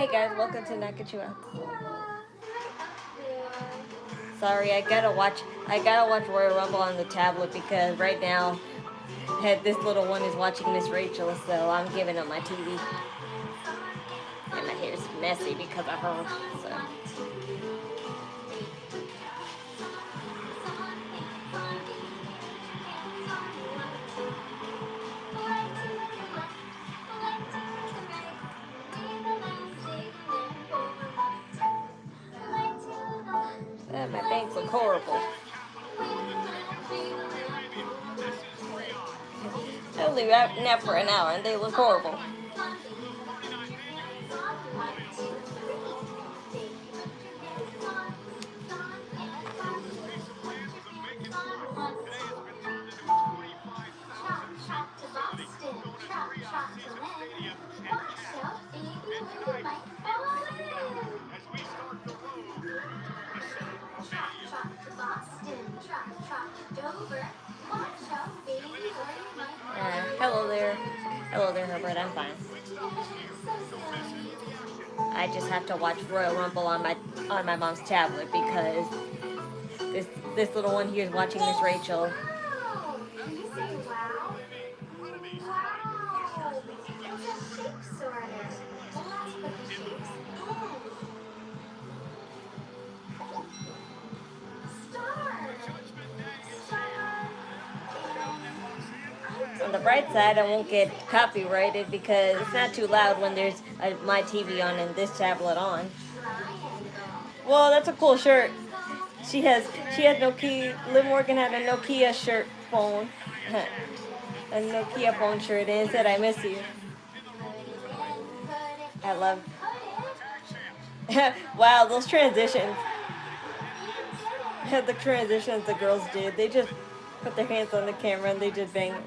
Hey guys, welcome to Knockin Chu Out. Sorry, I gotta watch Royal Rumble on the tablet because right now this little one is watching Miss Rachel, so I'm giving up my TV. And my hair's messy because of her, so. My bangs look horrible. I only nap for an hour and they look horrible. Hello there, Herbert. I'm fine. I just have to watch Royal Rumble on my mom's tablet because this little one here is watching Miss Rachel. On the bright side, I won't get copyrighted because it's not too loud when there's my TV on and this tablet on. Well, that's a cool shirt. She has Nokia. Liv Morgan had a Nokia shirt phone, a Nokia phone shirt, and it said "I miss you." I love. Wow, those transitions. The transitions the girls did. They just put their hands on the camera and they just bang it.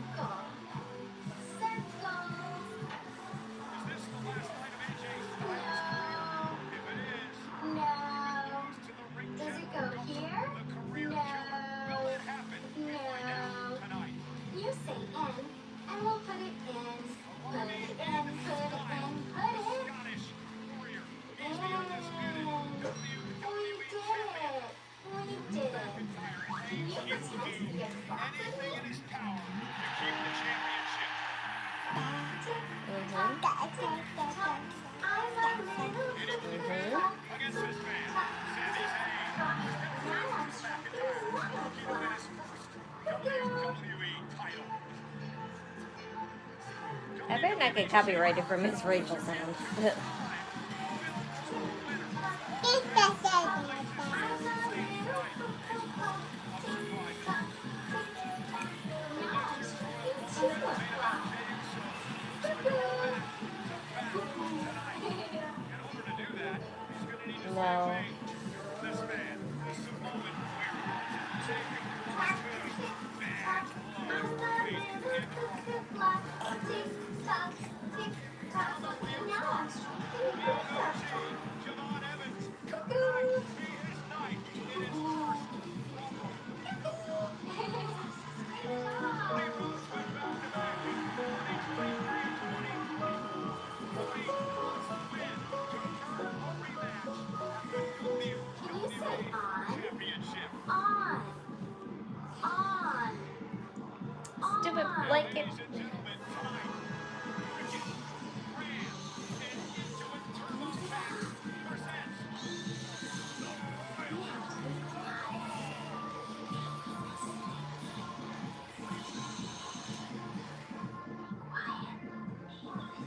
I better not get copyrighted for Miss Rachel sounds. No. Stupid blanket.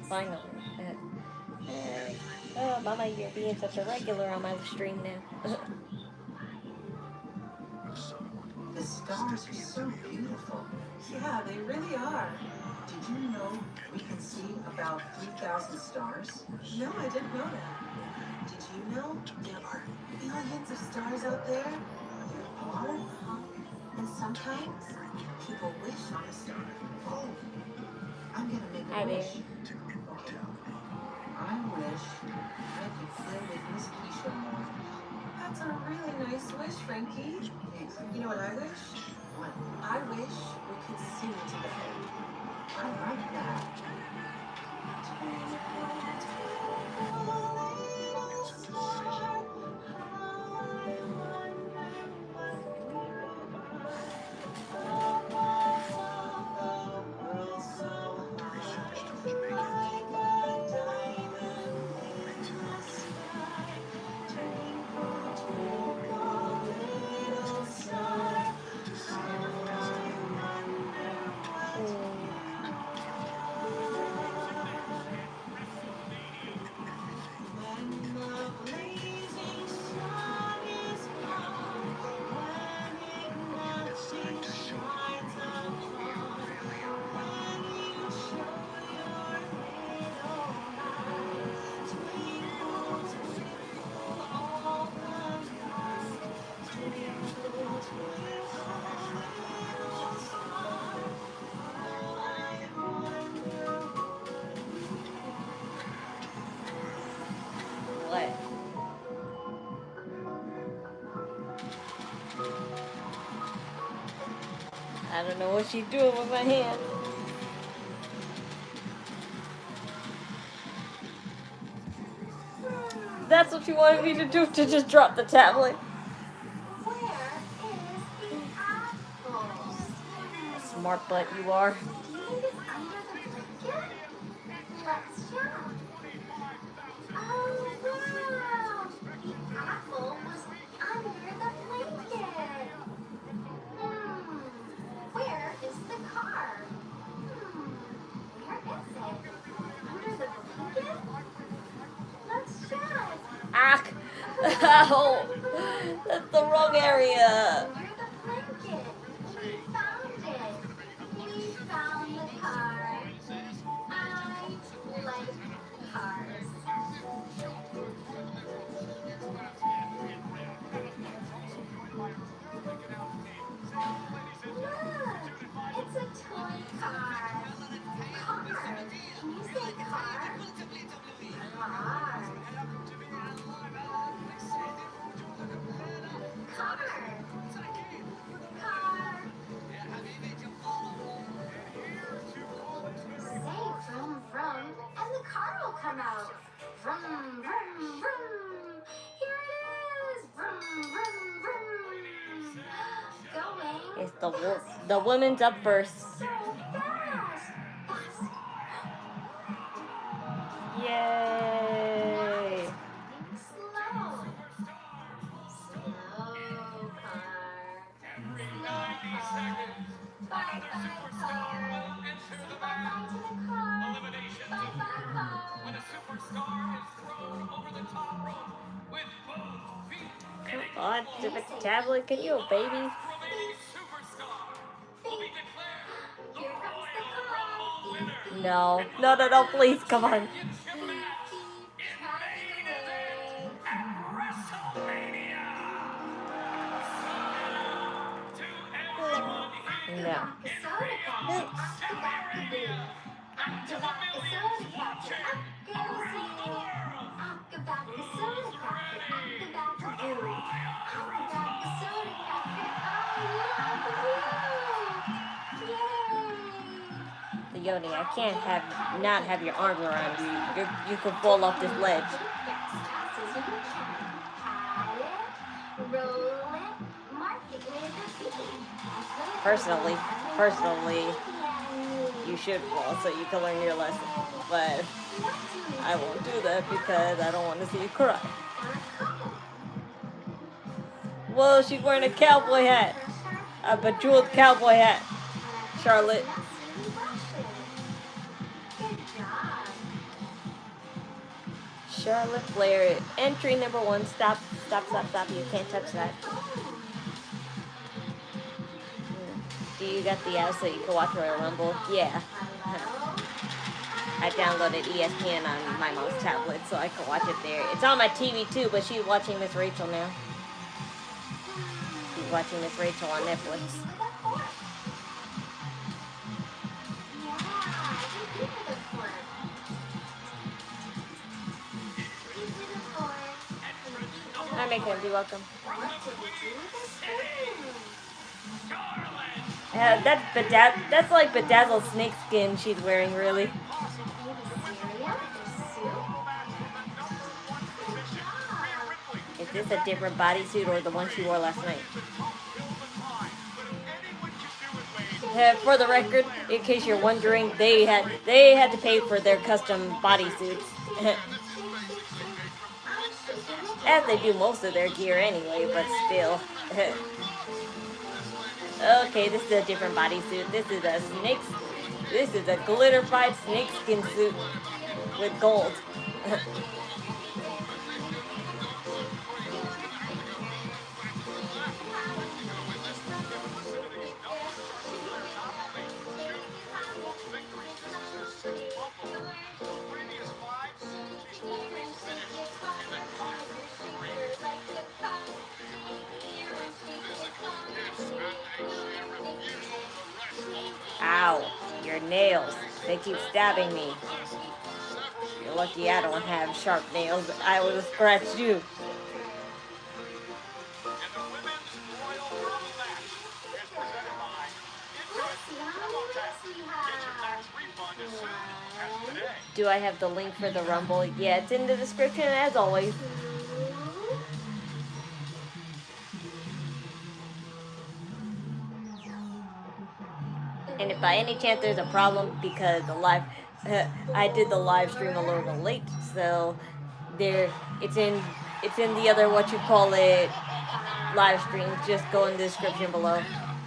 Finally. Oh, Mama, you're being such a regular on my stream now. The stars are so beautiful. Yeah, they really are. Did you know we can see about 3,000 stars? No, I didn't know that. Did you know there are billions of stars out there? And sometimes people wish on a star. Oh, I'm gonna make a wish. I wish I could play with Miss Keisha more. That's a really nice wish, Frankie. You know what I wish? What? I wish we could sing together. I like that. What? I don't know what she's doing with my hand. That's what you wanted me to do, to just drop the tablet. Smart butt you are. Ah! Ow! That's the wrong area. It's the women's up first. Yay! Come on, stupid tablet, can you obey me? No, no, no, no, please, come on. No. Yoni, I can't not have your arm around you. You could fall off this ledge. Personally, you should fall so you can learn your lesson. But I won't do that because I don't want to see you cry. Whoa, she's wearing a cowboy hat. A bejeweled cowboy hat. Charlotte. Charlotte Flair, entry number 1. Stop. You can't touch that. Do you got the app so you can watch Royal Rumble? Yeah. I downloaded ESPN on my mom's tablet so I can watch it there. It's on my TV too, but she's watching Miss Rachel now. She's watching Miss Rachel on Netflix. Hi, Mackenzie, welcome. That's like bedazzled snakeskin she's wearing, really. Is this a different bodysuit or the one she wore last night? For the record, in case you're wondering, they had to pay for their custom bodysuits. As they do most of their gear anyway, but still. Okay, this is a different bodysuit. This is a glitterified snakeskin suit with gold. Ow, your nails. They keep stabbing me. You're lucky I don't have sharp nails. I would have scratched you. Do I have the link for the Rumble? Yeah, it's in the description as always. And if by any chance there's a problem because I did the live stream a little bit late, so it's in the other live streams. Just go in the description below.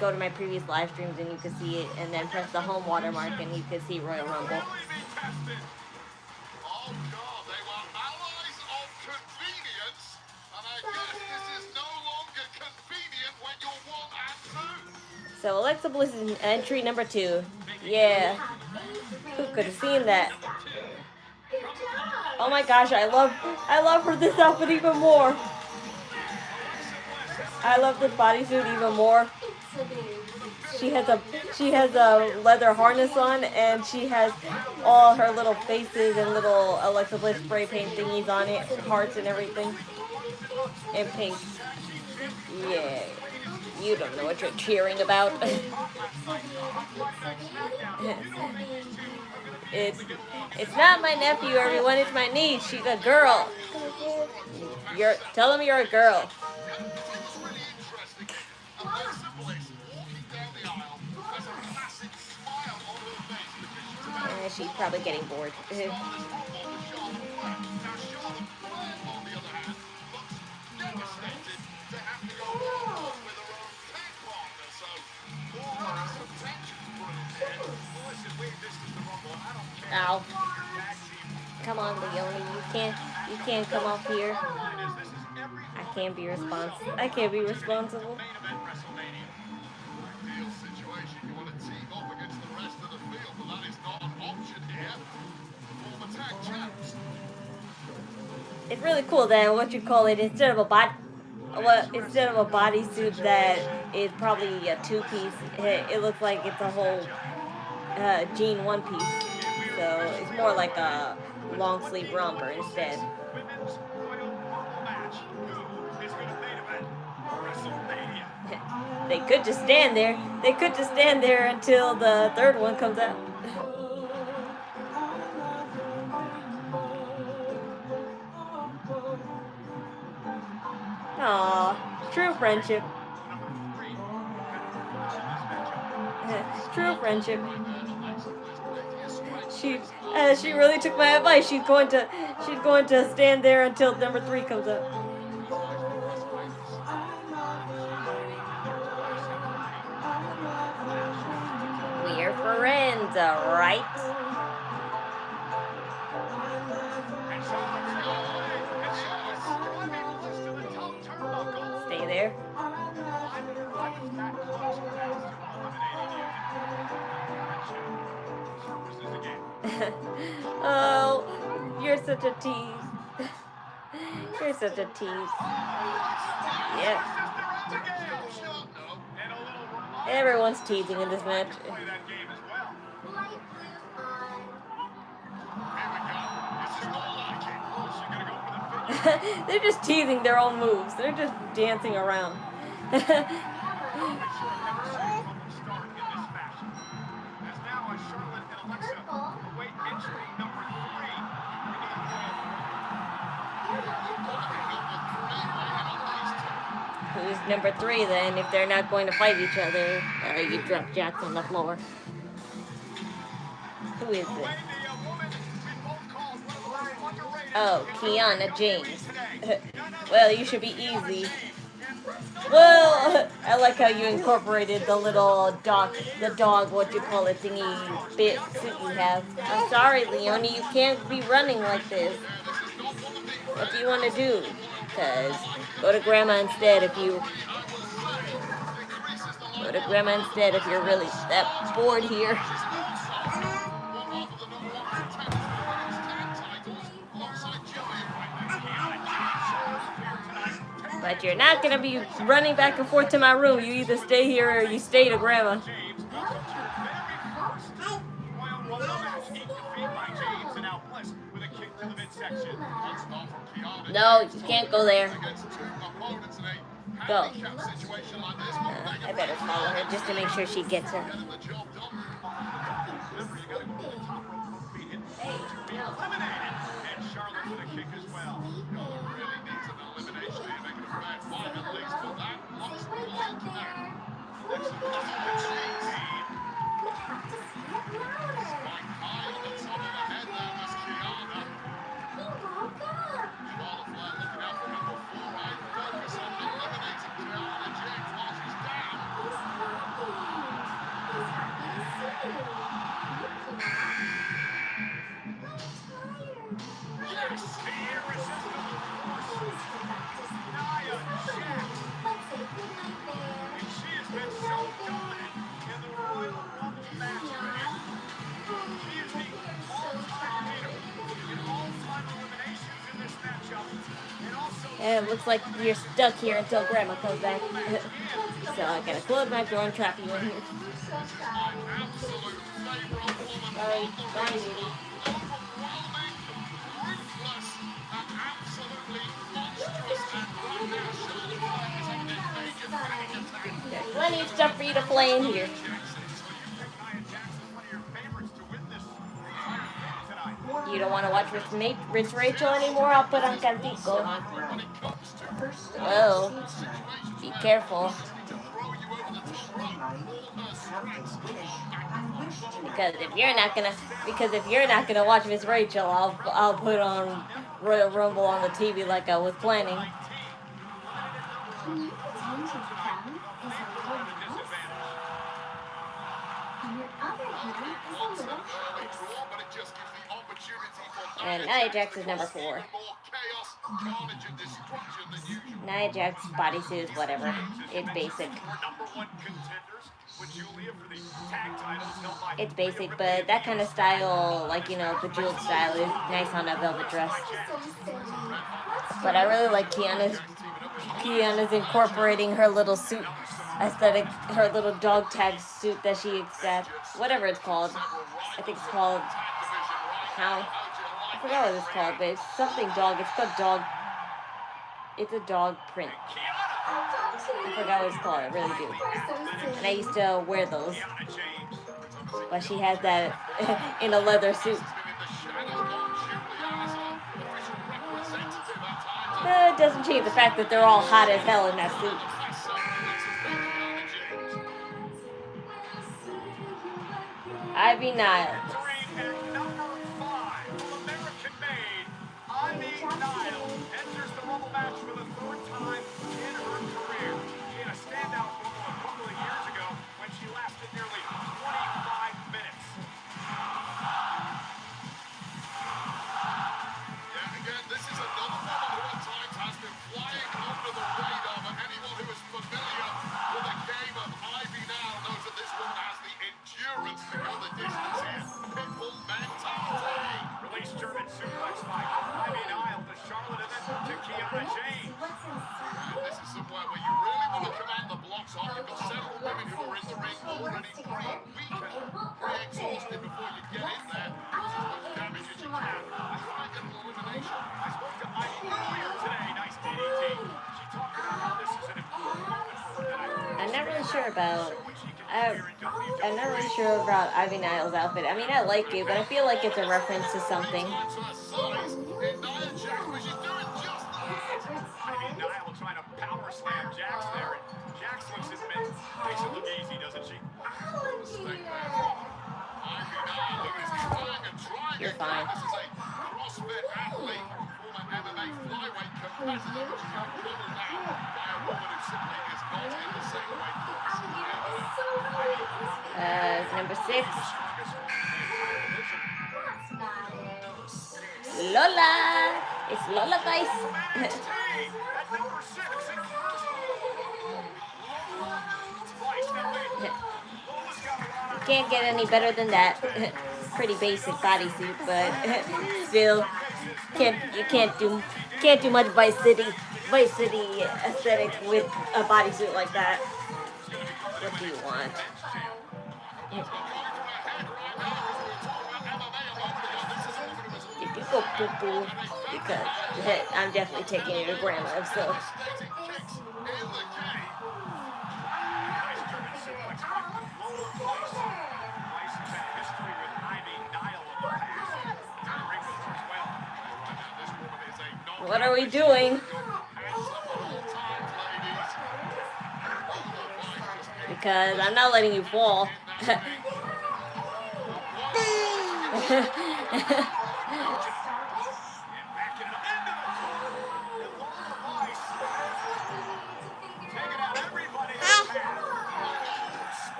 Go to my previous live streams and you can see it, and then press the home watermark and you can see Royal Rumble. So Alexa Bliss is entry number 2. Yeah. Who could have seen that? Oh my gosh, I love her this outfit even more. I love this bodysuit even more. She has a leather harness on, and she has all her little faces and little Alexa Bliss spray paint thingies on it, hearts and everything. And pink. Yeah. You don't know what you're cheering about. It's not my nephew, everyone. It's my niece. She's a girl. Tell him you're a girl. She's probably getting bored. Ow. Come on, Leone. You can't come up here. I can't be responsible. It's really cool that instead of a bodysuit that is probably a 2-piece, it looks like it's a whole jean 1-piece. So it's more like a long sleeve romper instead. They could just stand there. They could just stand there until the third one comes out. Aww, true friendship. True friendship. She really took my advice. She's going to stand there until number 3 comes up. We're friends, alright? Stay there. Oh, you're such a tease. You're such a tease. Yeah. Everyone's teasing in this match. They're just teasing their own moves. They're just dancing around. Who's number 3 then, if they're not going to fight each other? You drop jacks on the floor. Who is this? Oh, Kiana James. Well, you should be easy. Well, I like how you incorporated the little dog, thingy bit suit you have. I'm sorry, Leone, you can't be running like this. What do you want to do? Because go to Grandma instead if you're really that bored here. But you're not going to be running back and forth to my room. You either stay here or you stay to Grandma. No, you can't go there. Go. I better follow her just to make sure she gets her. And it looks like you're stuck here until Grandma comes back. So I gotta close my door and trap you in here. Sorry, there's plenty of stuff for you to play in here. You don't want to watch Rich Rachel anymore? I'll put on Cantico. Whoa. Be careful. Because if you're not gonna watch Miss Rachel, I'll put on Royal Rumble on the TV like I was planning. And Nia Jax is number 4. Nia Jax bodysuit is whatever. It's basic. It's basic, but that kind of style, like, you know, bejeweled style is nice on a velvet dress. But I really like Kiana's incorporating her little suit aesthetic, her little dog tag suit that she accepts, whatever it's called. I think it's called I forgot what it's called, but it's something dog. It's called dog. It's a dog print. I forgot what it's called. I really do. And I used to wear those. But she has that in a leather suit. It doesn't change the fact that they're all hot as hell in that suit. Ivy Nile. I'm not really sure about Ivy Nile's outfit. I mean, I like it, but I feel like it's a reference to something. Ivy Nile trying to power slam Jax there, and Jax looks at him and makes it look easy, doesn't she? You're fine. This is a CrossFit athlete, former MMA flyweight competitor, but she's covered now by a woman who simply is not in the same weight class. Number 6. Lola! It's Lola, guys! Can't get any better than that. Pretty basic bodysuit, but still you can't do much Vice City aesthetic with a bodysuit like that. What do you want? You do go boo boo, because hey, I'm definitely taking you to grandma. So. Devastating kicks in the game. Nice German suplex by lower place. Tyson's had history with Haii Nile in the past. In the ring with her as well. This woman is a knockout What are we machine. doing? Hands up at all times, ladies. Because I'm not letting you fall.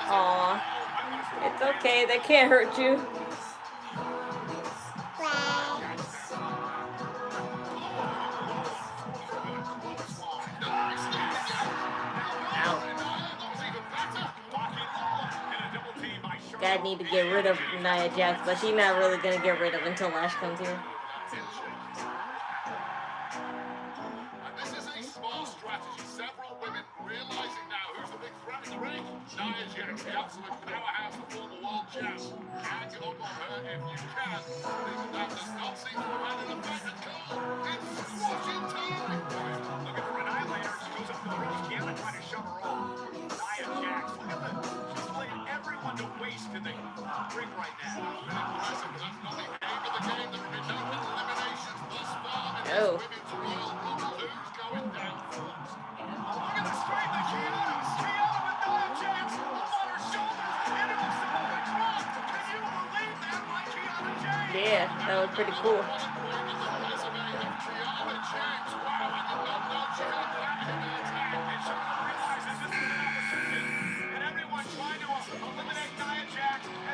Aw, it's okay. They can't hurt you. Dad need to get rid of Nia Jax, but she's not really gonna get rid of until Lash comes here. This is a small strategy. Several women realizing now who's the big threat in the ring. Nia Jax, the absolute powerhouse, the former world champ. Hang on her if you can. That does not seem to have had an effect at all. It's squashing time. Looking for an eyeliner. She goes up to the ropes. Gamma trying to shove her off. Nia Jax, look at this. She's playing everyone to waste in the ring right now. That's not the aim of the game. There have been no eliminations thus far in Oh. this women's Royal Rumble. Who's going down first? Look at the straight the Kiana. Kiana with Nia Jax up on her shoulders. And it was Samoa drop. Can you believe that by Kiana Jax? Yeah, that was pretty cool.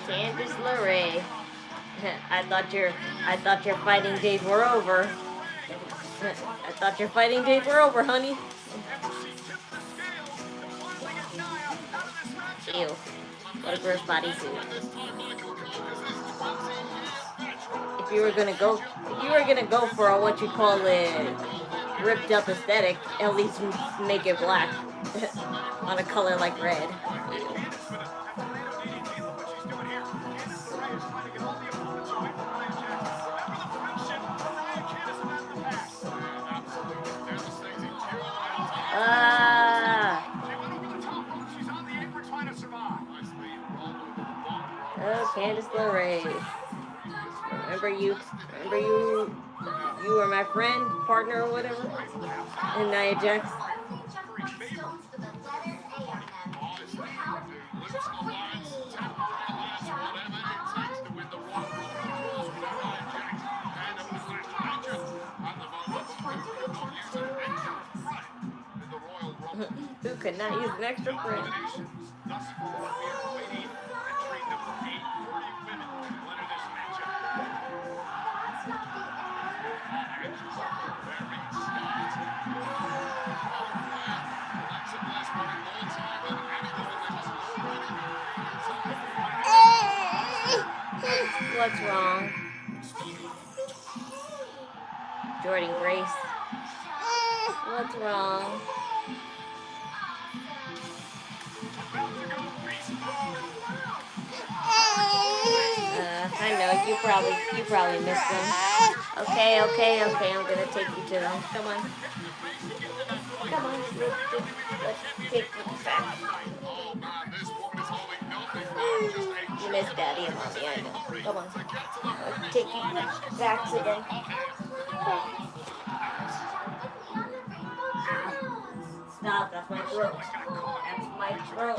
Candice LeRae. I thought your fighting days were over. I thought your fighting days were over, honey. Ew. What a gross bodysuit. If you were gonna go for a what you call it ripped up aesthetic, at least make it black. On a color like red. Oh, Candice LeRae. Remember you were my friend, partner, or whatever, and Nia Jax. Who could not use an extra friend? Thus far, we are waiting entry number 8. 40 women will enter this matchup. What's wrong? Jordan Grace. What's wrong? I know you probably missed them. Okay, I'm gonna take you to them. Come on, let's take you back. You missed Daddy and Mommy, I know. Come on, let's take you back to them. Stop, that's my throat. That's my throat.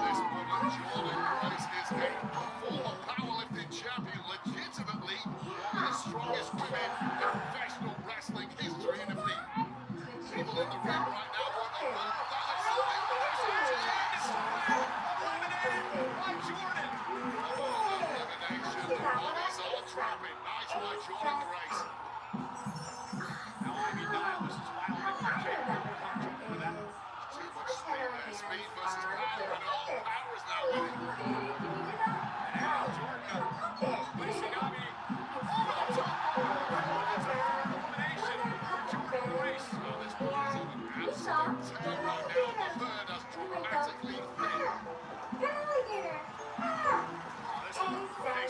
This woman, Jordan Grace, is a former powerlifting champion, legitimately one of the strongest women in professional wrestling history. And if the people in the ring right now want the world of that, there's something eliminated by Jordan. Elimination. The bodies all dropping. Nice by Jordan Grace. Now, maybe Nile, this is wildly protected. Too much speed there. Speed versus power, and all power is now winning. And Jordan placing Ami on top. That's a third elimination for Jordan Grace. Well, this one is on an absolute tear right now. The third has dramatically thinned. This is a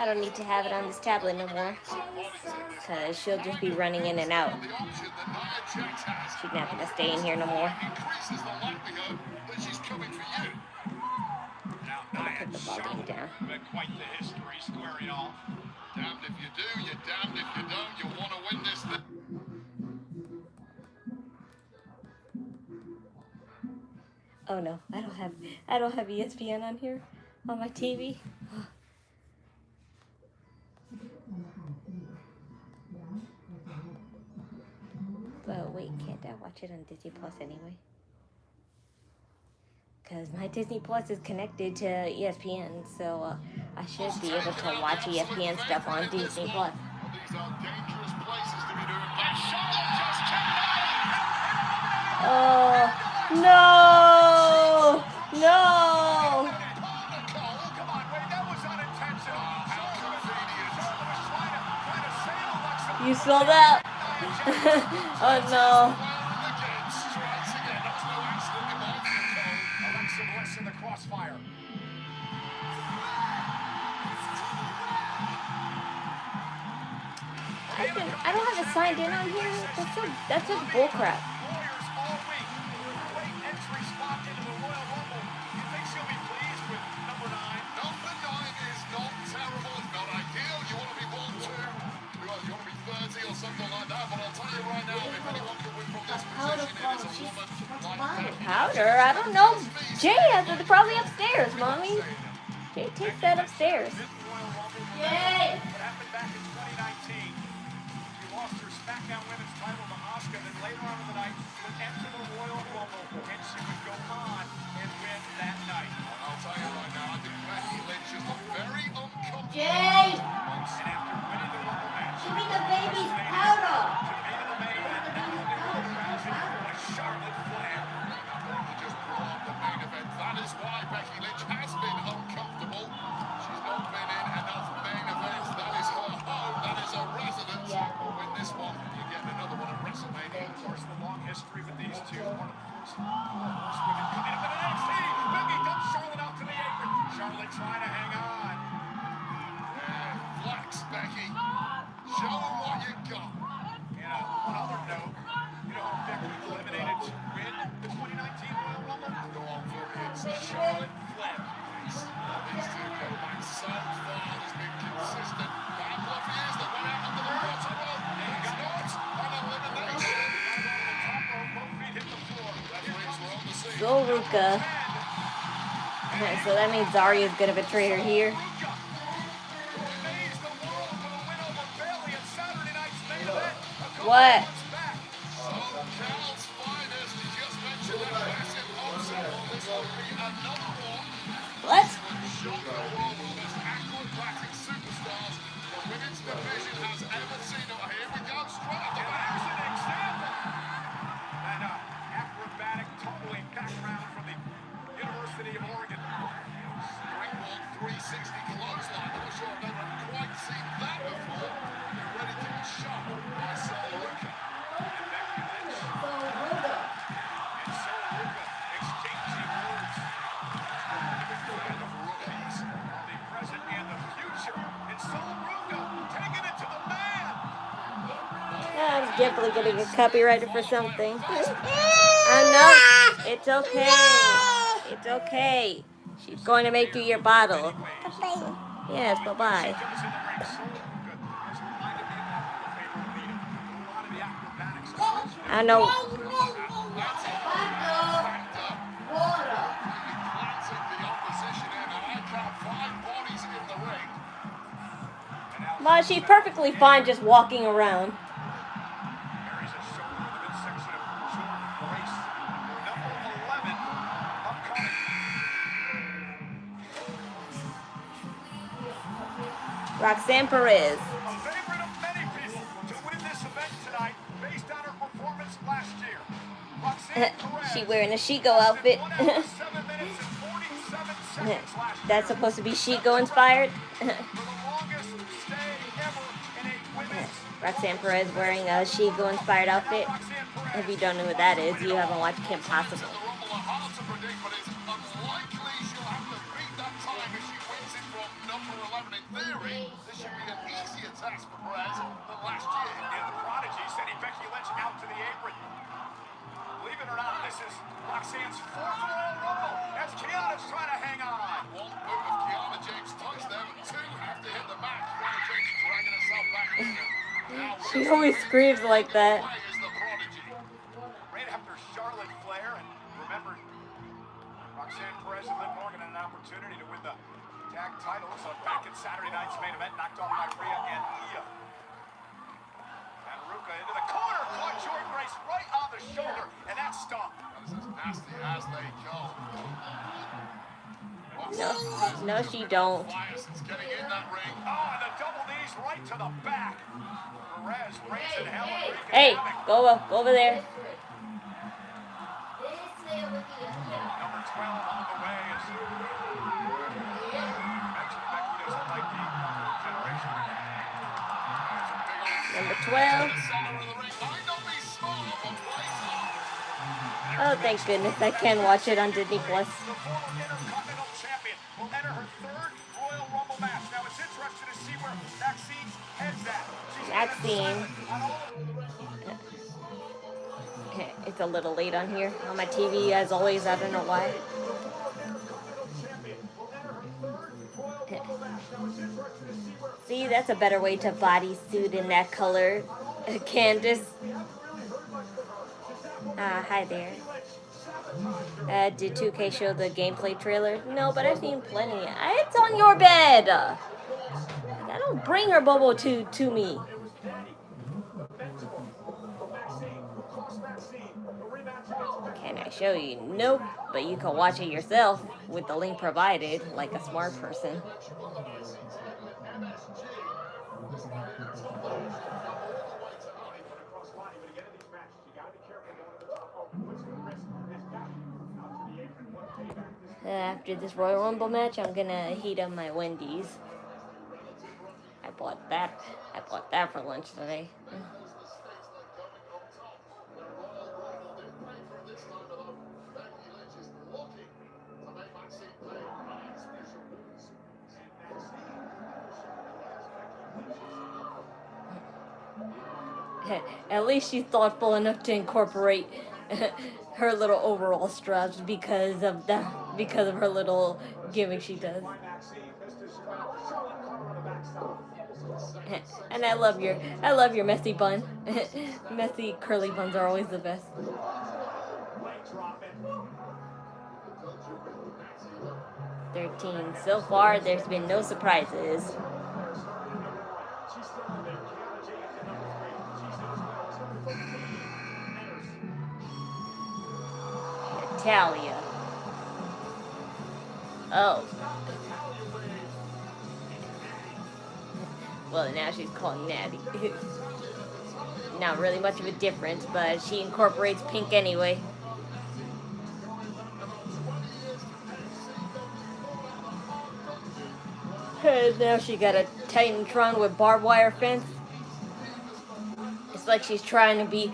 I don't need to have it on this tablet no more. Because she'll just be running in and out. She's not going to stay in here no more. Increases the likelihood that she's coming for you. I'm going to put the volume down. Quite the history squaring off. Damned if you do, you're damned if you don't. You want to win this thing. Oh no, I don't have ESPN on here on my TV. But wait, can't I watch it on Disney Plus anyway? Because my Disney Plus is connected to ESPN, so I should be able to watch ESPN stuff on Disney Plus. These are dangerous places to be doing that. Oh no! No! Come on, wait, that was unintentional. You saw that? Oh no! In the crossfire. I don't have it signed in on here. That's just bullcrap. Warriors all week. Great entry spot into the Royal Rumble. You think she'll be pleased with number 9? Number 9 is not terrible. It's not ideal. You want to be 1, 2. You want to be 30 or something like that. But I'll tell you right now, if anyone can win from this position, it is a woman like that. Powder? I don't know. Jay has it probably upstairs, Mommy. Jay takes that upstairs. Yay! What happened back in 2019? She lost her SmackDown Women's title to Asuka, then later on in the night would enter the Royal Rumble, and she would go on and win that night. I'll tell you right now, I think Becky Lynch just looked very uncomfortable. Jay! And after winning the Rumble match, Give me the baby's powder! to be the main event, was Charlotte Flair. To just blow up the main event. That is why Becky Lynch has been uncomfortable. She's not been in enough main events. That is her home. That is her residence. Win this one, you get another one at WrestleMania. Of course, the long history with these two. One of the first women coming up in NXT. Becky dumps Charlotte out to the apron. Charlotte trying to hang on. Yeah, flex, Becky. Show them what you got. And on other note, you know how Becky was eliminated to win the 2019 Royal Rumble? Go on for it. Charlotte Flair. These two go back so far. There's been consistent couple of years. They went out under the bottom rope. It's not an elimination. Both feet hit the floor. Referees were on the scene. Go Ruka. So that means Zarya's gonna betray her here. What? Cal's finest. You just mentioned that massive upset. This will be another one. What? Shock the world with the most acrobatic superstars the women's division has ever seen. Oh, here we go. Straight up the back. There's an example. And acrobatic tumbling background from the University of Oregon. Springboard 360 clothesline. I'm not sure I've never quite seen that before. They're ready to be shot by Sami Zayn. And Becky Lynch and Ruka exchanging words. Rookies. On the present and the future. And Ruka taking it to the man. I'm definitely gonna get copyrighted for something. I know. It's okay. It's okay. She's going to make you your bottle. Yes, bye-bye. Comes in the ring so good. Has reminded me of my favorite leader. A lot of the acrobatics. I know. That's a factor. Glancing the opposition in, and I count 5 bodies in the ring. Ma, she's perfectly fine just walking around. Carries a shoulder in the midsection of Jordan Grace. Number 11 upcoming. Roxanne Perez. A favorite of many people to win this event tonight based on her performance last year. Roxanne Perez. She wearing a Shigo outfit. 1 hour, 7 minutes and 47 seconds last year. That's supposed to be Shigo inspired. For the longest stay ever in a women's Roxanne Perez wearing a Shigo inspired outfit. If you don't know what that is, you haven't watched Kim Possible. The Rumble are hard to predict, but it's unlikely she'll have to beat that time if she wins it from number 11 in theory, this should be an easier task for Perez than last year. And the prodigy sending Becky Lynch out to the apron. Believe it or not, this is Roxanne's 4th Royal Rumble as Kiana's trying to hang on. One boot of Kiana James touched them, and two have to hit the mat. Kiana James dragging herself back in. Now, She always screams like that. Why is the prodigy? Right after Charlotte Flair, and remember, Roxanne Perez and Liv Morgan had an opportunity to win the tag titles back in Saturday night's main event, knocked off by Rhea and Ia. And Ruka into the corner, caught Jordan Grace right on the shoulder, and that stung. That is as nasty as they come. No, she don't. Flyers is getting in that ring. Oh, and the double knees right to the back. Perez raising hell and wreaking Hey, havoc. go over there. Number 12 on the way as mentioned Becky doesn't like the generation. Number 12. Oh, thank goodness I can watch it on Disney Plus. The former Intercontinental Champion will enter her 3rd Royal Rumble match. Now it's interesting to see where Maxine's head's at. Maxine. It's a little late on here. On my TV, as always, I don't know why. See, that's a better way to bodysuit in that color. Candace. Hi there. Did 2K show the gameplay trailer? No, but I've seen plenty. It's on your bed. I don't bring her Bobo to me. Can I show you? Nope. But you can watch it yourself with the link provided, like a smart person. After this Royal Rumble match, I'm gonna heat up my Wendy's. I bought that for lunch today. At least she's thoughtful enough to incorporate her little overall straps because of her little gimmick she does. And I love your messy bun. Messy curly buns are always the best. 13. So far, there's been no surprises. Natalia. Oh. Well, now she's called Natty. Not really much of a difference, but she incorporates pink anyway. Now she got a Titantron with barbed wire fence. It's like she's trying to be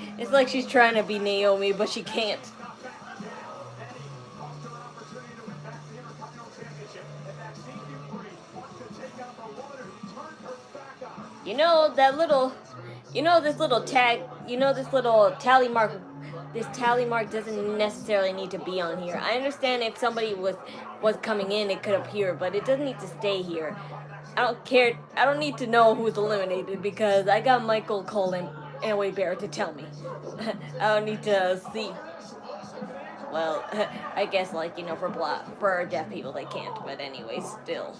Naomi, but she can't. You know this little tally mark. This tally mark doesn't necessarily need to be on here. I understand if somebody was coming in, it could appear, but it doesn't need to stay here. I don't care. I don't need to know who's eliminated because I got Michael Cole and Wade Barrett to tell me. I don't need to see. Well, I guess for deaf people they can't, but anyway, still.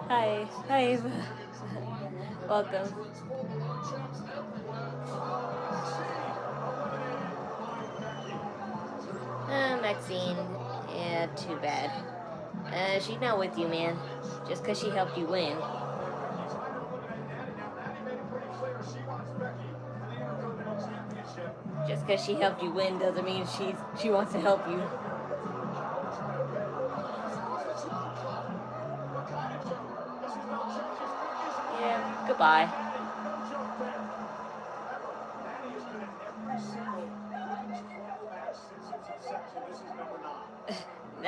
Hi, welcome. Maxine, yeah, too bad. She's not with you, man. Just 'cause she helped you win. Just 'cause she helped you win doesn't mean she wants to help you. Yeah, goodbye.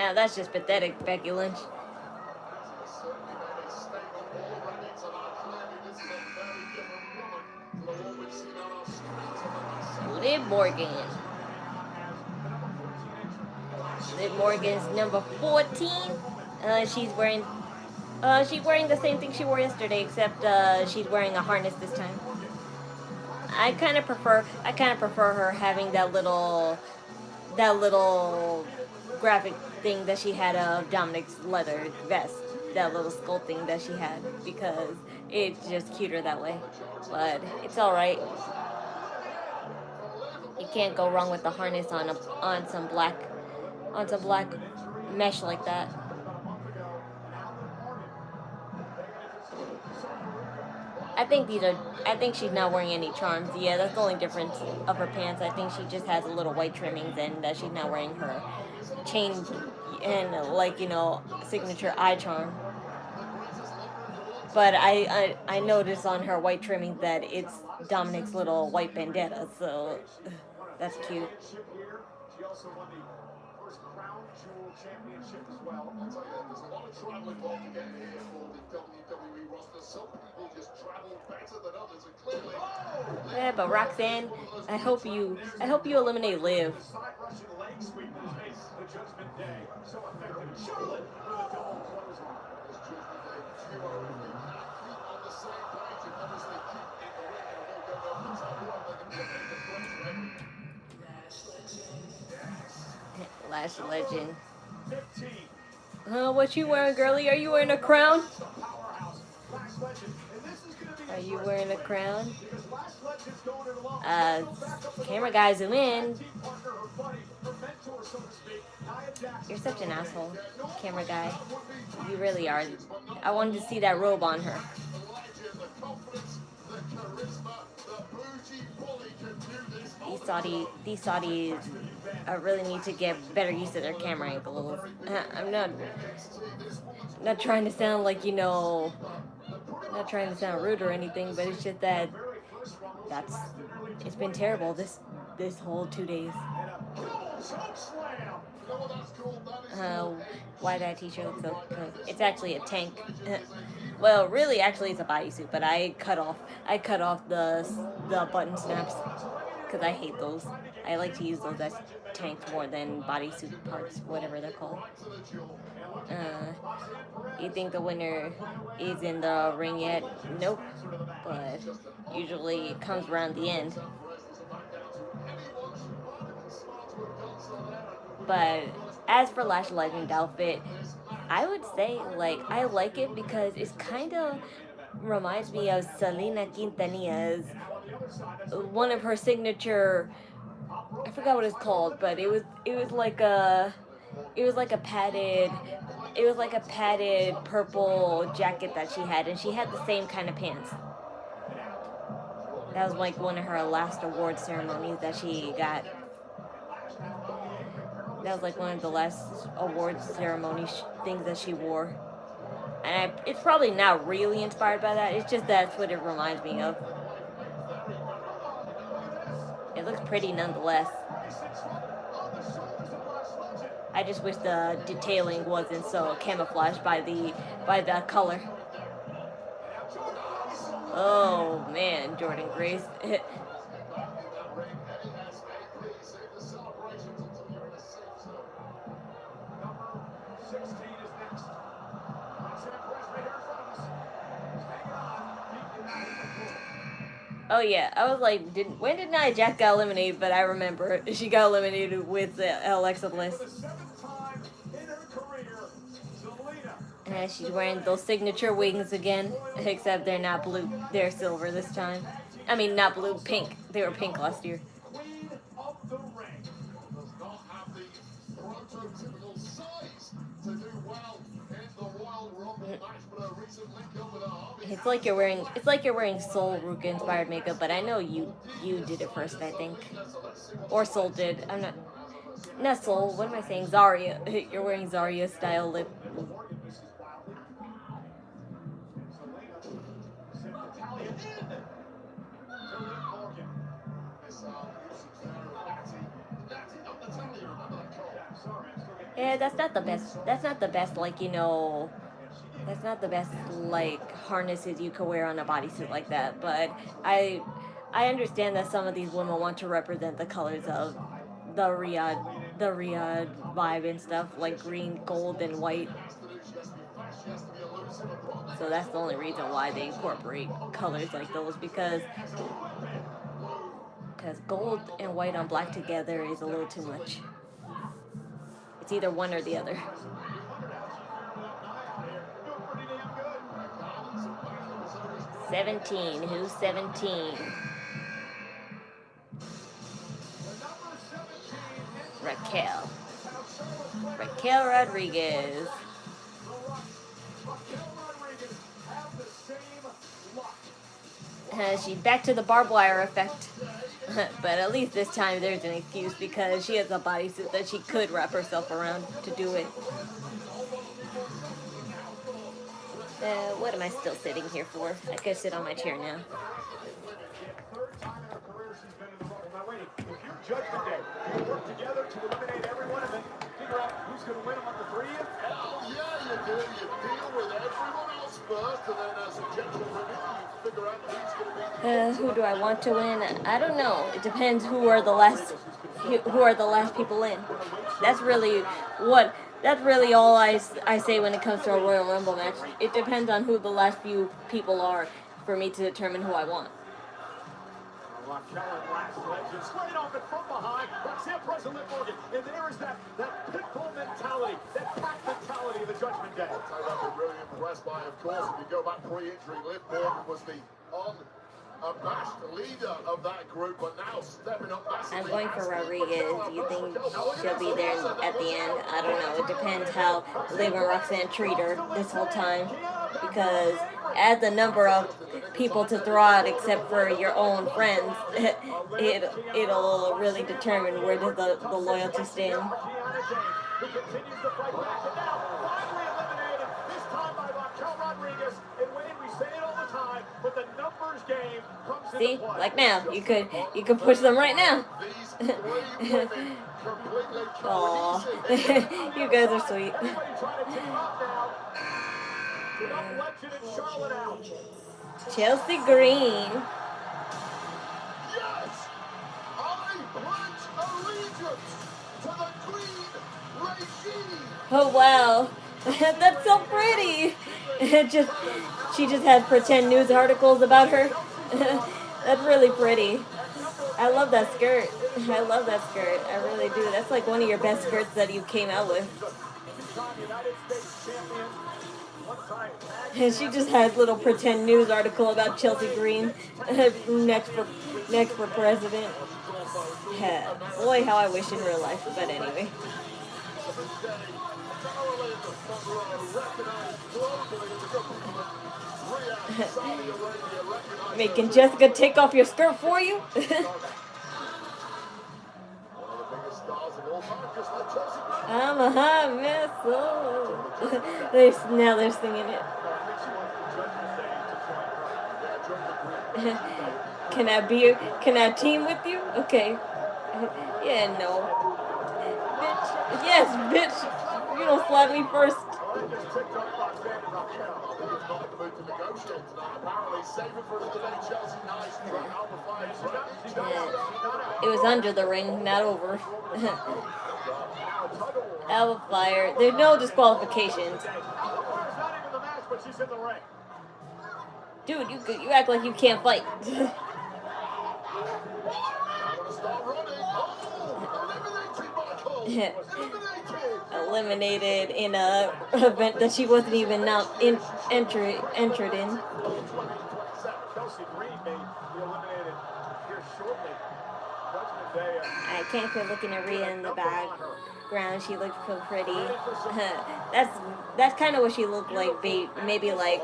Yeah, that's just pathetic, Becky Lynch. Liv Morgan. Liv Morgan's number 14. She's wearing the same thing she wore yesterday, except she's wearing a harness this time. I kind of prefer her having that little graphic thing that she had of Dominic's leather vest, that little skull thing that she had, because it's just cuter that way. But it's all right. You can't go wrong with the harness on some black mesh like that. I think she's not wearing any charms. Yeah, that's the only difference of her pants. I think she just has a little white trimmings, and she's not wearing her chain and signature eye charm. But I noticed on her white trimmings that it's Dominic's little white bandana, so that's cute. She also won the first Crown Jewel Championship as well. I'll tell you, there's a lot of travel involved to get here for the WWE roster. Some people just travel better than others, and clearly. Yeah, but Roxanne, I hope you eliminate Liv. The Judgment Day, so effective. Charlotte with a double clothesline. This Judgment Day duo on the same page and obviously keep in the ring and will go over the top rope. They can be a great record. Lash Legend. 15. What you wearing, girlie? Are you wearing a crown? Are you wearing a crown? Camera guy, zoom in. You're such an asshole, camera guy. You really are. I wanted to see that robe on her. These Saudis really need to get better use of their camera angles. I'm not trying to sound like, not trying to sound rude or anything, but it's just that it's been terrible this whole 2 days. Why that t-shirt looks so good? It's actually a tank. Well, really, actually, it's a bodysuit, but I cut off the button snaps because I hate those. I like to use those as tanks more than bodysuit parts, whatever they're called. You think the winner is in the ring yet? Nope. But usually it comes around the end. But as for Lash Legend outfit, I would say, I like it because it's kind of reminds me of Selena Quintanilla's, one of her signature, I forgot what it's called, but it was like a padded purple jacket that she had, and she had the same kind of pants. That was like one of her last award ceremonies that she got. That was like one of the last awards ceremony things that she wore. And it's probably not really inspired by that. It's just that's what it reminds me of. It looks pretty nonetheless. I just wish the detailing wasn't so camouflaged by the color. Oh man, Jordan Grace. Oh yeah, I was like, when did Nia Jax got eliminated? But I remember she got eliminated with Alexa Bliss. And she's wearing those signature wings again, except they're not blue, they're silver this time. I mean, not blue, pink. They were pink last year. It's like you're wearing Soul Ruka inspired makeup, but I know you did it first, I think. Or Soul did. I'm not Soul, what am I saying? Zarya. You're wearing Zarya style lip. Yeah, that's not the best. That's not the best, like, you know, that's not the best, like, harnesses you could wear on a bodysuit like that. But I, I understand that some of these women want to represent the colors of the Riyadh vibe and stuff, like green, gold, and white. So that's the only reason why they incorporate colors like those, because gold and white on black together is a little too much. It's either one or the other. 17. Who's 17? Raquel. Raquel Rodriguez. She's back to the barbed wire effect. But at least this time there's an excuse because she has a bodysuit that she could wrap herself around to do it. What am I still sitting here for? I could sit on my chair now. If you're Judgment Day, you work together to eliminate everyone and then figure out who's going to win among the three of you? Hell yeah, you do. You deal with everyone else first, and then as a gentle review, you figure out who's going to be the Who do I want to win? I don't know. It depends who are the last people in. That's really what. That's really all I say when it comes to a Royal Rumble match. It depends on who the last few people are for me to determine who I want. Raquel and last legend straight off it from behind. Roxanne President Morgan. And there is that pitbull mentality, that pack mentality of the Judgment Day. I'll tell you, I've been really impressed by, of course, if you go back pre-injury, Liv Morgan was the unabashed leader of that group, but now stepping up massively. I'm going for Rodriguez. Do you think she'll be there at the end? I don't know. It depends how Liv and Roxanne treat her this whole time. Because add the number of people to throw out except for your own friends, it'll really determine where does the loyalty stand. Who continues to fight back and now finally eliminated, this time by Raquel Rodriguez. And Wayne, we say it all the time, but the numbers game comes into See, play. like now, you could push them right now. Aw, you guys are sweet. Everybody trying to team up now. Young legend in Charlotte out. Chelsea Green. Yes! I pledge allegiance to the Queen regime! Oh wow, that's so pretty. She just has pretend news articles about her. That's really pretty. I love that skirt. I love that skirt. I really do. That's like one of your best skirts that you came out with. United States champion. And she just has little pretend news article about Chelsea Green next for president. Yeah. Boy, how I wish in real life. But anyway. Making Jessica take off your skirt for you? I'm a hot mess. Oh. Now they're singing it. Can I team with you? Okay. Yeah, no. Bitch. Yes, bitch. You don't slap me first. It was under the ring, not over. Alba Fire. There's no disqualifications. Dude, you act like you can't fight. Eliminated in a event that she wasn't even entered in. I can't quit looking at Rhea in the background. She looks so pretty. That's kind of what she looked like, maybe like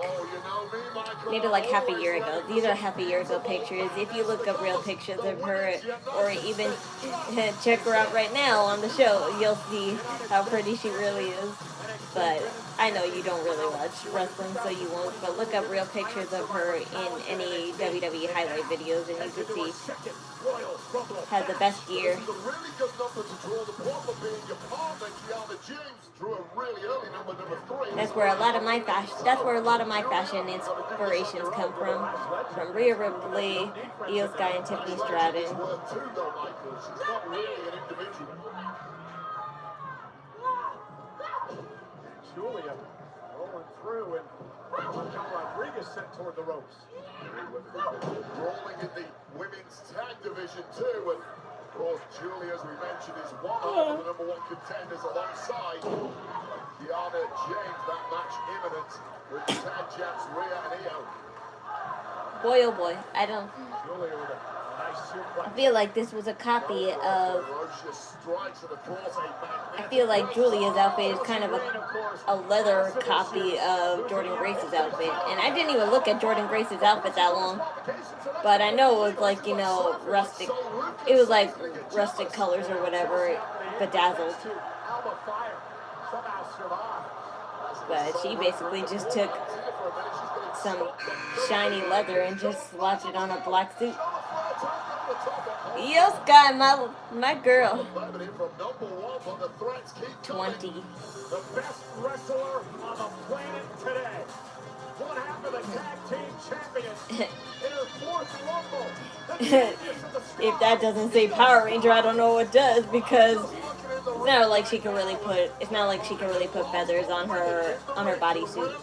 half a year ago. These are half a year ago pictures. If you look up real pictures of her, or even check her out right now on the show, you'll see how pretty she really is. but I know you don't really watch wrestling, so you won't. But look up real pictures of her in any WWE highlight videos, and you can see has the best gear. That's where a lot of my fashion. That's where a lot of my fashion inspirations come from Rhea Ripley, Io Sky, and Tiffany Stratton. Julia rolling through, and Raquel Rodriguez sent toward the ropes. Rolling in the women's tag division too, and of course Julia, as we mentioned, is one of the #1 contenders alongside Kiana James. That match imminent with the tag champs Rhea and Io. Boy, oh boy, I don't. Julia with a nice suplex. I feel like this was a copy of. I feel like Julia's outfit is kind of a leather copy of Jordan Grace's outfit. And I didn't even look at Jordan Grace's outfit that long. But I know it was like, you know, rustic. It was like rustic colors or whatever, bedazzled. But she basically just took some shiny leather and just slapped it on a black suit. Io Sky, my girl. 20. The best wrestler on the planet today. One half of the tag team champions in her 4th Rumble. If that doesn't say Power Ranger, I don't know what does, because it's not like she can really put feathers on her bodysuit.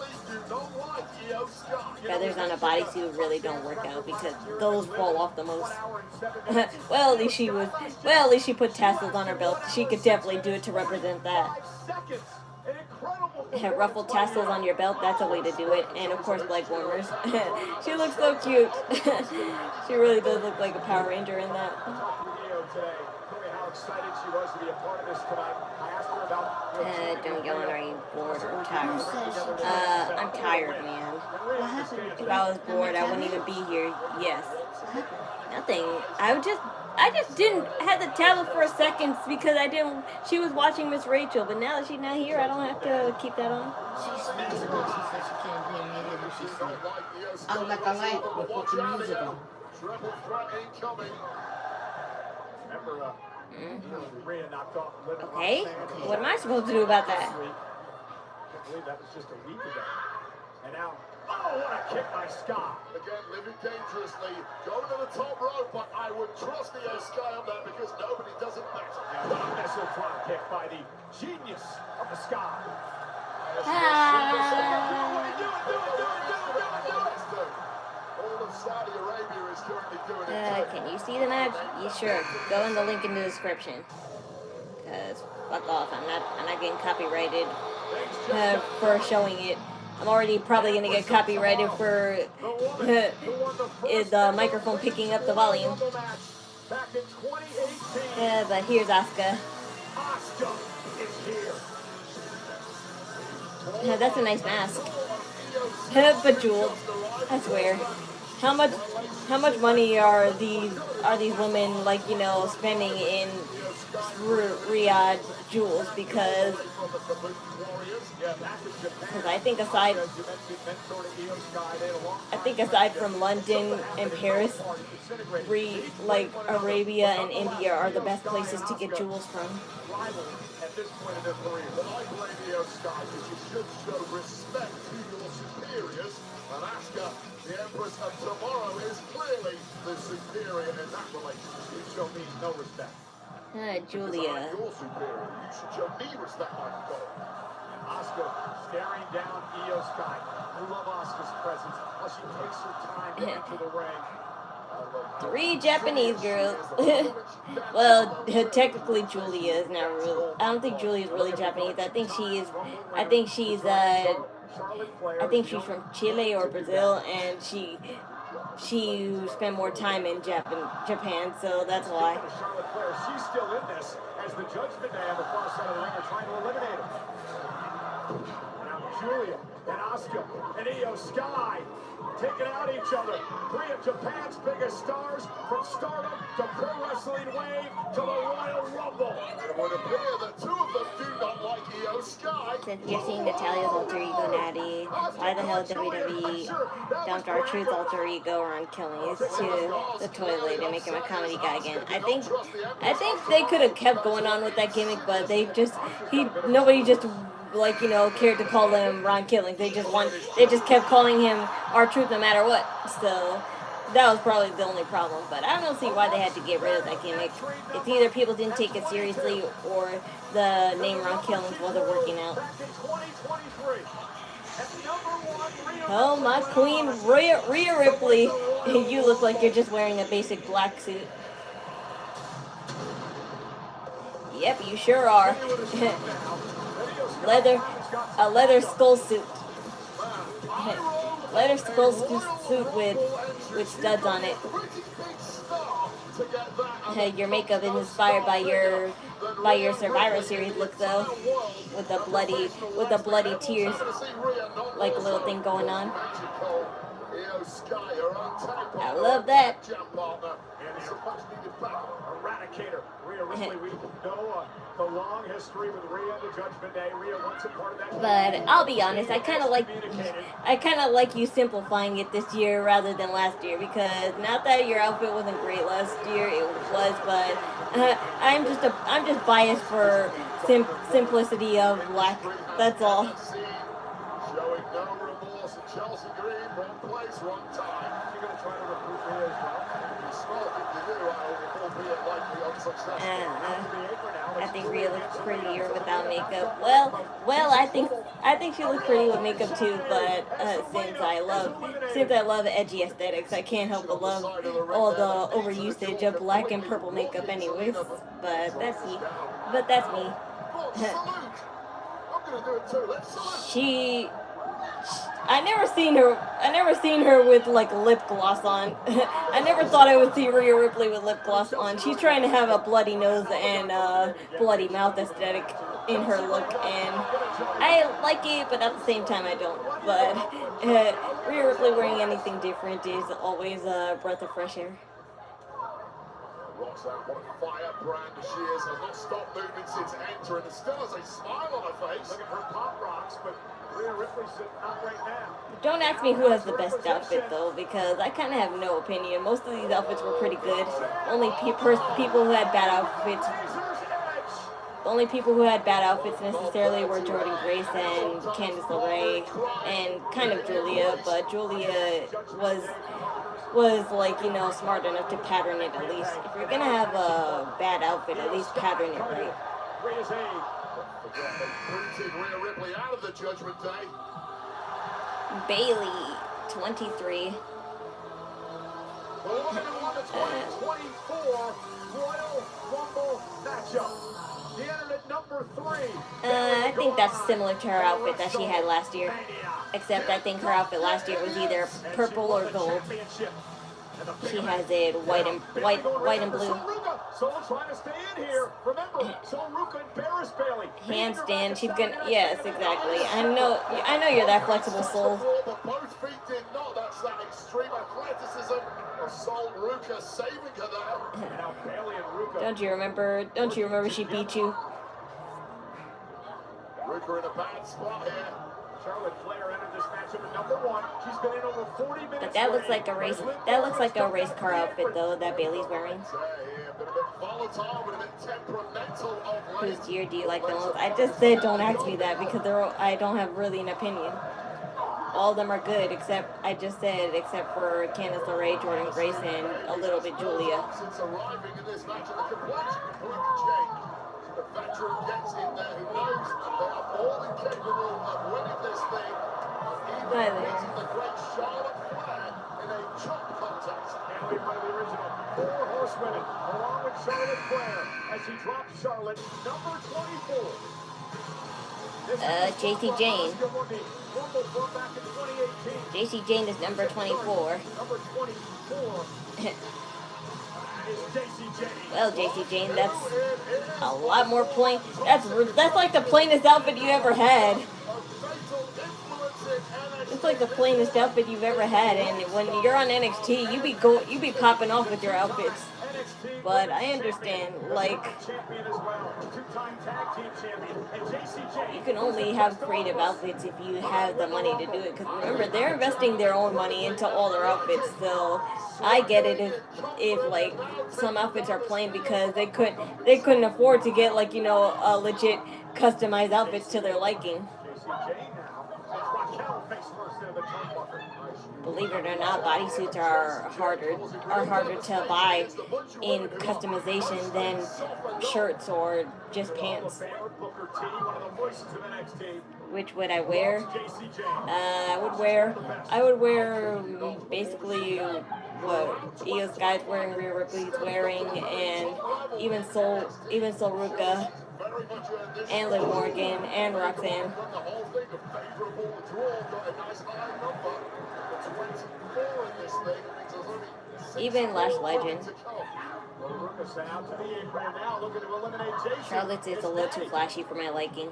Feathers on a bodysuit really don't work out because those fall off the most. Well, at least she put tassels on her belt. She could definitely do it to represent that. Ruffled tassels on your belt, that's a way to do it. And of course, leg warmers. She looks so cute. She really does look like a Power Ranger in that. Excited she was to be a part of this tonight. I asked her about don't go on, are you bored or tired? I'm tired, man. What happened? If I was bored, I wouldn't even be here. Yes. Nothing. I just didn't have the tablet for a second because she was watching Miss Rachel, but now that she's not here, I don't have to keep that on. She speaks about, she said she can't hear me when she said, I'm like a light with 14 years ago. Triple threat incoming. Remember, Rhea knocked off Okay. What am I supposed to do about that? I can't believe that was just a week ago. And now, oh, what a kick by Scott. Again, living dangerously, going to the top rope, but I would trust the Sky up there because nobody does it better. And what a missile drop kick by the genius of the Sky. All of Saudi Arabia is currently doing it. Can you see the match? Yeah, sure. Go in the link in the description. Cause fuck off, I'm not getting copyrighted for showing it. I'm already probably gonna get copyrighted for the microphone picking up the volume. But here's Asuka. That's a nice mask. But jeweled, I swear. How much money are these women, like, you know, spending in Riyadh jewels? Because I think aside from London and Paris, like Arabia and India are the best places to get jewels from. At this point in their career, I blame Io Sky because you should show respect to your superiors. And Asuka, the Empress of Tomorrow, is clearly the superior in that relationship. you show me no respect. Julia. You're superior. You should show me respect, my God. Asuka staring down Io Sky. I love Asuka's presence. While she takes her time to enter the ring. 3 Japanese girls. Well, technically Julia is not real. I don't think Julia is really Japanese. I think she's from Chile or Brazil, and she spent more time in Japan, so that's why. Charlotte Flair, she's still in this as the Judgment Day on the far side of the ring are trying to eliminate her. Now Julia and Asuka and Io Sky taking out each other. 3 of Japan's biggest stars, from Stardom to Pro Wrestling Wave to the Royal Rumble. It would appear that 2 of them do not like Io Sky. Since you're seeing Natalia's alter ego natty, why the hell WWE dumped our Truth's alter ego Ron Killings to the toilet and make him a comedy guy again? I think they could have kept going on with that gimmick, but nobody just like, you know, cared to call him Ron Killings. They just kept calling him R-Truth no matter what. So that was probably the only problem. But I don't see why they had to get rid of that gimmick. It's either people didn't take it seriously or the name Ron Killings wasn't working out. Oh, my queen, Rhea Ripley. You look like you're just wearing a basic black suit. Yep, you sure are. A leather skull suit. Leather skull suit with studs on it. Your makeup is inspired by your Survivor Series look though, with the bloody tears, like a little thing going on. I love that. Eradicator. Rhea Ripley, we know the long history with Rhea and the Judgment Day. Rhea once a part of that. But I'll be honest, I kind of like you simplifying it this year rather than last year, because not that your outfit wasn't great last year, it was, but I'm just biased for simplicity of black. That's all. Showing no remorse at Chelsea Green, wrong place, wrong time. You're going to try to recruit Rhea as well. I think Rhea looks prettier without makeup. Well, I think she looks pretty with makeup too. But since I love edgy aesthetics, I can't help but love all the overusage of black and purple makeup, anyways. But that's me. I never seen her with like lip gloss on. I never thought I would see Rhea Ripley with lip gloss on. She's trying to have a bloody nose and bloody mouth aesthetic in her look, and I like it, but at the same time I don't. But Rhea Ripley wearing anything different is always a breath of fresh air. Roxanne, what a firebrand she is, has not stopped moving since entering, and still has a smile on her face. Looking for pop rocks, but Rhea Ripley's not right now. Don't ask me who has the best outfit though, because I kind of have no opinion. Most of these outfits were pretty good. Only people who had bad outfits. The only people who had bad outfits necessarily were Jordynne Grace and Candice LeRae and kind of Julia, but Julia was like, you know, smart enough to pattern it at least. If you're gonna have a bad outfit, at least pattern it right. Rhea Ripley out of the Judgment Day. Bailey, 23. The 2024 Royal Rumble matchup. The internet number 3. I think that's similar to her outfit that she had last year. Except I think her outfit last year was either purple or gold. She has it white and blue. Soul trying to stay in here. Remember, Soul Ruka and Paris Bailey. Handstand. She's gonna. Yes, exactly. I know you're that flexible, Soul. But both feet did not. That's that extreme athleticism of Soul Ruka saving her there. Now Bailey and Ruka. Don't you remember she beat you? Ruka in a bad spot here. Charlotte Flair entered this matchup at number 1. She's been in over 40 minutes. But that looks like a race. That looks like a race car outfit though that Bailey's wearing. Whose gear do you like the most? I just said don't ask me that because I don't have really an opinion. All of them are good except for Candice LeRae, Jordynne Grace, and a little bit Julia. Since arriving in this match, the complexion completely changed. The veteran gets in there who knows they are more than capable of winning this thing. Hi Even there. beating the great Charlotte Flair in a chop contest. And we play the original 4 horsewomen along with Charlotte Flair as he drops Charlotte, number 24. JC Jane. Rumble from back in 2018. JC Jane is number 24. Number 24. Well, JC Jane, that's a lot more plain. That's like the plainest outfit you ever had. It's like the plainest outfit you've ever had, and when you're on NXT, you be popping off with your outfits. But I understand, like, you can only have creative outfits if you have the money to do it. Because remember, they're investing their own money into all their outfits. So I get it if like some outfits are plain because they couldn't afford to get like a legit customized outfits to their liking. Believe it or not, bodysuits are harder to buy in customization than shirts or just pants. Which would I wear? I would wear basically what Io Sky's wearing, Rhea Ripley's wearing, and even Sol Ruka, and Liv Morgan, and Roxanne. Even Lash Legend. Charlotte's is a little too flashy for my liking.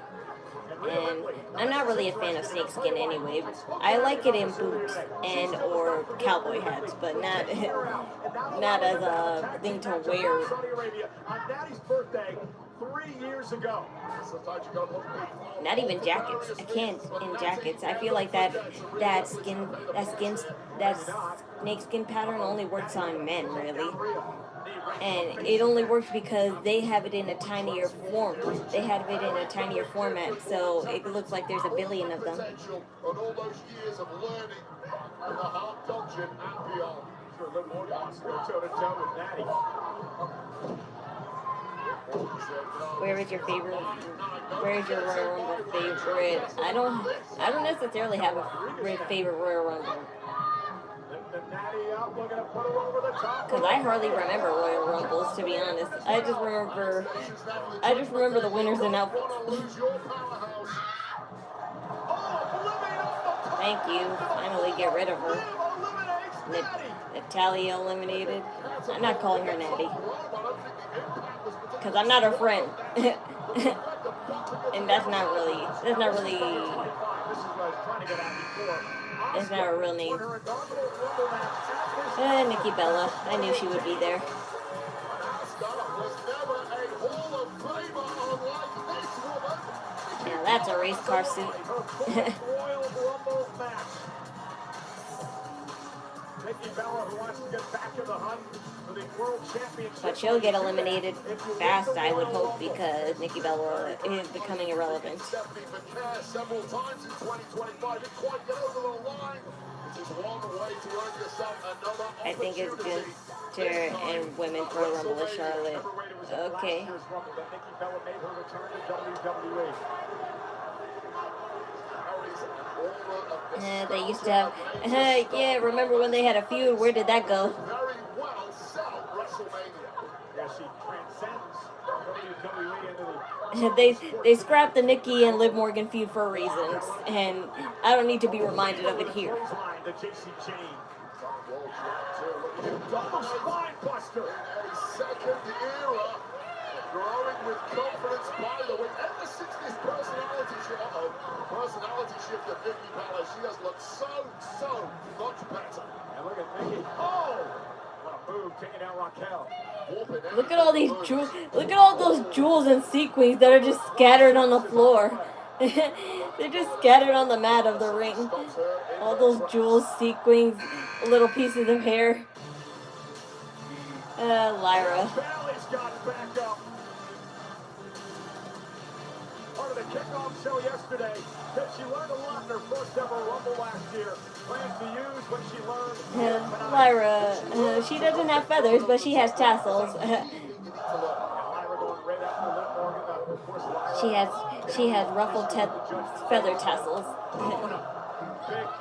And I'm not really a fan of snakeskin anyway. I like it in boots and or cowboy hats, but not as a thing to wear. Not even jackets. I can't in jackets. I feel like that snakeskin pattern only works on men, really. And it only works because they have it in a tinier form. They have it in a tinier format, so it looks like there's a billion of them. Where is your favorite? Where is your Royal Rumble favorite? I don't necessarily have a favorite Royal Rumble. Because I hardly remember Royal Rumbles, to be honest. I just remember the winners and outfits. Thank you. Finally get rid of her. Natalia eliminated. I'm not calling her Natty. Because I'm not her friend. And that's not her real name. Nikki Bella. I knew she would be there. Now that's a race car suit. But she'll get eliminated fast, I would hope, because Nikki Bella is becoming irrelevant. I think it's Gunther and women for Rumble with Charlotte. Okay. They used to have, yeah, remember when they had a feud? Where did that go? They scrapped the Nikki and Liv Morgan feud for reasons, and I don't need to be reminded of it here. Growing with confidence by the way. Ever since this personality shift of Nikki Bella, she has looked so much better. And look at Nikki. Oh! What a move, taking out Raquel. Look at all these jewels. Look at all those jewels and sequins that are just scattered on the floor. They're just scattered on the mat of the ring. All those jewels, sequins, little pieces of hair. Lyra. Part of the kickoff show yesterday said she learned a lot in her first ever Rumble last year. Plans to use what she learned. Lyra, she doesn't have feathers, but she has tassels. She has ruffled feather tassels.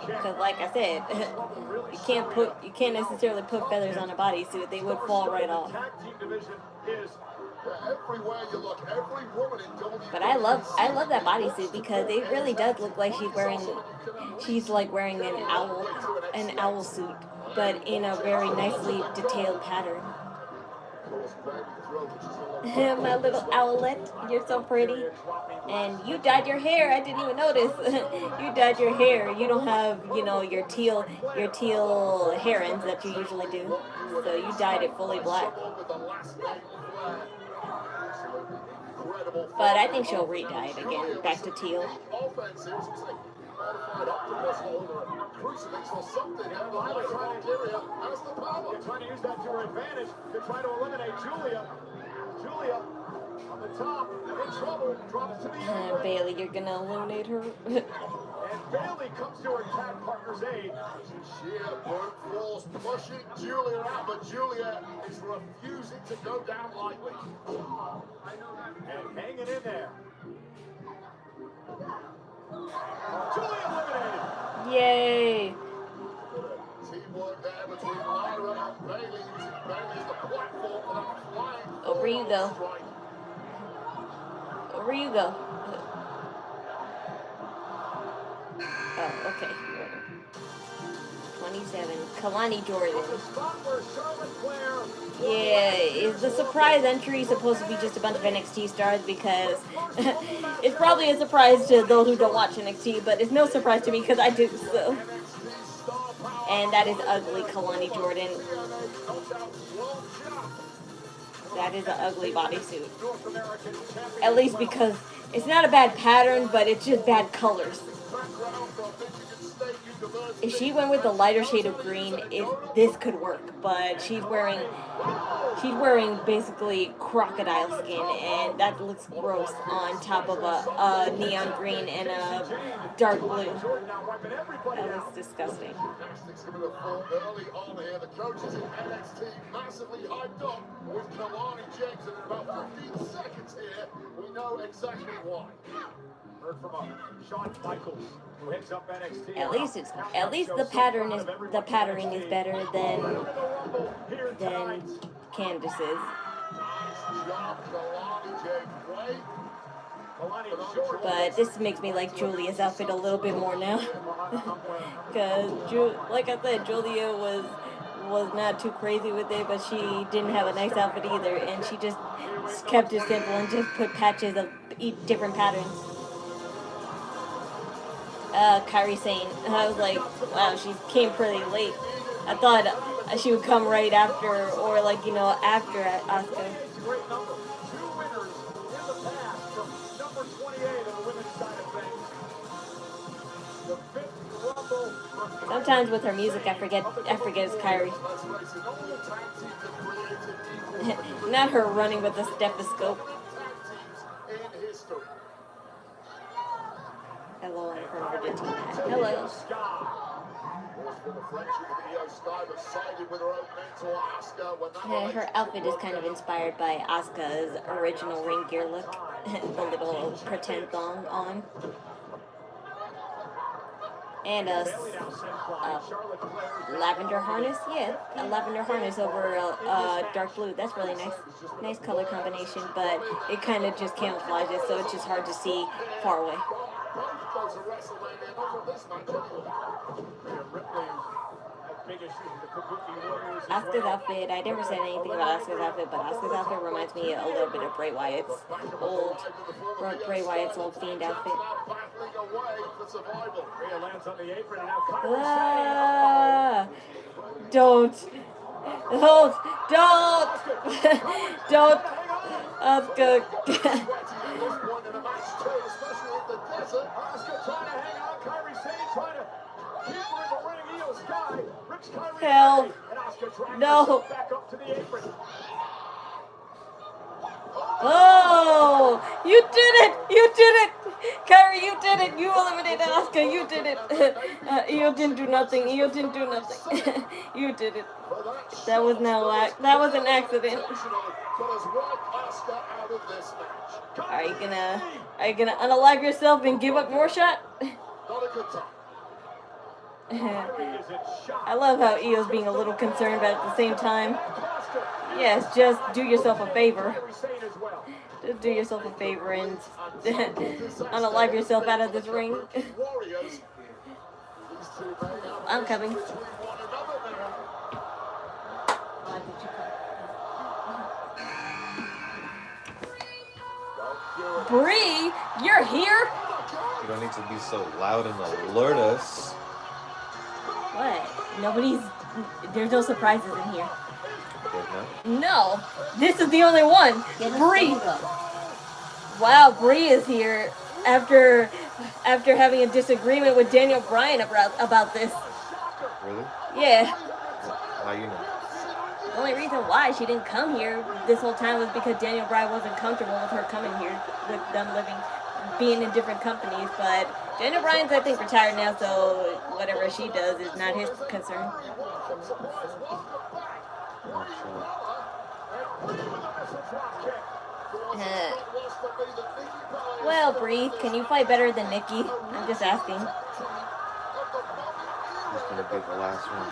Because, like I said, you can't necessarily put feathers on a bodysuit; they would fall right off. But I love that bodysuit because it really does look like she's like wearing an owl suit, but in a very nicely detailed pattern. My little owlet, you're so pretty. And you dyed your hair. I didn't even notice. You dyed your hair. You don't have, you know, your teal hair ends that you usually do. So you dyed it fully black. But I think she'll re-dye it again, back to teal. They're trying to use that to her advantage to try to eliminate Julia. Julia on the top, in trouble, drops to the apron. Bailey, you're gonna eliminate her. And Bailey comes to her tag partner's aid. Sheer brute force pushing Julia out, but Julia is refusing to go down lightly. And hanging in there. Julia eliminated. Yay! Teamwork there between Lyra and Bailey, using Bailey as the platform for that flying Over you go. strike. Over you go. Oh, okay. 27. Kalani Jordan. Yeah, is the surprise entry supposed to be just a bunch of NXT stars? Because it's probably a surprise to those who don't watch NXT, but it's no surprise to me because I do so. And that is ugly, Kalani Jordan. That is an ugly bodysuit. At least because it's not a bad pattern, but it's just bad colors. If she went with a lighter shade of green, this could work. But she's wearing basically crocodile skin, and that looks gross on top of a neon green and a dark blue. That looks disgusting. Early on here, the coaches in NXT massively hyped up with Kalani James, and in about 15 seconds here, we know exactly why. Heard from Shawn Michaels, who heads up NXT. At least the patterning is better than Candace's. But this makes me like Julia's outfit a little bit more now. Because, like I said, Julia was not too crazy with it, but she didn't have a nice outfit either. And she just kept it simple and just put patches of different patterns. Kairi Sane. I was like, wow, she came pretty late. I thought she would come right after, or like, you know, after Asuka. Great number. 2 winners in the past from number 28 on the women's side of things. The 5th Rumble. Sometimes with her music, I forget it's Kairi. Not her running with a stethoscope. Hello, I'm from Argentina. Hello. Her outfit is kind of inspired by Asuka's original ring gear look. The little pretend thong on. And a lavender harness. Yeah, a lavender harness over a dark blue. That's really nice. Nice color combination, but it kind of just camouflages, so it's just hard to see far away. Asuka's outfit, I never said anything about Asuka's outfit, but Asuka's outfit reminds me a little bit of Bray Wyatt's old Fiend outfit. Don't, Asuka. Hell, no. Oh, you did it! Kairi, you did it! You eliminated Asuka, you did it! Io didn't do nothing, You did it. That was an accident. Are you gonna unalive yourself and give up more shot? I love how Io's being a little concerned, but at the same time, yes, just do yourself a favor. Just do yourself a favor and unalive yourself out of this ring. I'm coming. Bree, you're here? You don't need to be so loud and alert us. What? There's no surprises in here. There's not? No, this is the only one. Bree. Wow, Bree is here after having a disagreement with Daniel Bryan about this. Really? Yeah. How you know? The only reason why she didn't come here this whole time was because Daniel Bryan wasn't comfortable with her coming here, with them being in different companies. But Daniel Bryan's, I think, retired now, so whatever she does is not his concern. Not sure. Well, Bree, can you fight better than Nikki? I'm just asking. Who's gonna be the last one?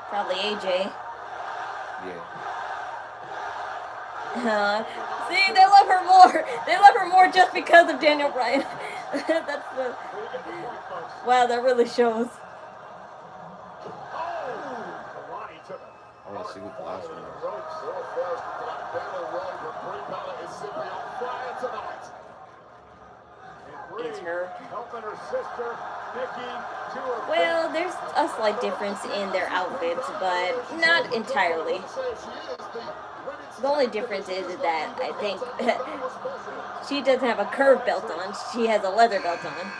Probably AJ. Yeah. See, they love her more. They love her more just because of Daniel Bryan. Wow, that really shows. I want to see what the last one is. It's her. Well, there's a slight difference in their outfits, but not entirely. The only difference is that I think she doesn't have a curved belt on. She has a leather belt on.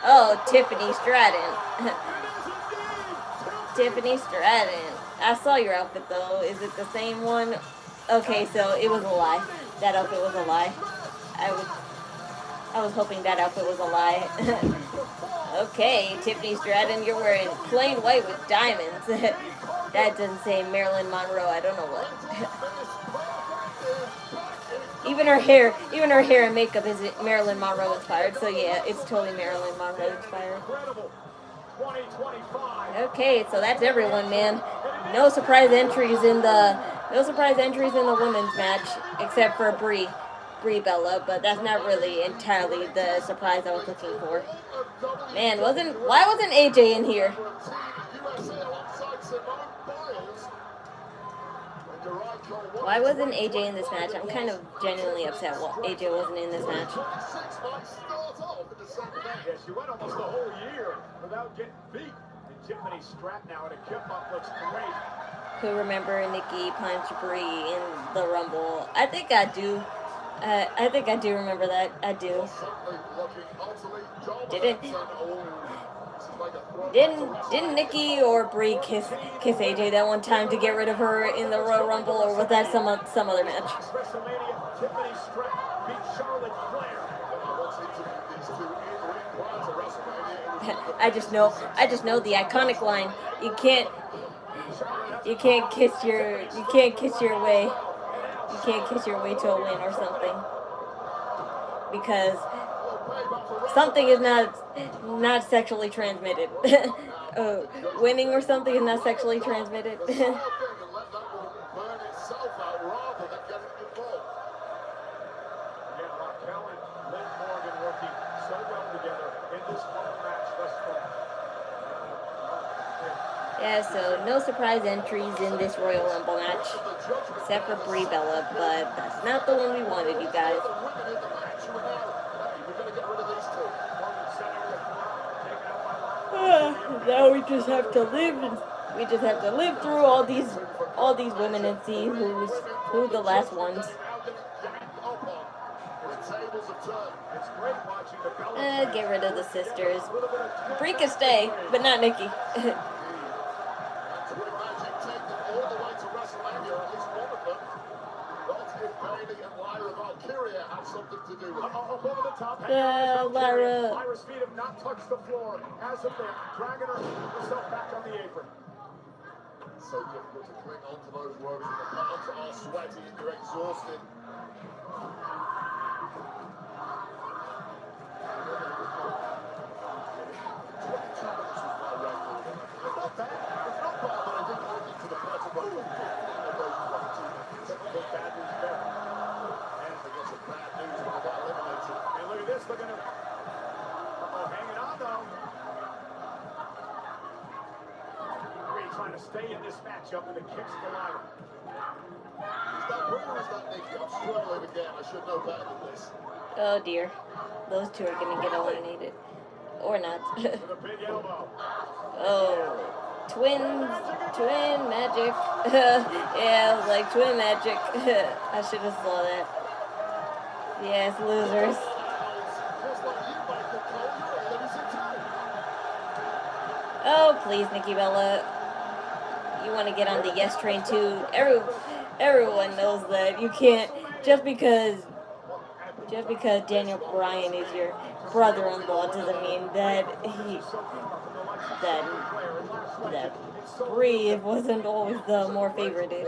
Oh, Tiffany Stratton. Tiffany Stratton. I saw your outfit though. Is it the same one? Okay, so it was a lie. That outfit was a lie. I was hoping that outfit was a lie. Okay, Tiffany Stratton, you're wearing plain white with diamonds. That doesn't say Marilyn Monroe. I don't know what. Even her hair and makeup is Marilyn Monroe inspired. So yeah, it's totally Marilyn Monroe inspired. Okay, so that's everyone, man. No surprise entries in the women's match except for Brie Bella, but that's not really entirely the surprise I was looking for. Man, why wasn't AJ in here? Why wasn't AJ in this match? I'm kind of genuinely upset AJ wasn't in this match. Yes, you went almost the whole year without getting beat. And Tiffany Stratton now at a kip-up looks great. Who remember Nikki punch Brie in the Rumble? I think I do. I think I do remember that. I do. Didn't Nikki or Brie kiss AJ that one time to get rid of her in the Royal Rumble, or was that some other match? I just know the iconic line. You can't kiss your way to a win or something, because something is not sexually transmitted. Winning or something is not sexually transmitted. Yeah, so no surprise entries in this Royal Rumble match, except for Brie Bella, but that's not the one we wanted, you guys. Now we just have to live through all these women and see who's the last ones. Get rid of the sisters. Brie can stay, but not Nikki. Lyra. Lyra's feet have not touched the floor as of then, dragging herself back on the apron. It's so difficult to cling on to those ropes when the palms are sweaty and you're exhausted. Trying to stay in this matchup with the kicks to Lyra. Oh dear. Those two are gonna get eliminated. Or not. Oh. Twin magic. Yeah, it was like twin magic. I should have saw that. Yes, losers. Oh, please, Nikki Bella. You want to get on the yes train too. Everyone knows that you can't, just because Daniel Bryan is your brother-in-law doesn't mean that that Brie wasn't always the more favorited.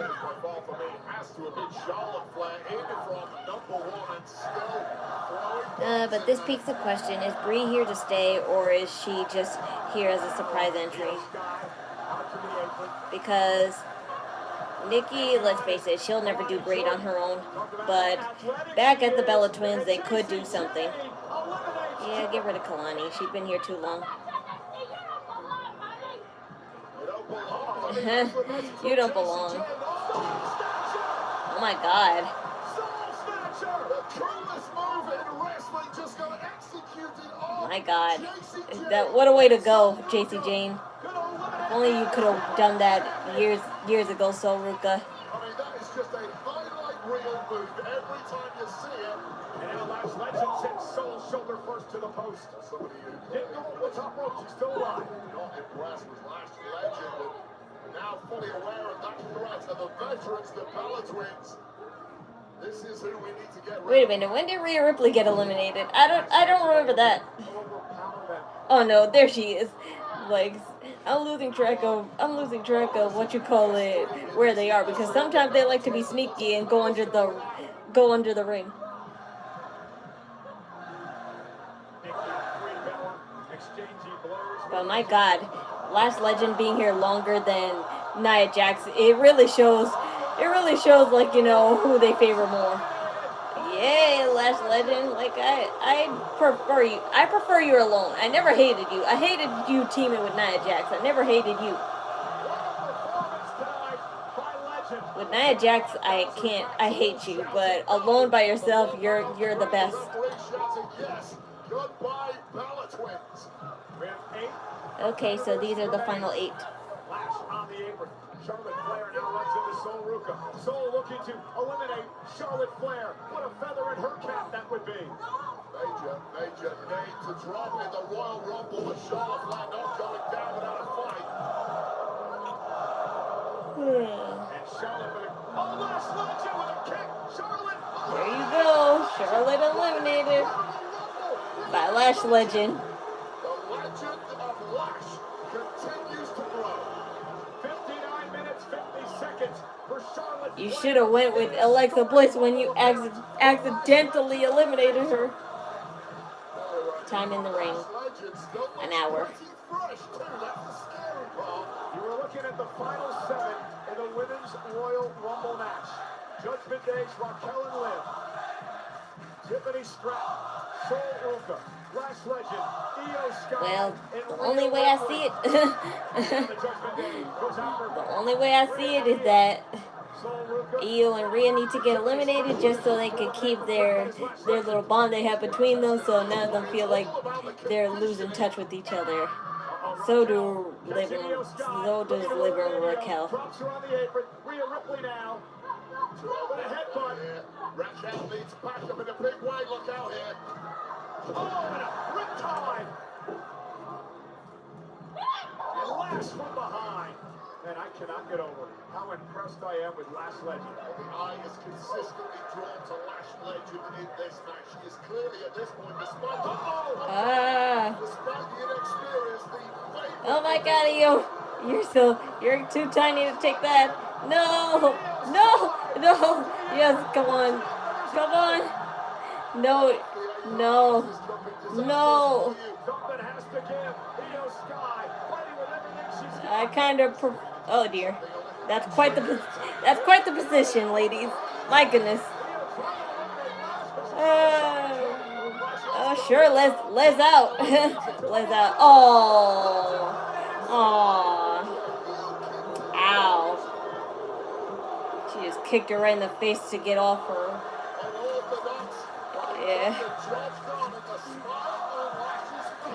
But this begs the question, is Brie here to stay, or is she just here as a surprise entry? Because Nikki, let's face it, she'll never do great on her own. But back at the Bella Twins, they could do something. Yeah, get rid of Kalani. She's been here too long. You don't belong. Oh my god. My god. What a way to go, JC Jane. If only you could have done that years ago, Sol Ruka. I mean, that is just a highlight reel move every time you see it. And now Lash Legend sends Soul's shoulder first to the post. Somebody who Didn't go over the top rope, she's still alive. not impressed with Lash Legend, but now fully aware of that threat of the veterans, the Bella Twins. This is who we need to get rid of. Wait a minute, when did Rhea Ripley get eliminated? I don't remember that. Oh no, there she is. Like, I'm losing track of what you call it, where they are, because sometimes they like to be sneaky and go under the ring. But my god, Lash Legend being here longer than Nia Jax, it really shows like, you know, who they favor more. Yay, Lash Legend. Like, I prefer you alone. I never hated you. I hated you teaming with Nia Jax. I never hated you. With Nia Jax, I hate you, but alone by yourself, you're the best. Okay, so these are the final 8. Lash on the apron. Charlotte Flair now runs into Sol Ruka. Sol looking to eliminate Charlotte Flair. What a feather in her cap that would be. Major need to drop in the Royal Rumble, but Charlotte Flair not going down without a fight. And Charlotte with Lash Legend with a kick. Charlotte. There you go. Charlotte eliminated by Lash Legend. The legend of Lash continues to grow. 59 minutes, 50 seconds for Charlotte. You should have went with Alexa Bliss when you accidentally eliminated her. Time in the ring. An hour. You were looking at the final 7 in the Women's Royal Rumble match. Judgment Day's Raquel and Liv. Tiffany Stratton, Sol Ruka, Lash Legend, Io Sky. Well, the only way I see it, the only way I see it is that Io and Rhea need to get eliminated just so they can keep their little bond they have between them, so none of them feel like they're losing touch with each other. So does Liv and Raquel. Props are on the apron. Rhea Ripley now. With a headbutt. Raquel needs backup in a big way. Look out here. Oh, and a riptide. And Lash from behind. And I cannot get over how impressed I am with Lash Legend. The eye is consistently drawn to Lash Legend in this match. She is clearly at this point, despite the inexperience, the favorite. Oh my god, Io. You're too tiny to take that. No. Yes, come on. No. Something has to give. Io Sky fighting with everything she's got. I kind of. Oh dear. That's quite the position, ladies. My goodness. Oh sure, Les out. Les out. Oh. Ow. He just kicked her right in the face to get off her. Yeah.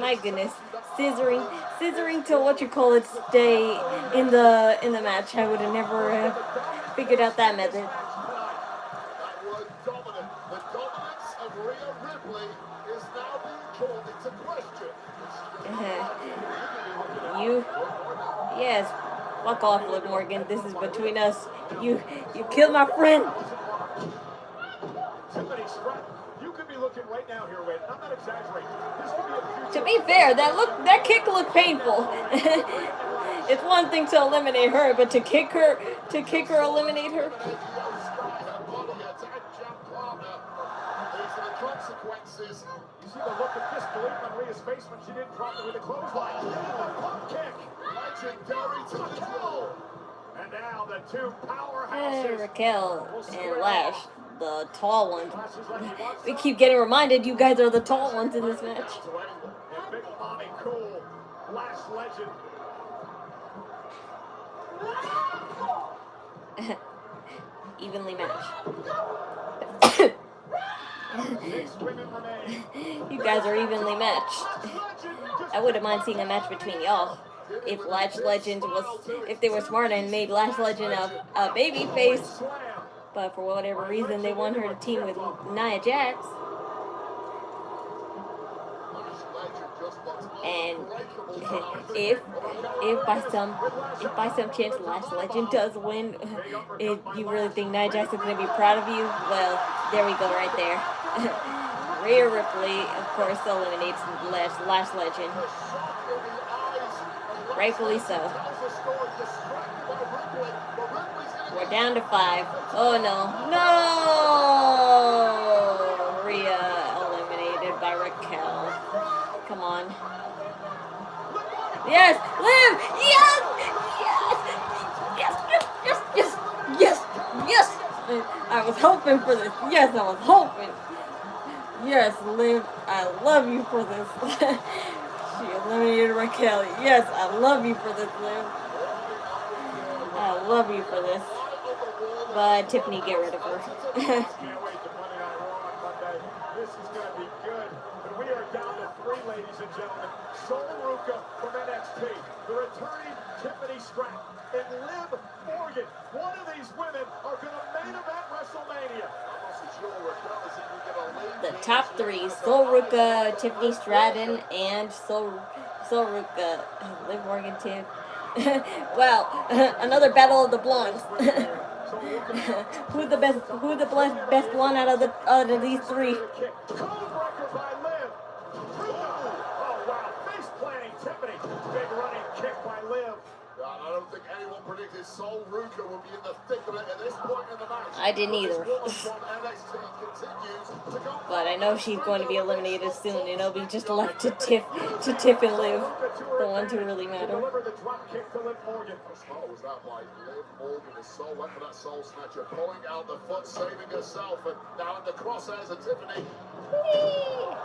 My goodness. Scissoring till what you call it stay in the match. I would have never figured out that method. That word dominant. The dominance of Rhea Ripley is now being called into question. Yes. Fuck off, Liv Morgan. This is between us. You killed my friend. You could be looking right now here, Wade. I'm not exaggerating. This could be a future. To be fair, that kick looked painful. It's one thing to eliminate her, but to kick her, eliminate her. These are the consequences. You see the look of disbelief on Rhea's face when she didn't drop it with a clothesline. A pump kick. Legendary to control. And now the two powerhouses. Raquel and Lash, the tall ones. We keep getting reminded you guys are the tall ones in this match. And Big Mommy Cool, Lash legend. Evenly matched. You guys are evenly matched. I wouldn't mind seeing a match between y'all. If they were smart and made Lash Legend a baby face, but for whatever reason they want her to team with Nia Jax. And if by some chance Lash Legend does win, if you really think Nia Jax is gonna be proud of you, well, there we go right there. Rhea Ripley, of course, eliminates Lash Legend. Rightfully so. We're down to 5. Oh no. No! Rhea eliminated by Raquel. Come on. Yes! Liv! Yes! I was hoping for this. Yes, I was hoping. Yes, Liv, I love you for this. She eliminated Raquel. Yes, I love you for this, Liv. I love you for this. But Tiffany, get rid of her. Can't wait to Monday Night Raw on Monday. This is going to be good. But we are down to 3, ladies and gentlemen. Sol Ruca from NXT, the returning Tiffany Stratton, and Liv Morgan. One of these women are going to main event WrestleMania. The top 3, Sol Ruca, Tiffany Stratton, and Sol Ruca, Liv Morgan, Tiff. Wow, another battle of the blondes. Who's the best blonde out of these 3? Codebreaker by Liv. Oh wow, face planting Tiffany. Big running kick by Liv. I don't think anyone predicted Sol Ruca would be in the thick of it at this point in the match. I didn't either. But I know she's going to be eliminated soon, and it'll be just left to Tiff and Liv, the ones who really matter. Delivered the drop kick to Liv Morgan. How smart was that by Liv Morgan? The Sol went for that Soul Snatcher, pulling out the foot, saving herself, and now in the crosshairs of Tiffany. Oh,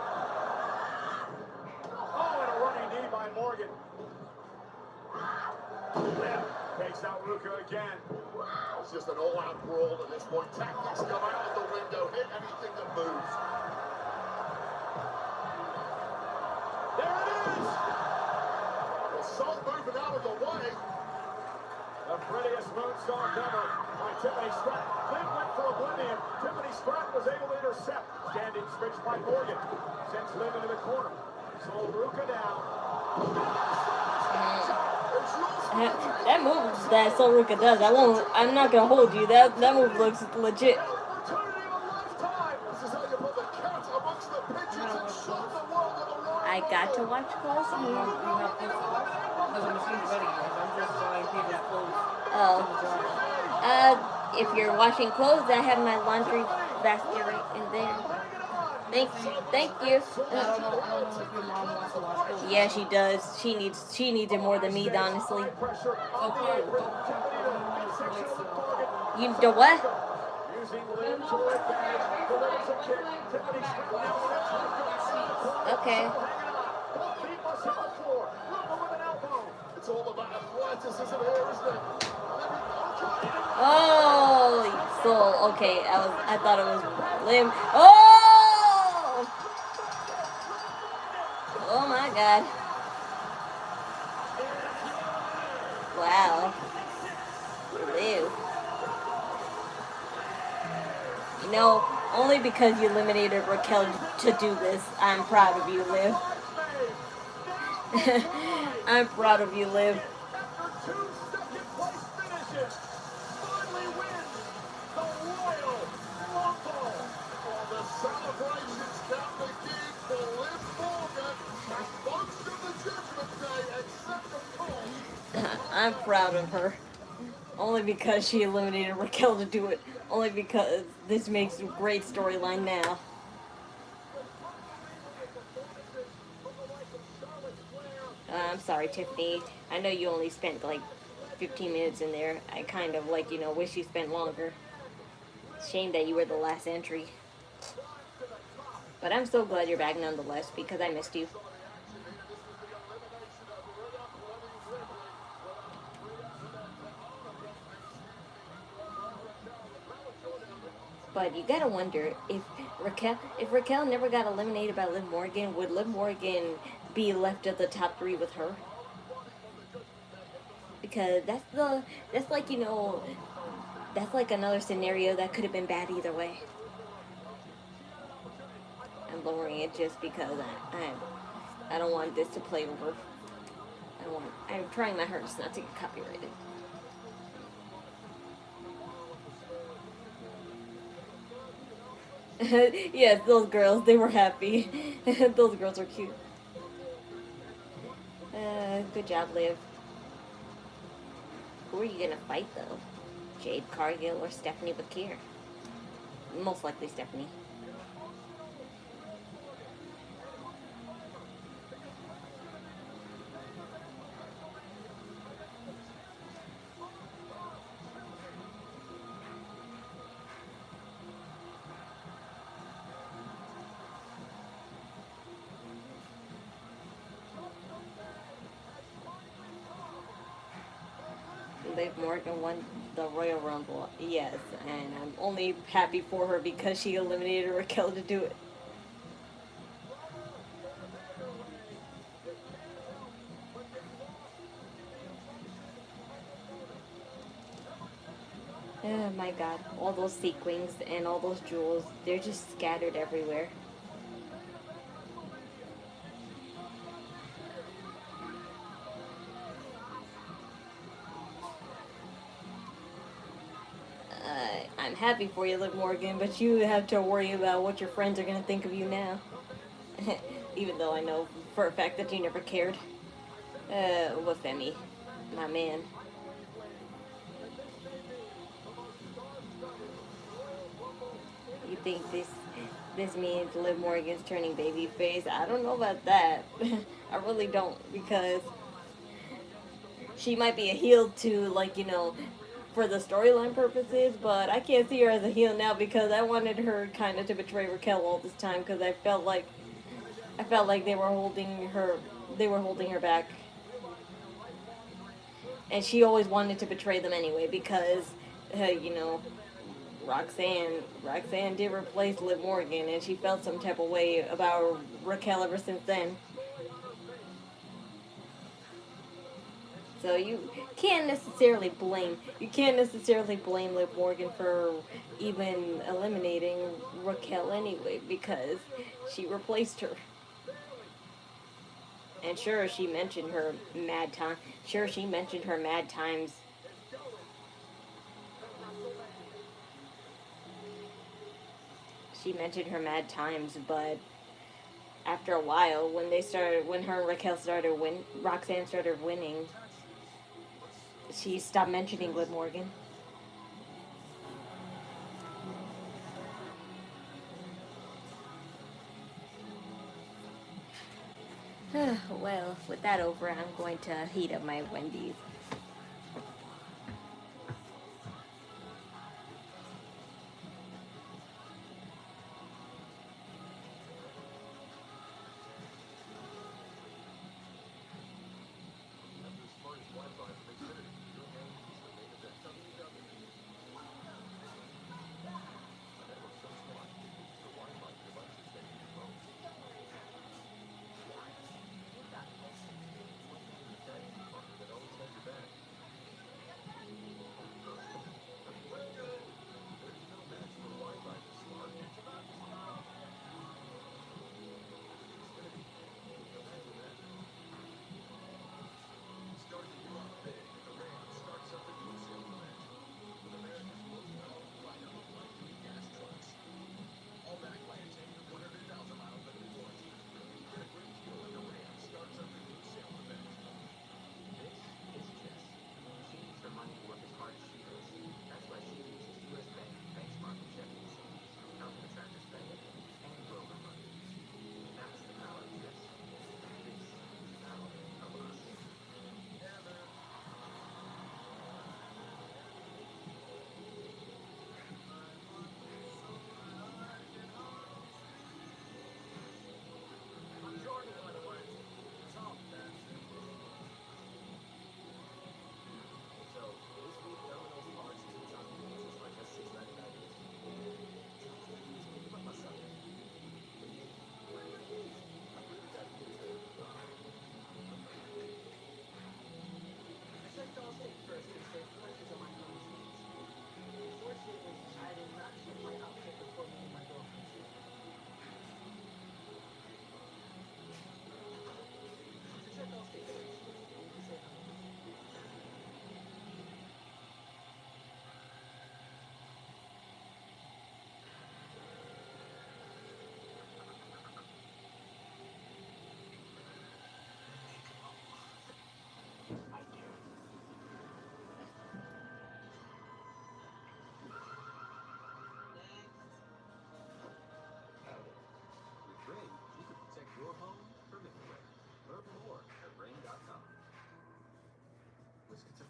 and a running knee by Morgan. Liv takes out Ruca again. It's just an all-out brawl at this point. Tactics come out of the window, hit anything that moves. There it is! The Sol moving out of the way. The prettiest moonsault ever by Tiffany Stratton. Liv went for oblivion. Tiffany Stratton was able to intercept. Standing switch by Morgan. Sends Liv into the corner. Sol Ruca down. That move that Sol Ruca does, I'm not gonna hold you. That move looks legit. I got to watch close. Oh. If you're washing clothes, I have my laundry basket right in there. Thank you. Yeah, she does. She needs it more than me, honestly. You do what? It's Okay. It's all about athleticism here, isn't it? Oh, soul. Okay, I thought it was limb. Oh! Oh my God. Wow. Liv. You know, only because you eliminated Raquel to do this, I'm proud of you, Liv. I'm proud of you, Liv. After 2 second-place finishes, finally wins the Royal Rumble. While the celebrations count the gig for Liv Morgan, and most of the Judgment Day accept the call. I'm proud of her. Only because she eliminated Raquel to do it. Only because this makes a great storyline now. I'm sorry, Tiffany. I know you only spent like 15 minutes in there. I kind of like, wish you spent longer. Shame that you were the last entry. But I'm so glad you're back nonetheless because I missed you. But you gotta wonder if Raquel never got eliminated by Liv Morgan, would Liv Morgan be left at the top 3 with her? Because that's like another scenario that could have been bad either way. I'm lowering it just because I don't want this to play over. I'm trying my hardest not to get copyrighted. Yes, those girls, they were happy. Those girls are cute. Good job, Liv. Who are you gonna fight, though? Jade Cargill or Stephanie Bakir? Most likely Stephanie. Liv Morgan won the Royal Rumble, yes, and I'm only happy for her because she eliminated Raquel to do it. Oh my God, all those sequins and all those jewels, they're just scattered everywhere. I'm happy for you, Liv Morgan, but you have to worry about what your friends are going to think of you now. Even though I know for a fact that you never cared. With Femi, my man. You think this means Liv Morgan's turning babyface? I don't know about that. I really don't, because she might be a heel to, for the storyline purposes, but I can't see her as a heel now because I wanted her kind of to betray Raquel all this time because I felt like they were holding her back, and she always wanted to betray them anyway because Roxanne did replace Liv Morgan, and she felt some type of way about Raquel ever since then. So you can't necessarily blame Liv Morgan for even eliminating Raquel anyway, because she replaced her. And sure, she mentioned her mad times. She mentioned her mad times, but after a while, when her and Raquel Roxanne started winning, she stopped mentioning Liv Morgan. Well, with that over, I'm going to heat up my Wendy's.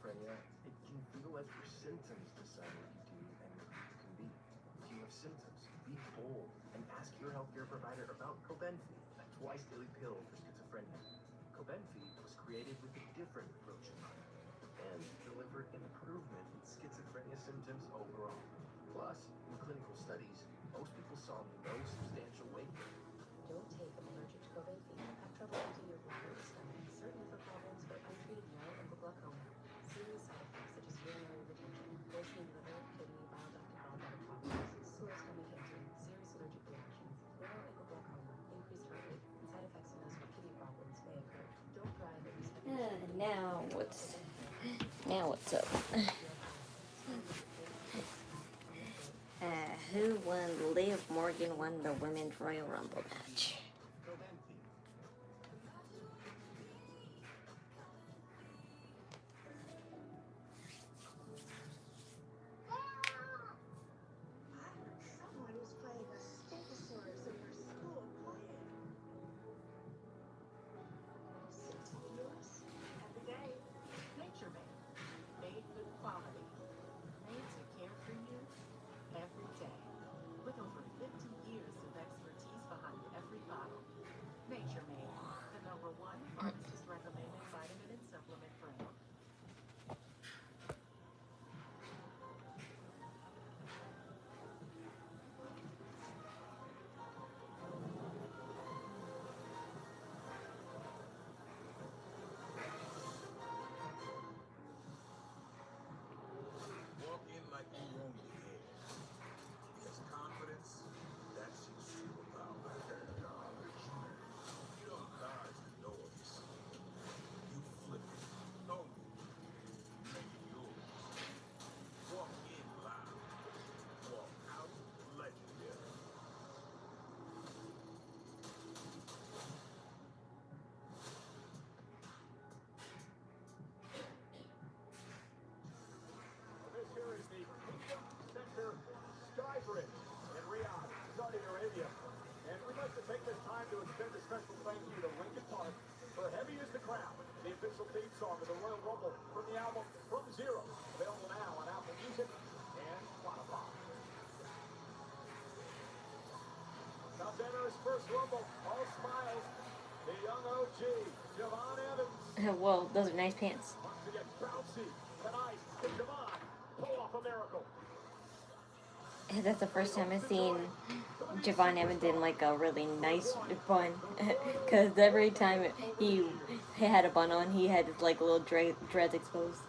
schizophrenia, it can feel like your symptoms decide what you do and what you can be. If you have symptoms, be bold and ask your healthcare provider about Cobenfy, a twice-daily pill for schizophrenia. Cobenfy was created with a different approach in mind and delivered improvement in schizophrenia symptoms overall. Plus, in clinical studies, most people saw no substantial weight gain. Don't take an allergic to Cobenfy. Have trouble emptying your bladder or stomach, certain liver problems, or untreated glaucoma. Serious side effects such as urinary retention, worsening liver, kidney, bile duct, and gallbladder problems, sore stomach emptying, serious allergic reactions, glaucoma, increased heart rate, and side effects of those with kidney problems may occur. Don't drive or use heavy Now what's up? Who won? Liv Morgan won the Women's Royal Rumble match. Cobenfy. I heard someone was playing a Stegosaurus in your school play. Every day, Nature made with quality, made to care for you every day. With over 50 years of expertise behind every bottle, Nature Made, the #1 pharmacist recommended vitamin and supplement brand. Walk in like you own the air. Because confidence, that's your superpower. You don't dodge the noise. You flip it, own it, make it yours. Walk in loud. Walk out legendary. This here is the Kingdom Center Sky Bridge in Riyadh, Saudi Arabia. And we'd like to take this time to extend a special thank you to Linkin Park for Heavy is the Crown, the official theme song of the Royal Rumble from the album From Zero, available now on Apple Music and Spotify. Now to enter his first Rumble, all smiles, the young OG, Javon Evans. Whoa, those are nice pants. Once again, bouncy. Tonight, can Javon pull off a miracle? That's the first time I've seen Javon Evans in like a really nice bun. Because every time he had a bun on, he had his like little dreads exposed.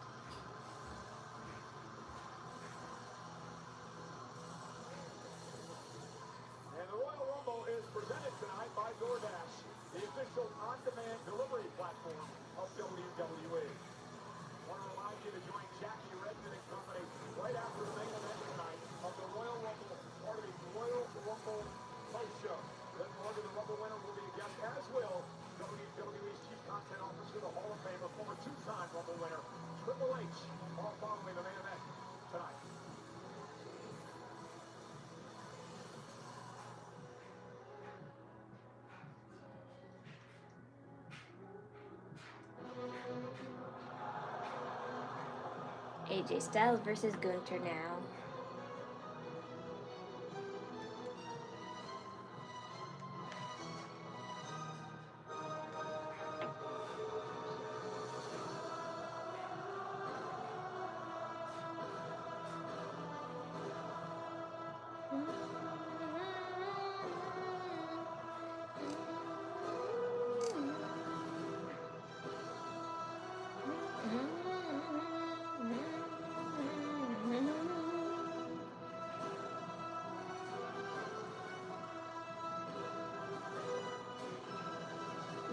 And the Royal Rumble is presented tonight by DoorDash, the official on-demand delivery platform of WWE. I want to remind you to join Jackie Redmond and company right after the main event tonight of the Royal Rumble, part of the Royal Rumble post-show. Then part of the Rumble winner will be a guest, as will WWE's Chief Content Officer, the Hall of Famer, former two-time Rumble winner, Triple H, all following the main event tonight. AJ Styles versus Gunther now.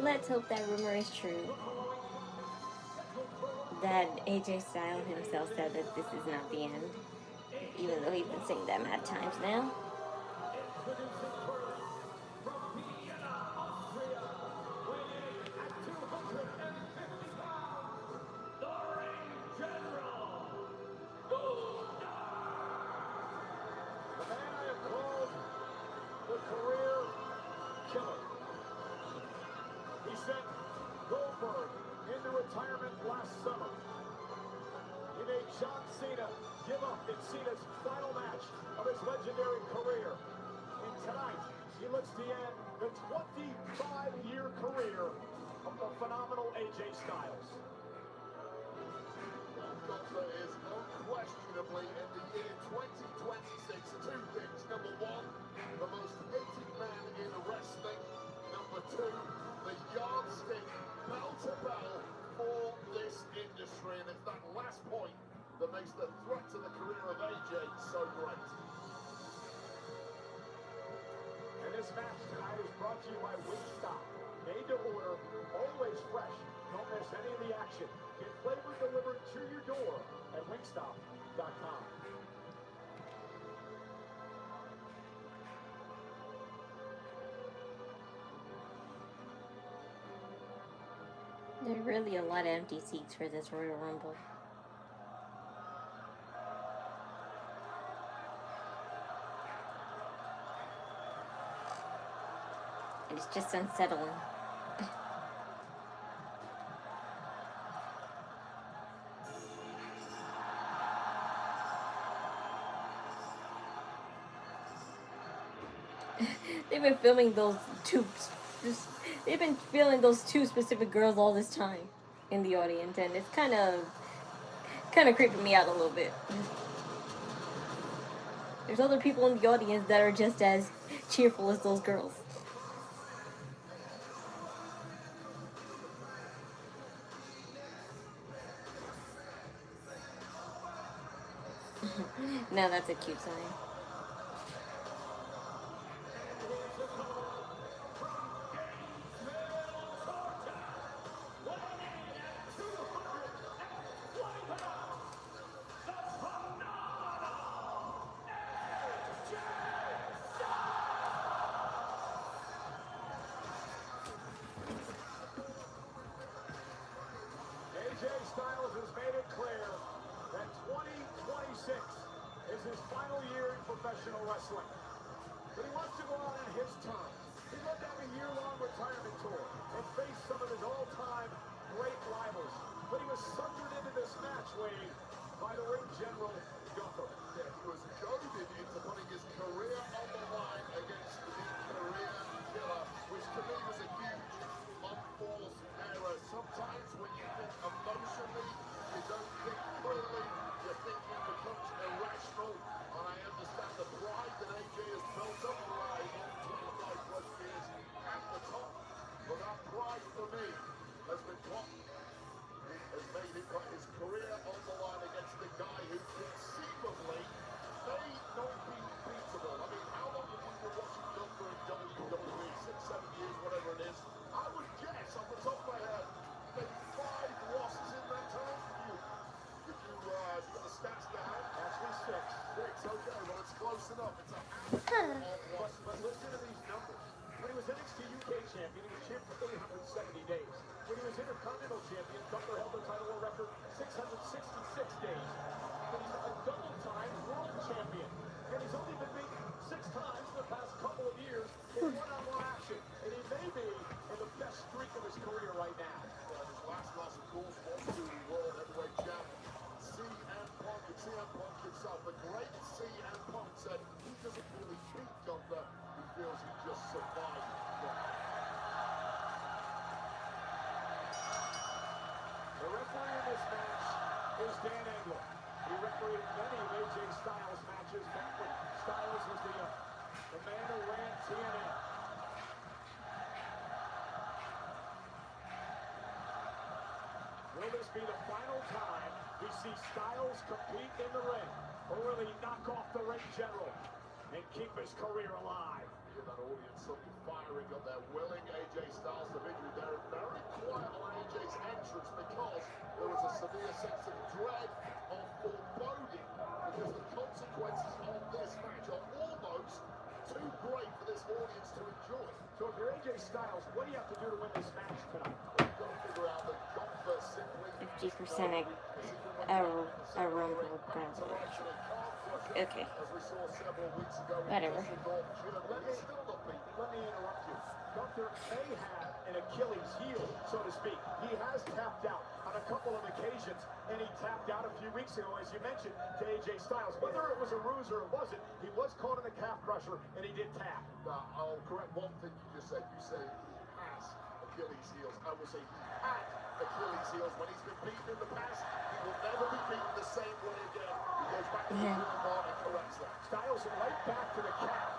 Let's hope that rumor is true. That AJ Styles himself said that this is not the end. Even though he's been saying that mad times now. The man I have called the career killer. He sent Goldberg into retirement last summer. He made John Cena give up in Cena's final match of his legendary career. And tonight, he looks to end the 25-year career of the phenomenal AJ Styles. Gunther is unquestionably in the year 2026 two things. Number one, the most hated man in wrestling. Number two, the yardstick bell to bell for this industry. And it's that last point that makes the threat to the career of AJ so great. And this match tonight is brought to you by Wingstop. Made to order, always fresh. Don't miss any of the action. Get flavor delivered to your door at wingstop.com. There are really a lot of empty seats for this Royal Rumble. And it's just unsettling. They've been filming those two. They've been filming those two specific girls all this time in the audience, and it's kind of creeping me out a little bit. There's other people in the audience that are just as cheerful as those girls. Now that's a cute sign. AJ Styles has made it clear that 2026 is his final year in professional wrestling. But he wants to go out on his terms. He'd love to have a year-long retirement tour and face some of his all-time great rivals. But he was suckered into this match, Wade, by the ring general, Gunther. Yeah, he was goaded into putting his career on the line against the career killer, which to me was a huge unforced error. Sometimes when you think emotionally, you don't think clearly, your thinking becomes irrational. And I understand the pride that AJ has built up for a long 25 plus years at the top. But that pride for me has been what has made him put his career on the line against the guy who conceivably may not be beatable. I mean, how long have you been watching Gunther in WWE? 6, 7 years, whatever it is. I would guess, off the top of my head, maybe 5 losses in that time. Did you got the stats to hand? Actually 6. 6, okay, well it's close enough. It's a But listen to these numbers. When he was NXT UK champion, he was champ for 370 days. When he was Intercontinental champion, Gunther held the title record 666 days. But he's a double-time world champion. And he's only been beaten 6 times in the past couple of years in one-on-one action. And he may be in the best streak of his career right now. Well, his last loss, of course, was to the World Heavyweight Champ, CM Punk. And CM Punk himself, the great CM Punk, said he doesn't really beat Gunther. He feels he just survived. The referee in this match is Dan Engler. He refereed many of AJ Styles matches back when Styles was the man who ran TNA. Will this be the final time we see Styles compete in the ring, or will he knock off the ring general and keep his career alive? Hear that audience suddenly firing up there, willing AJ Styles to victory. They're very quiet on AJ's entrance because there was a severe sense of dread, of foreboding, because the consequences of this match are almost too great for this audience to enjoy. So if you're AJ Styles, what do you have to do to win this match tonight? We've got to figure out that Gunther simply 50% a Rumble probably. Okay. Whatever. Let me interrupt you. Gunther may have an Achilles heel, so to speak. He has tapped out. I on a couple of occasions, and he tapped out a few weeks ago, as you mentioned, to AJ Styles. Whether it was a ruse or it wasn't, he was caught in the calf crusher, and he did tap. I'll correct one thing you just said. You say he has Achilles heels. I will say he had Achilles heels when he's been beaten in the past. He will never be beaten the same way again. He goes back to the bar and corrects that. Styles right back to the calf.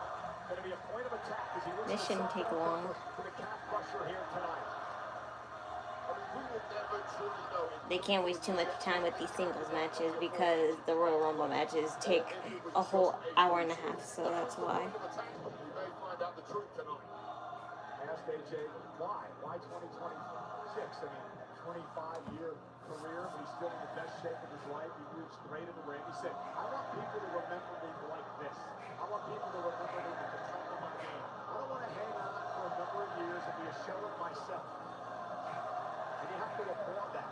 Going to be a point of attack as he looks. This shouldn't take long. For the calf crusher here tonight. They can't waste too much time with these singles matches because the Royal Rumble matches take a whole hour and a half, so that's why. Asked AJ why 2026? I mean, 25-year career, but he's still in the best shape of his life. He moves great in the ring. He said, I want people to remember me like this. I want people to remember me at the top of my game. I don't want to hang on for a number of years and be a shell of myself. And you have to applaud that.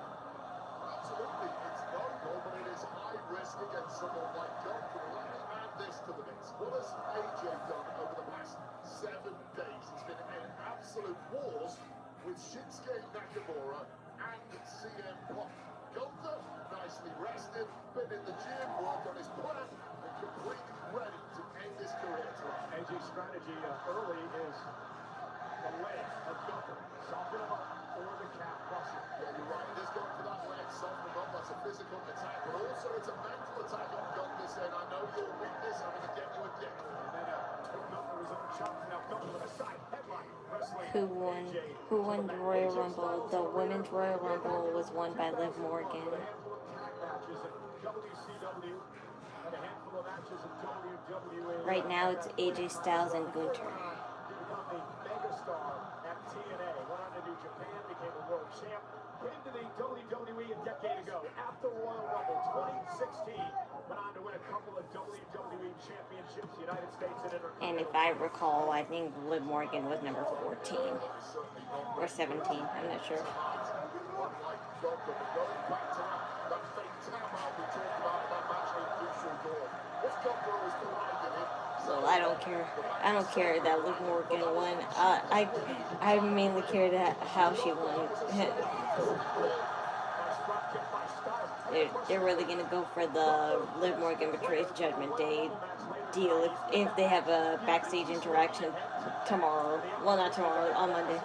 Absolutely, it's notable, but it is high risk against someone like Gunther. Let me add this to the mix. What has AJ done over the past 7 days? He's been in absolute wars with Shinsuke Nakamura and CM Punk. Gunther, nicely rested, been in the gym, worked on his plan, and completely ready to end his career tonight. AJ's strategy early is the leg of Gunther. Soften him up for the calf crusher. Yeah, you're right. It is going for that leg, soften him up. That's a physical attack, but also it's a mental attack on Gunther, saying, I know your weakness, I'm going to get you again. And then Gunther is on chops. Now Gunther with a side headline. Who won the Royal Rumble? The Women's Royal Rumble was won by Liv Morgan. Right now it's AJ Styles and Gunther. Came to the WWE a decade ago after Royal Rumble 2016. Went on to win a couple of WWE championships, United States and Intercontinental. And if I recall, I think Liv Morgan was number 14 or 17. I'm not sure. Well, I don't care. I don't care that Liv Morgan won. I mainly care that how she won. They're really gonna go for the Liv Morgan betrays Judgment Day deal if they have a backstage interaction tomorrow. Well, not tomorrow, on Monday.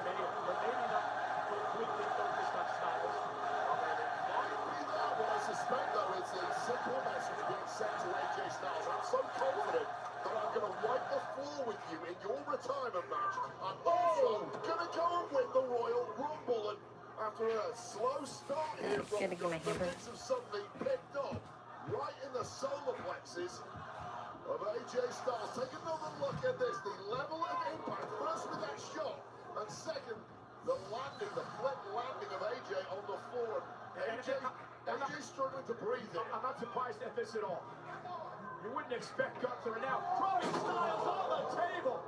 I'm so confident that I'm going to wipe the floor with you in your retirement match. I'm also going to go and win the Royal Rumble. And after a slow start here from the bits of something picked up right in the solar plexus of AJ Styles. Take another look at this. The level of impact. First with that shot, and second, the landing, the flip landing of AJ on the floor. AJ struggling to breathe here. I'm not surprised at this at all. You wouldn't expect Gunther now. Throwing Styles on the table.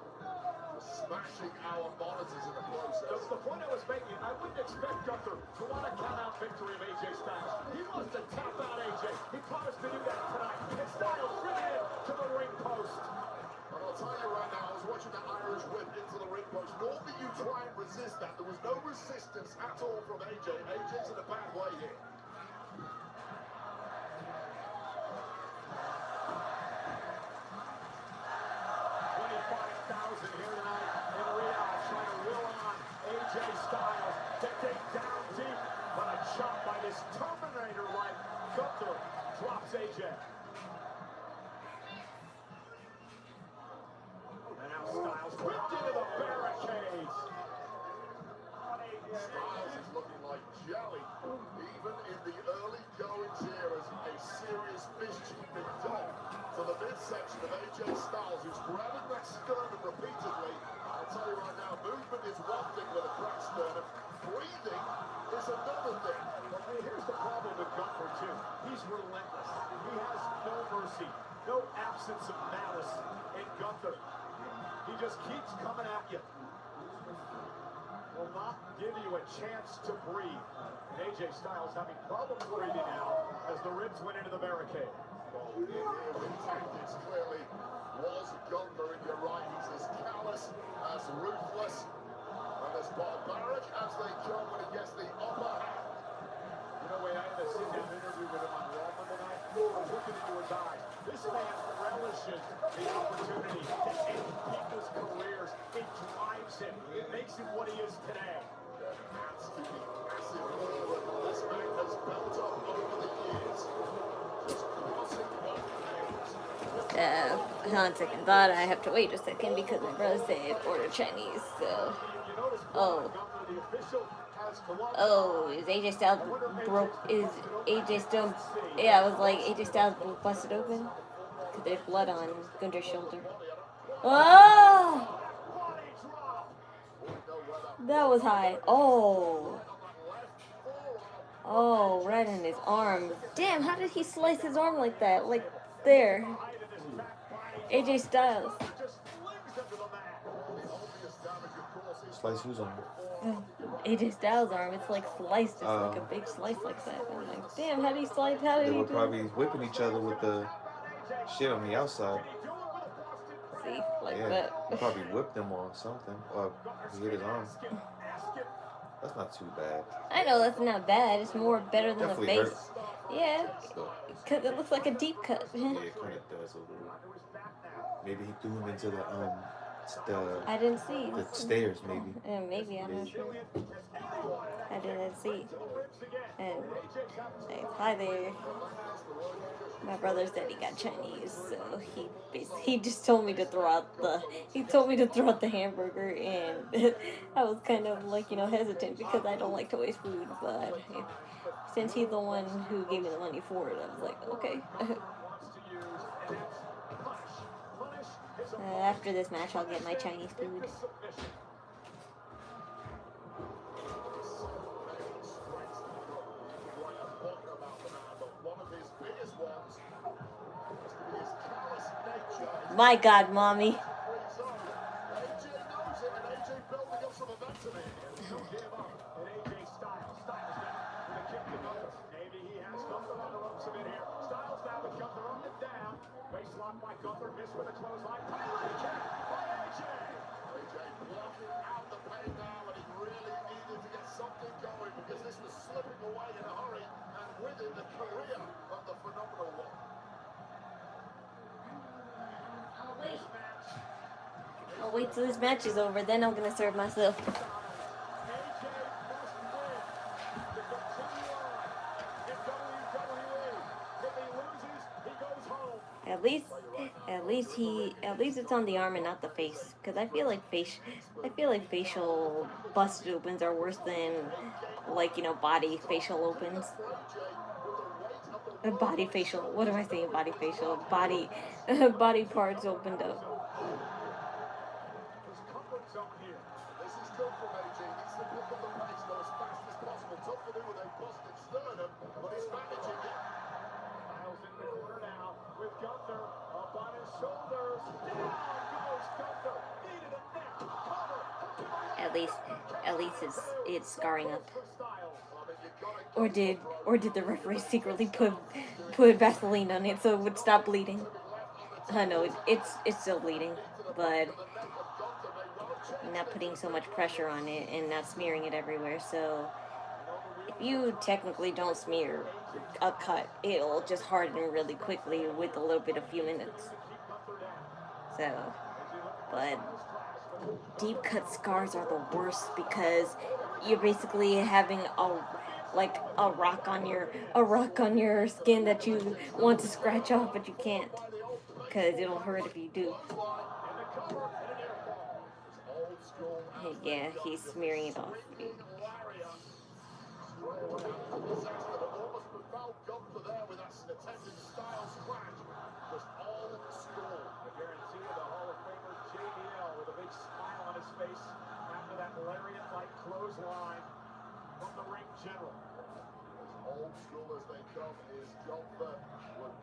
Smashing our monitors in the process. That's the point I was making. I wouldn't expect Gunther to want to count out victory of AJ Styles. He wants to tap out AJ. He promised to do that tonight. And Styles driven in to the ring post. And I'll tell you right now, I was watching that Irish whip into the ring post. Normally you try and resist that. There was no resistance at all from AJ. AJ's in a bad way here. 25,000 here tonight in Riyadh, trying to will on AJ Styles to take down deep, but a chop by this Terminator-like Gunther drops AJ. And now Styles whipped into the barricades. Styles is looking like jelly, even in the early goings here as a serious misshapen dog to the midsection of AJ Styles, who's grabbing that sternum repeatedly. I'll tell you right now, movement is one thing with a cracked sternum. Breathing is another thing. But here's the problem with Gunther, too. He's relentless. He has no mercy, no absence of malice in Gunther. He just keeps coming at you. Will not give you a chance to breathe. And AJ Styles having problems breathing now as the ribs went into the barricade. Well, the tactics clearly was Gunther, and you're right, he's as callous, as ruthless, and as barbaric as they come when he gets the upper hand. vision, the opportunity to end people's careers. It drives him. It makes him what he is today. Absolutely massive move. This man has built up over the years. Just crossing both hands. On second thought, I have to wait a second because my brother said order Chinese. So, oh, is AJ Styles broke? Is AJ still? Yeah, I was like, AJ Styles busted open because there's blood on Gunther's shoulder. Oh, that was high. Oh. Oh, right in his arm. Damn, how did he slice his arm like that? Like, there. AJ Styles. Slice who's on? AJ Styles' arm. It's like sliced. It's like a big slice like that. I'm like, damn, how did he slice? How did They he were do probably whipping each other with the shit on the outside. See, like Yeah, that. he probably whipped him or something. Or he hit his arm. That's not too bad. I know that's not bad. It's more better than Definitely the face. hurt. Yeah, So, because it looks like a deep cut. yeah, it kind of does a little. Maybe he threw him into the I didn't see. the stairs, maybe. Maybe, I'm not sure. I didn't see. And hi there. My brother said he got Chinese, so he just told me to throw out the hamburger, and I was kind of like, hesitant because I don't like to waste food, but since he's the one who gave me the money for it, I was like, okay. After this match, I'll get my Chinese food. My God, mommy. Waistlock by Gunther, missed with a clothesline. Highlight kick by AJ. AJ blocking out the pain now, and he really needed to get something going because this was slipping away in a hurry, and with it, the career of the phenomenal one. I'll wait till this match is over, then I'm gonna serve myself. AJ must win to continue on in WWE. If he loses, he goes home. At least it's on the arm and not the face. Cause I feel like facial busted opens are worse than body facial opens. Body facial. What am I saying? Body facial. Body body parts opened up. His comfort zone here. This is good from AJ. He needs to pick up the pace, go as fast as possible. Tough to do with a busted sternum, but he's managing it. Styles in the corner now with Gunther up on his shoulders. Down goes Gunther. Needed a neck cover. At least it's scarring up. For Styles. Or did the referee secretly put Vaseline on it so it would stop bleeding? I know it's still bleeding, but not putting so much pressure on it and not smearing it everywhere. So if you technically don't smear a cut, it'll just harden really quickly with a few minutes. So, but deep cut scars are the worst because you're basically having a rock on your skin that you want to scratch off, but you can't because it'll hurt if you do. Yeah, he's smearing it off. Clothesline from the ring general. As old school as they come is Gunther would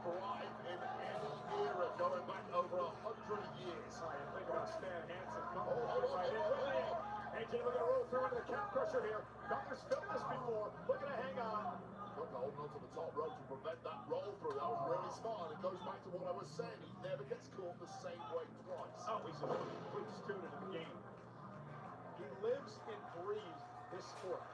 thrive in any era going back over 100 years. Think about Stan Hansen coming right in. AJ looking to roll through into the calf crusher here. Gunther's filmed this before. Looking to hang on. Gunther holding onto the top rope to prevent that roll through. That was really smart. It goes back to what I was saying. He never gets caught the same way twice. Oh, he's a complete student of the game. He lives and breathes this sport.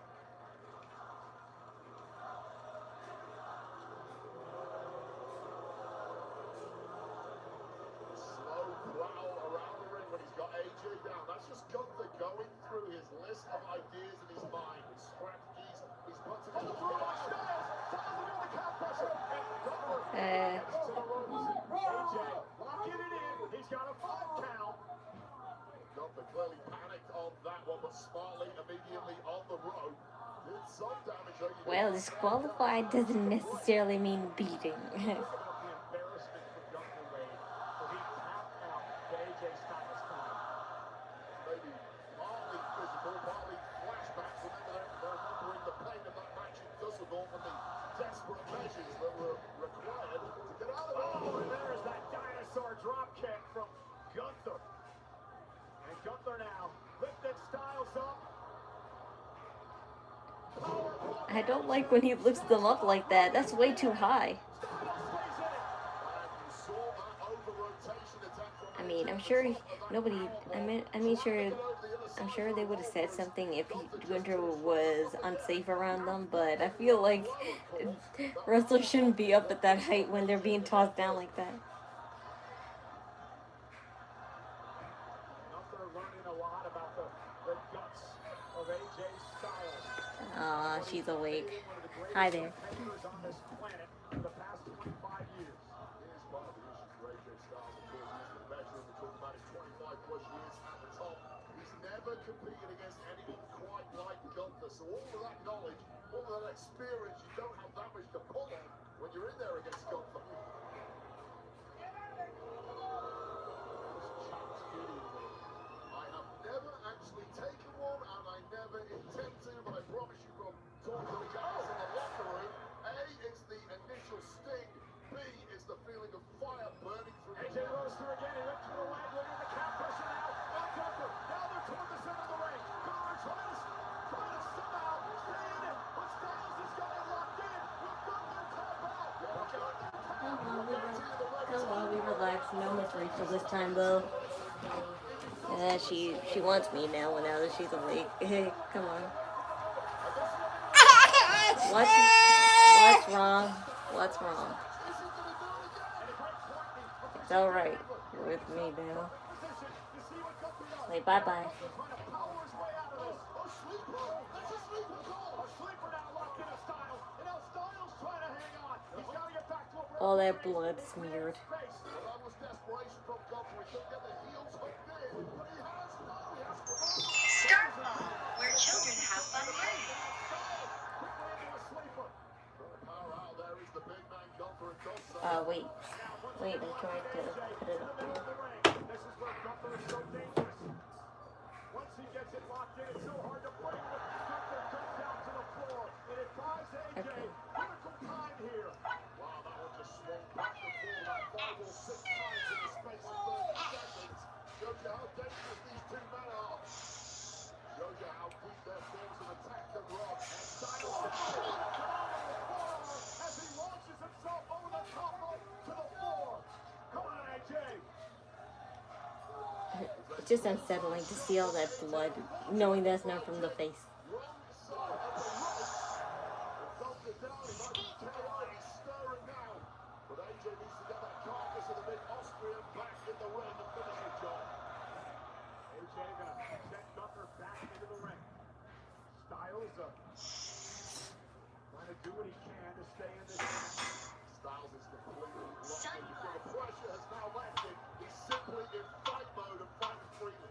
clearly panicked on that one, but smartly immediately on the road. Did some damage. Though. Well, disqualified doesn't necessarily mean beating. Think about the embarrassment for Gunther Wade, where he tapped out to AJ Styles tonight. Maybe partly physical, partly flashbacks. Remember they're remembering the pain of that match in Dusseldorf and the desperate measures that were required to get out of it. Oh, and there's that dinosaur drop kick from Gunther. And Gunther now lifted Styles up. I don't like when he lifts them up like that. That's way too high. I mean, I'm sure nobody. I'm sure they would have said something if Gunther was unsafe around them. But I feel like wrestlers shouldn't be up at that height when they're being tossed down like that. Gunther learning a lot about the guts of AJ Styles. Aw, she's awake. Hi there. Competitors on this planet for the past 25 years. Here's one of the issues for AJ Styles, of course, he's the veteran. We talk about his 25 plus years at the top. He's never competed against anyone quite like Gunther. So all of that knowledge, all of that experience, you don't have that much to pull on when you're in there against Gunther. I have never actually taken one, and I never intend to, but I promise you from talking to the guys in the locker room, A is the initial sting, B is the feeling of fire burning through AJ rolls through again. He went through the leg. Look at the calf pressure now. On Gunther. Now they're toward the center of the ring. Gunther trying to somehow stay in it. But Styles has got it locked in. Will Gunther tap out? Come on, we relax. No Miss Rachel this time, though. Yeah, she wants me now that she's awake. Come on. What's wrong? What's wrong? It's all right. You're with me now. Say bye-bye. All that blood smeared. Start Mom, where children have fun playing. Wait, I'm trying to put it up here. This is where Gunther is so dangerous. Once he gets it locked in, it's so hard to break. Gunther comes down to the floor. It buys AJ critical time here. Wow, that one just swung back and forth about 5 or 6 times in the space of 30 seconds. Shows you how dangerous these two men are. Shows you how deep their forms of attack can run. And Styles as he launches himself over the top rope to the floor. Come on, AJ. It's just unsettling to see all that blood, knowing that's not from the face. Trying to do what he can to stay in this match. Styles is completely locked in. The pressure has now left him. He's simply in fight mode and fighting freely.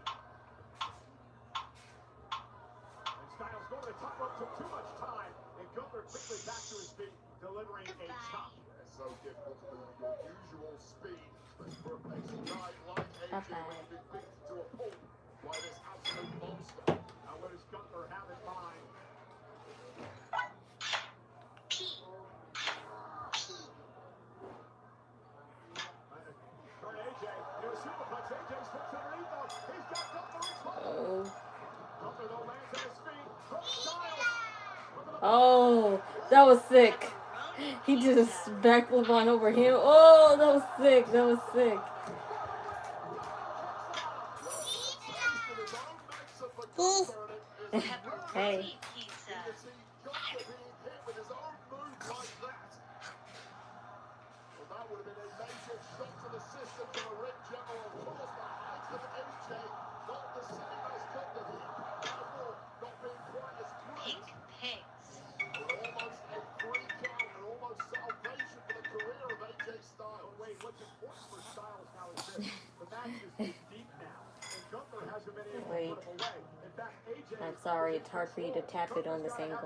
And Styles going to the top rope took too much time. And Gunther quickly back to his feet, delivering a chop. It's so difficult to move your usual speed. But for a pacey guy like AJ, when you've been beaten to a pulp by this absolute monster. Now what does Gunther have in mind? Oh, that was sick. He just backflip on over him. Oh, that was sick. That was sick. Hey. Wait. I'm sorry, it's hard for you to tap it on this angle.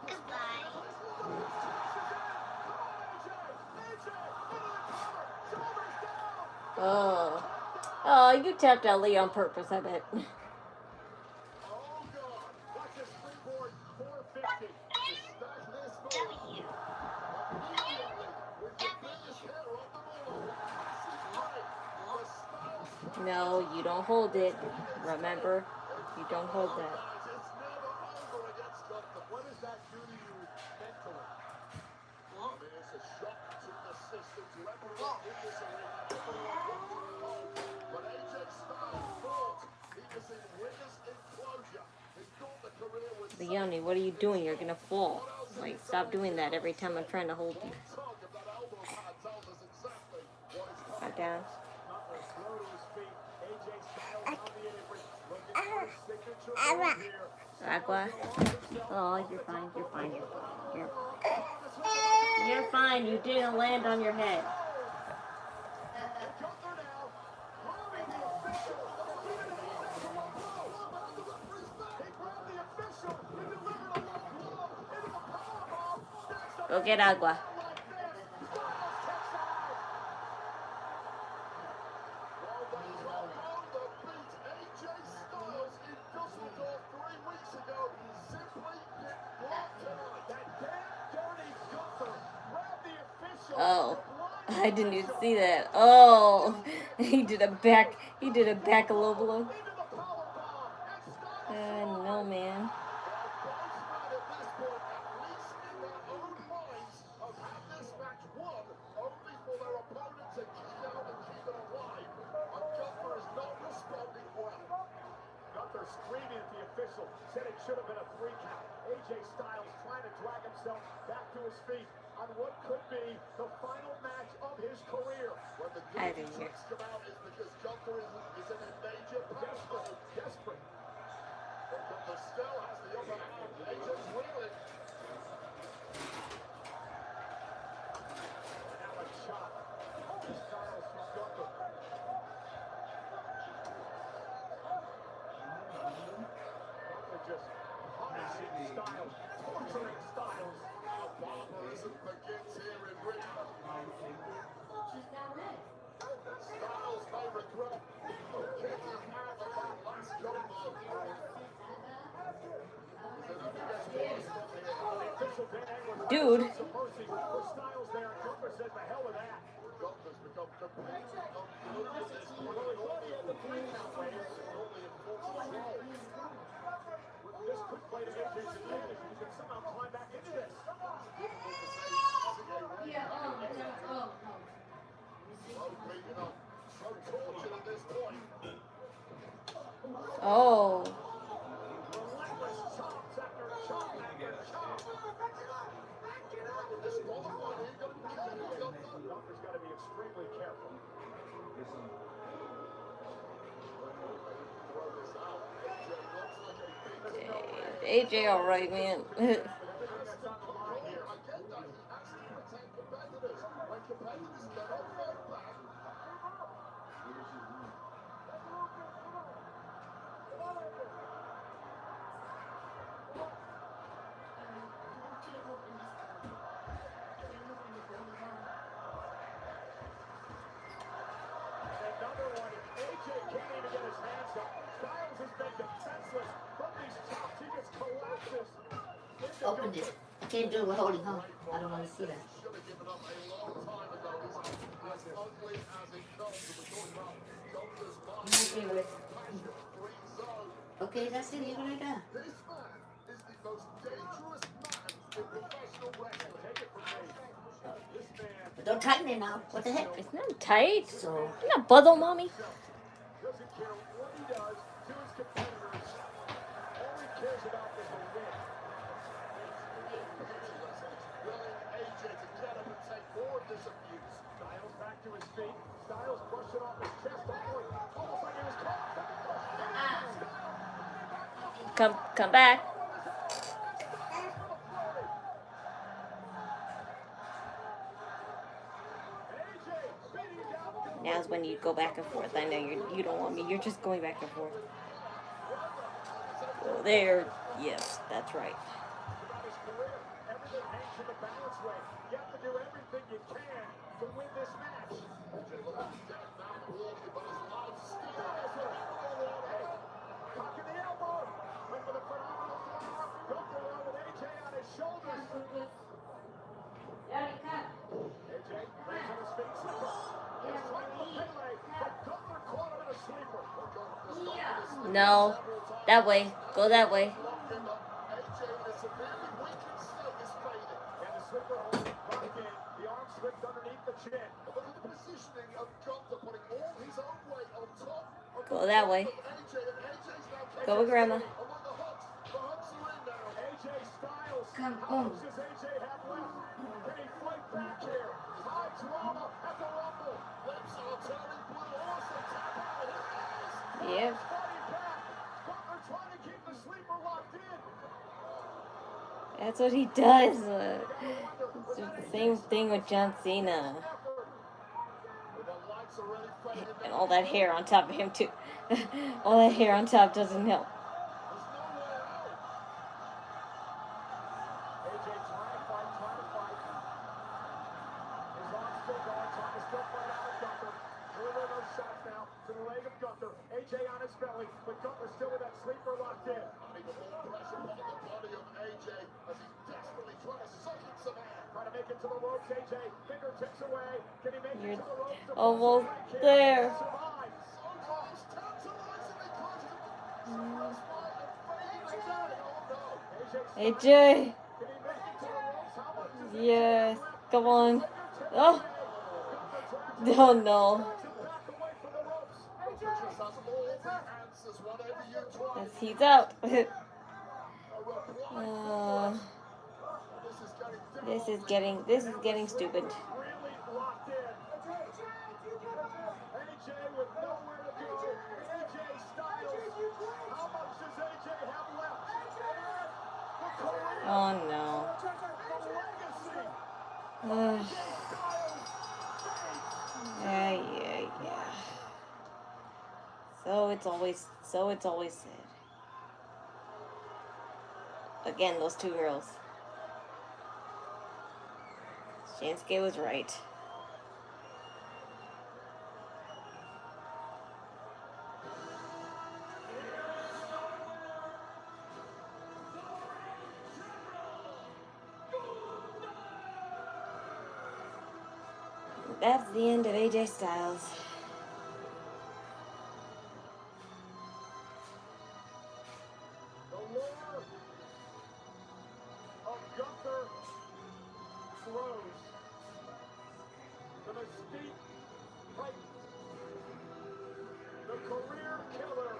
Goodbye. Oh. Oh, you tapped Ali on purpose, I bet. No, you don't hold it. Remember, you don't hold that. What does that do to you mentally? I mean, it's a shock to the system, to everyone in this arena. But AJ Styles thought he was in winner's enclosure. He thought the career was... Leonie, what are you doing? You're gonna fall. Like, stop doing that every time I'm trying to hold you. Back down. Aqua. Oh, you're fine. You're fine. You're fine. You didn't land on your head. Go get Agua. Oh, I didn't even see that. Oh, he did a back low blow. No, man. Gunther screaming at the official, said it should have been a 3 count. AJ Styles trying to drag himself back to his feet on what could be the final match of his career. When the talks come out is because Gunther is in a major desperate. But Gunther still has the upper hand. AJ's wheeling. Now a shot. Styles from Gunther. Just punishing Styles, torturing Styles. Now barbarism begins here in Richmond. Styles may regret kicking out of that last combo. Dude. Styles there, Gunther says the hell with that. Gunther's become completely unglued at this point. Well, he thought he had the 3 count waves. Only in full control. This could play to AJ's advantage. He can somehow climb back into this. Oh. Relentless chops after chop after chop. Gunther's got to be extremely careful. AJ, all right, man. Another one. AJ can't even get his hands up. Styles has been defenseless from these chops. He just collapses. Open this. I can't do it with holding, huh? I don't want to see that. Okay, that's it. Leave it like that. This man is the most dangerous man in professional wrestling. Take it from me. This man But don't tighten it now. What the heck? It's not tight. So, You're not buzzle, mommy. doesn't care what he does to his competitors. All he cares about is the win. willing AJ to get up and take more of this abuse. Styles back to his feet. Styles brushing off his chest. Almost like he was caught. come back. Now's when you go back and forth. I know you don't want me. You're just going back and forth. Go there. Yes, that's right. Everything hangs in the balance way. You have to do everything you can to win this match. Cock in the elbow. Went with a phenomenal forearm. Gunther there with AJ on his shoulders. AJ lands on his feet. Slipper. He's trying to Pele, but Gunther caught him in a sleeper. No, that way. Go that way. Slipper hold locked in. The arm slipped underneath the chin. Look at the positioning of Gunther putting all his own weight on top of Go that way. Go with Grandma. AJ Styles. Come How on. much does AJ have left? Can he fight back here? High drama at the Rumble. Lips are turning blue. Awesome tap out. Yep. Fighting back. Gunther trying to keep the sleeper locked in. That's what he does. It's the same thing with John Cena. And all that hair on top of him too. All that hair on top doesn't help. AJ trying to fight. His arm's still going, trying to still fight out with Gunther. Deliver those shots now to the leg of Gunther. AJ on his belly, but Gunther still with that sleeper locked in. Trying to make it to the ropes, AJ. Fingertips away. Can he make it You're to the ropes? almost there. AJ. Yes. Come on. Oh. Oh no. Yes, he's out. This is getting stupid. Really locked in. AJ with nowhere to go. AJ Styles. How much does AJ have left? The career. Oh no. The legacy. Yeah. So it's always said. Again, those two girls. Shinsuke was right. That's the end of AJ Styles. The lure of Gunther grows. The mystique heightens. The career killer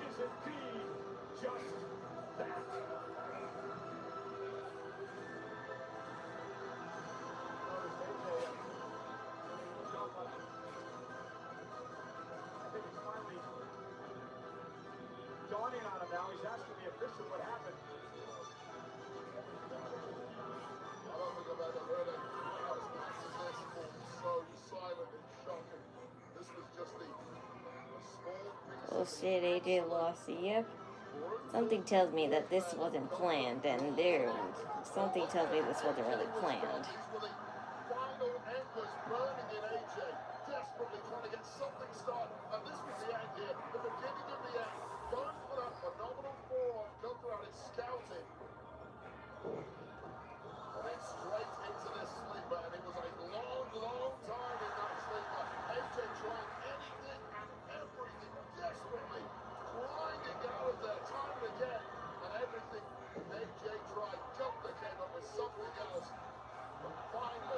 is indeed just that. Notice AJ jump up. I think it's finally dawning on him now. He's asking the official what happened. Oh shit, AJ lost. Yep. Something tells me that this wasn't planned, and something tells me this wasn't really planned. Final embers burning in AJ, desperately trying to get something started. And this was the end here, the beginning of the end. Going for that phenomenal forearm, Gunther had it scouted. And then straight into this sleeper, and it was a long time in that sleeper. AJ trying anything and everything, desperately trying to get out of there, time and again. And everything AJ tried, Gunther came up with something else. But finally,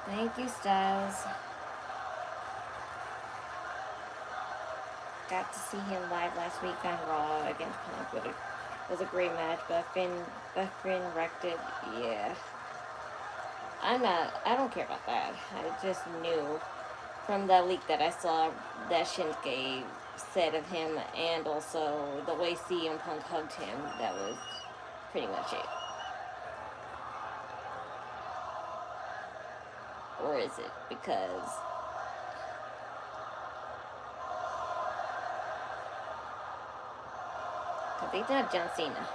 Thank you, Styles. Got to see him live last week on Raw against Punk. It was a great match, but Finn wrecked it. Yeah. I don't care about that. I just knew from that leak that I saw that Shinsuke said of him, and also the way CM Punk hugged him, that was pretty much it. Or is it? Because he's not John Cena.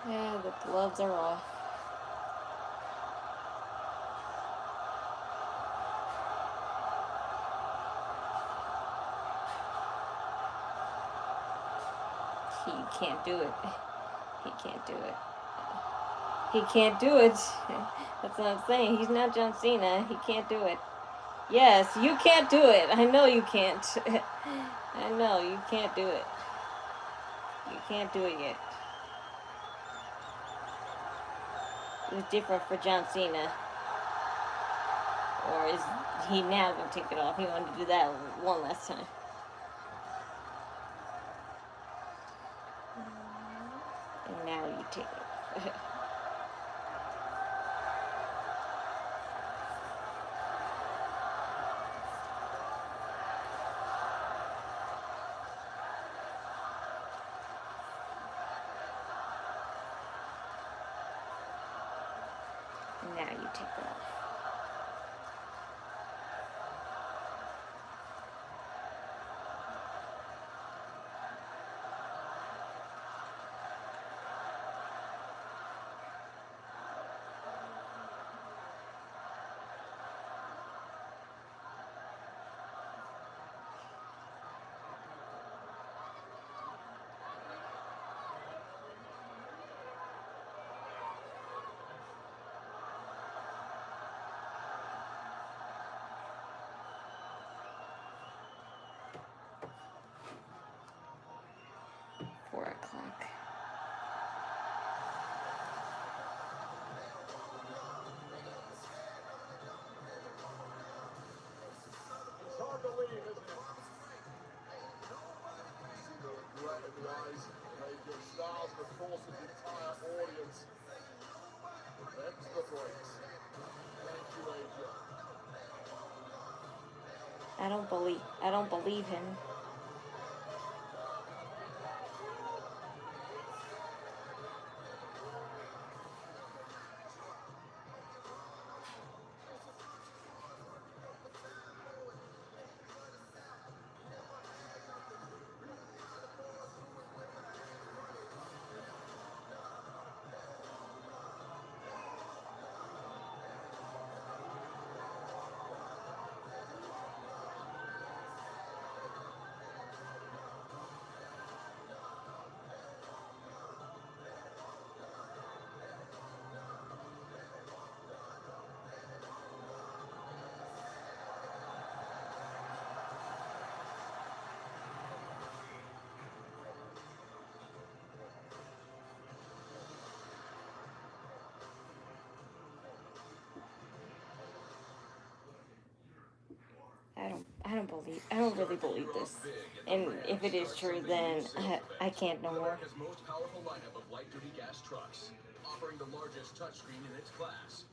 Yeah, the gloves are off. He can't do it. He can't do it. He can't do it. That's what I'm saying. He's not John Cena. He can't do it. Yes, you can't do it. I know you can't. I know you can't do it. You can't do it yet. It was different for John Cena. Or is he now going to take it off? He wanted to do that one last time. And now you take it. And now you take it off. It's hard to believe, isn't it? See the regret in the eyes of AJ Styles and of course his entire audience. Them's the breaks. Thank you, AJ. I don't believe him. I don't really believe this. And if it is true, then I can't no more. America's most powerful lineup of light-duty gas trucks, offering the largest touchscreen in its class,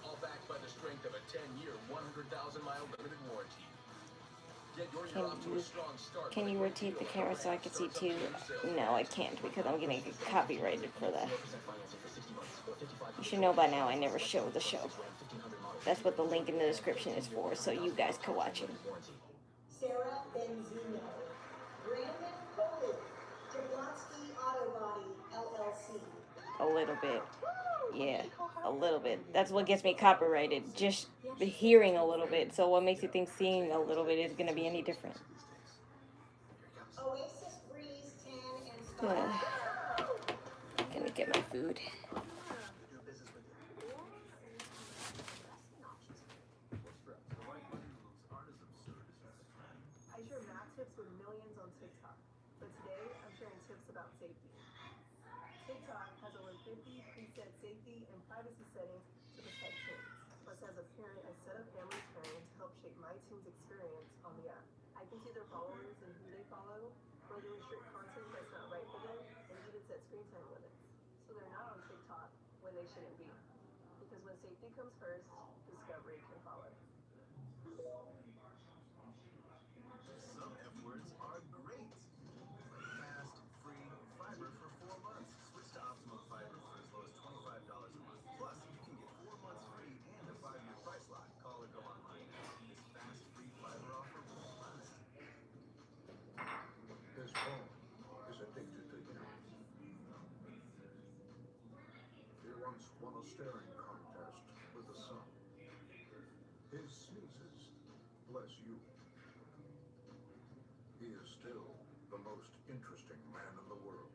all backed by the strength of a 10-year, 100,000-mile limited warranty. Get your year off to a strong start. Can you rotate the camera so I can see too? No, I can't because I'm gonna get copyrighted for that. You should know by now I never show the show. That's what the link in the description is for, so you guys can watch it. Sarah Benzino, Brandon Poland, Jablonski Auto Body, LLC. A little bit. Yeah, a little bit. That's what gets me copyrighted. Just hearing a little bit. So what makes you think seeing a little bit is going to be any different? Oasis Breeze 10 and Yeah. Gonna to get my food. I share math tips with millions on TikTok, but today I'm sharing tips about safety. TikTok has over 50 preset safety and privacy settings to protect kids. Plus, as a parent, I set up family pairing to help shape my team's experience on the app. I can see their followers and who they follow, whether to restrict content that's not right for them, and even set screen time limits. So they're not on TikTok when they shouldn't be. Because when safety comes first, discovery can follow. Some F words are great. Like fast, free, fiber for 4 months. Switch to Optimum Fiber for as low as $25 a month. Plus, you can get 4 months free and a 5-year price lock. Call or go online now. This fast, free fiber offer will last. His phone is addicted to him. He once won a staring contest with the sun. His sneezes bless you. He is still the most interesting man in the world.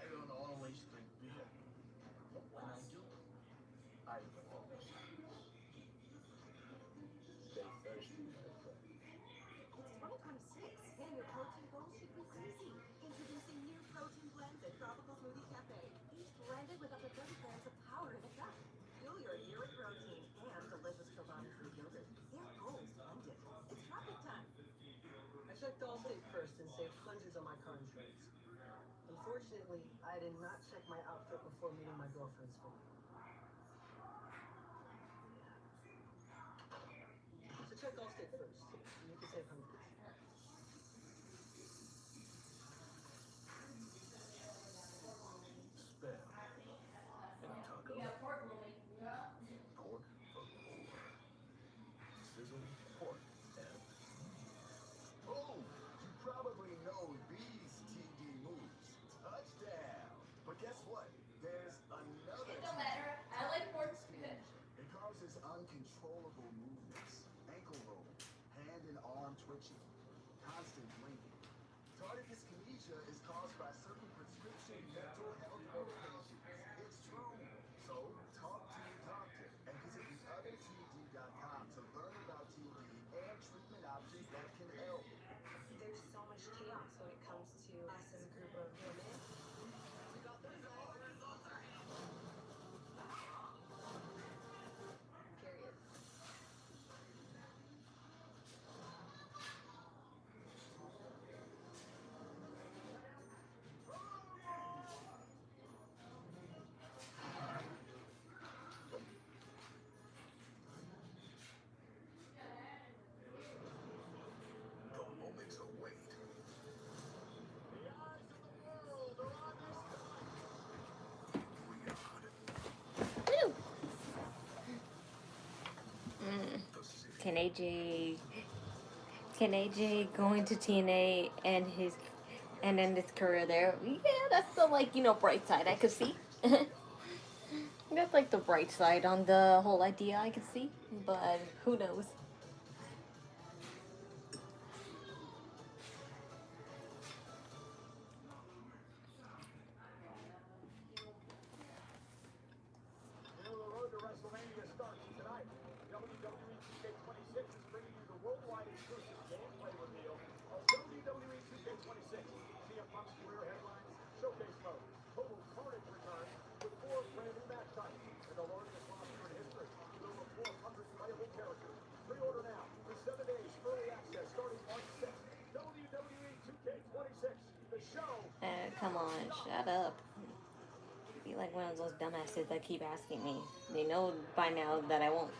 I don't always drink beer, but when I do, I focus. Stay thirsty, my friend. It's 2026, and your protein goals should be easy. Introducing new protein blends at Tropical Smoothie Cafe. Each blended with up to 30 grams of power in a cup. Fuel your year with protein and delicious Chobani-free yogurt. Their goals blended. It's traffic time. I checked Allstate first and saved hundreds on my car insurance. Unfortunately, I did not check my outfit before meeting my girlfriend's family. So check Allstate first, and you can save hundreds. Spam. Any taco? Pork for more. Sizzle pork and... Oh, you probably know these TD moves. Touchdown. But guess what? There's another TD. I like pork too. It causes uncontrollable movements, ankle rolling, hand and arm twitching, constant blinking. Tardive dyskinesia is caused by certain prescription mental health medications. It's true. So talk to your doctor and visit theothertd.com to learn about TD and treatment options that can help. There's so much chaos when it comes to us as a group of women. We got the results. Period. The moments await. The eyes of the world are on this time. The city. Can AJ go into TNA and end his career there? Yeah, that's the bright side I could see. That's like the bright side on the whole idea I could see, but who knows? The road to WrestleMania starts tonight. WWE 2K26 is bringing you the worldwide exclusive gameplay reveal of WWE 2K26. CM Punk's career headlines, showcase mode. Total Carnage returns with 4 brand new match types and the largest roster in history with over 400 playable characters. Pre-order now for 7 days early access starting March 6th. WWE 2K26, the show. Come on, shut up. Be like one of those dumbasses that keep asking me. They know by now that I won't.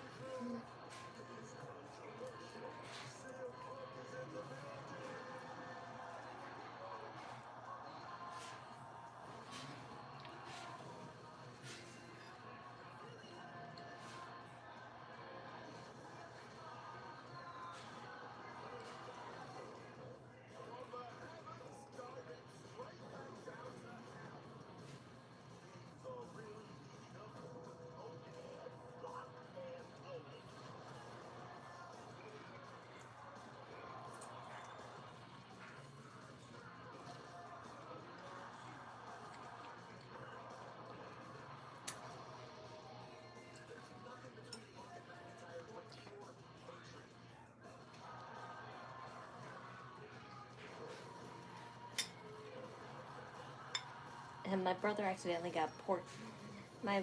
And my brother accidentally got pork. My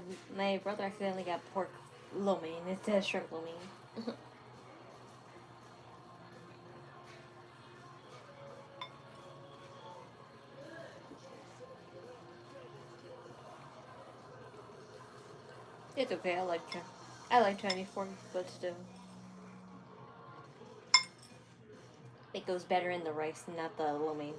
brother accidentally got pork lo mein instead of shrimp lo mein. It's okay. I like Chinese pork, but still, it goes better in the rice, not the lo mein.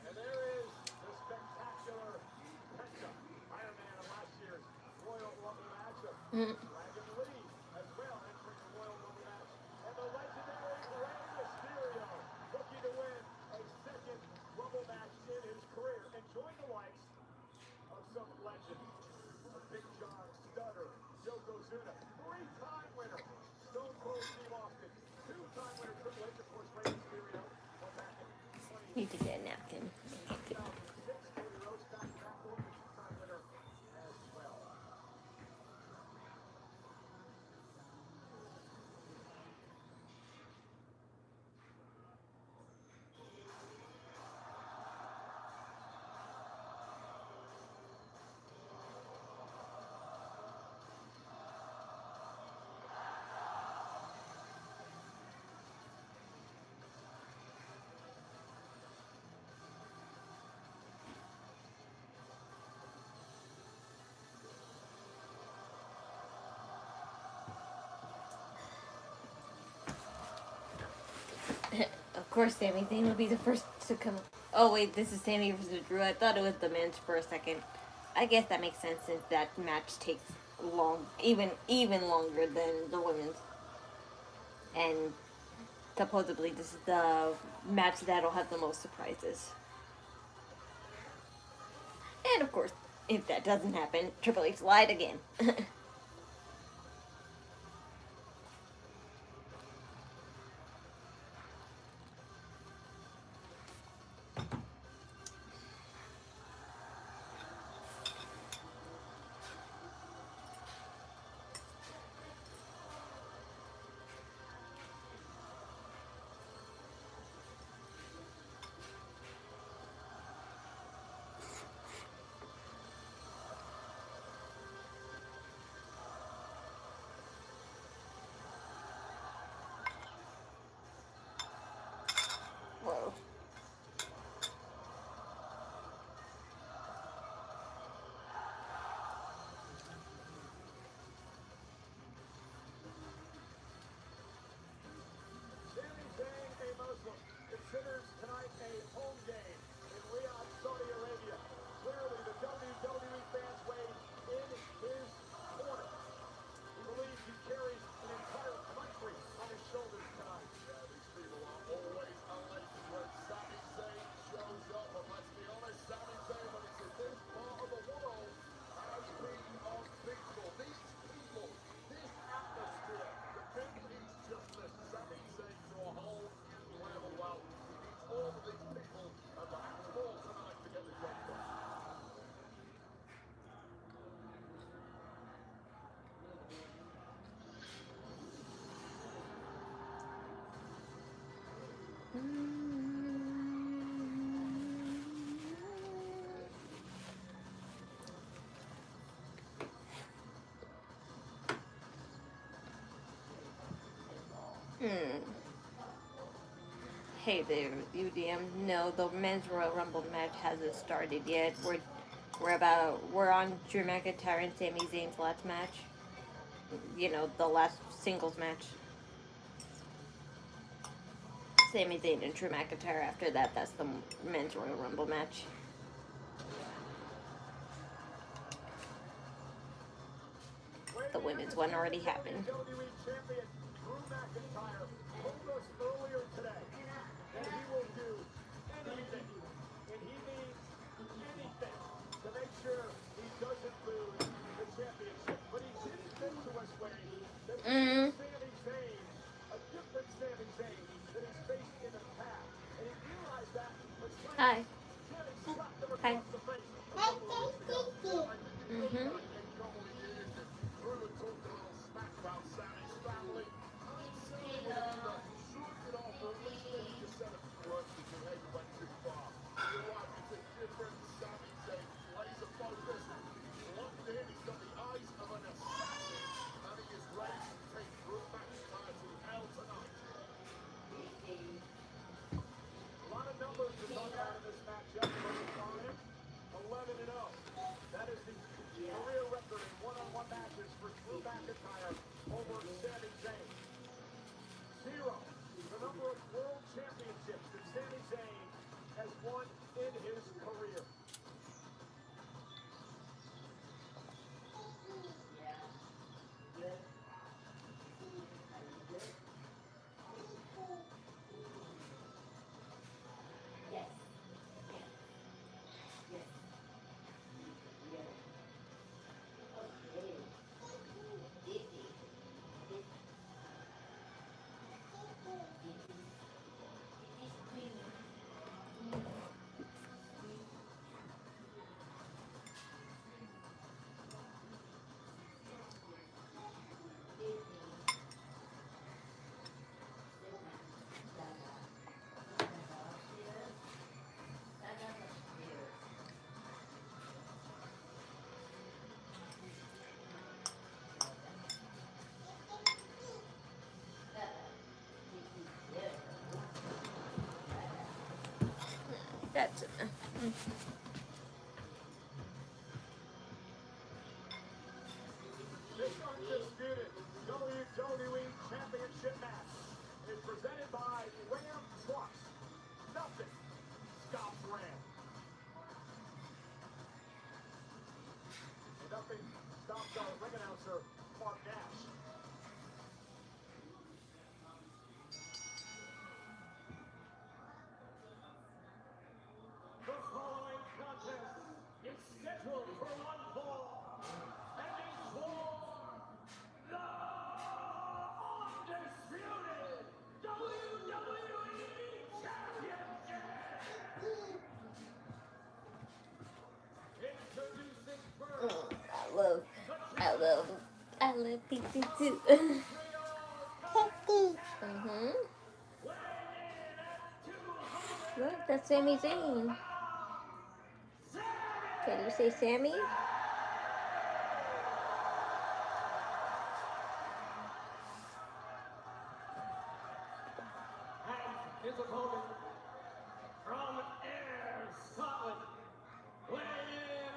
And there is the spectacular Cashapp, Iron Man of last year's Royal Rumble matchup. Dragon Lee as well entering the Royal Rumble match. And the legendary Rey Mysterio looking to win a second Rumble match in his career. And join the likes of some legends. A Big John Stutter, Yokozuna, three-time winner, Stone Cold Steve Austin, two-time winner Triple H, of course, Rey Mysterio. Well, back in 20 Need to get a napkin. Of course, Sami Zayn will be the first to come. Oh wait, this is Sami versus Drew. I thought it was the men's for a second. I guess that makes sense since that match takes even longer than the women's. And supposedly this is the match that'll have the most surprises. And of course, if that doesn't happen, Triple H lied again. Whoa. Sami Zayn, a Muslim, considers tonight a home game in Riyadh, Saudi Arabia. Clearly, the WWE fans weighed in his corner. He believes he carries an entire country on his shoulders tonight. Yeah, these people are always elated when Sami Zayn shows up. But let's be honest, Sami Zayn, when it's in this part of the world, has been unbeatable. These people, this atmosphere, the Middle East just lifts Sami Zayn to a whole new level. Well, he needs all of these people and perhaps more tonight to get the job done. Hey there, UDM. No, the men's Royal Rumble match hasn't started yet. We're on Drew McIntyre and Sami Zayn's last match. You know, the last singles match. Sami Zayn and Drew McIntyre. After that, that's the men's Royal Rumble match. The women's one already happened. WWE champion Drew McIntyre told us earlier today that he will do Hi. Hi. Mm-hmm. A lot of numbers to talk about in this matchup. Most prominent, 11-0. That is the career record in one-on-one matches for Drew McIntyre over Sami Zayn. 0, the number of world championships that Sami Zayn has won in his career. That's it. This undisputed WWE Championship match is presented by Ram Trucks. Nothing stops Ram. And nothing stops our ring announcer, Mark Nash. The following contest is scheduled for one fall and is for the undisputed WWE Championship. Introducing first, I love people too. Mm-hmm. Look, that's Sami Zayn. Can you say Sammy? and his opponent from Ayr, Scotland, weighing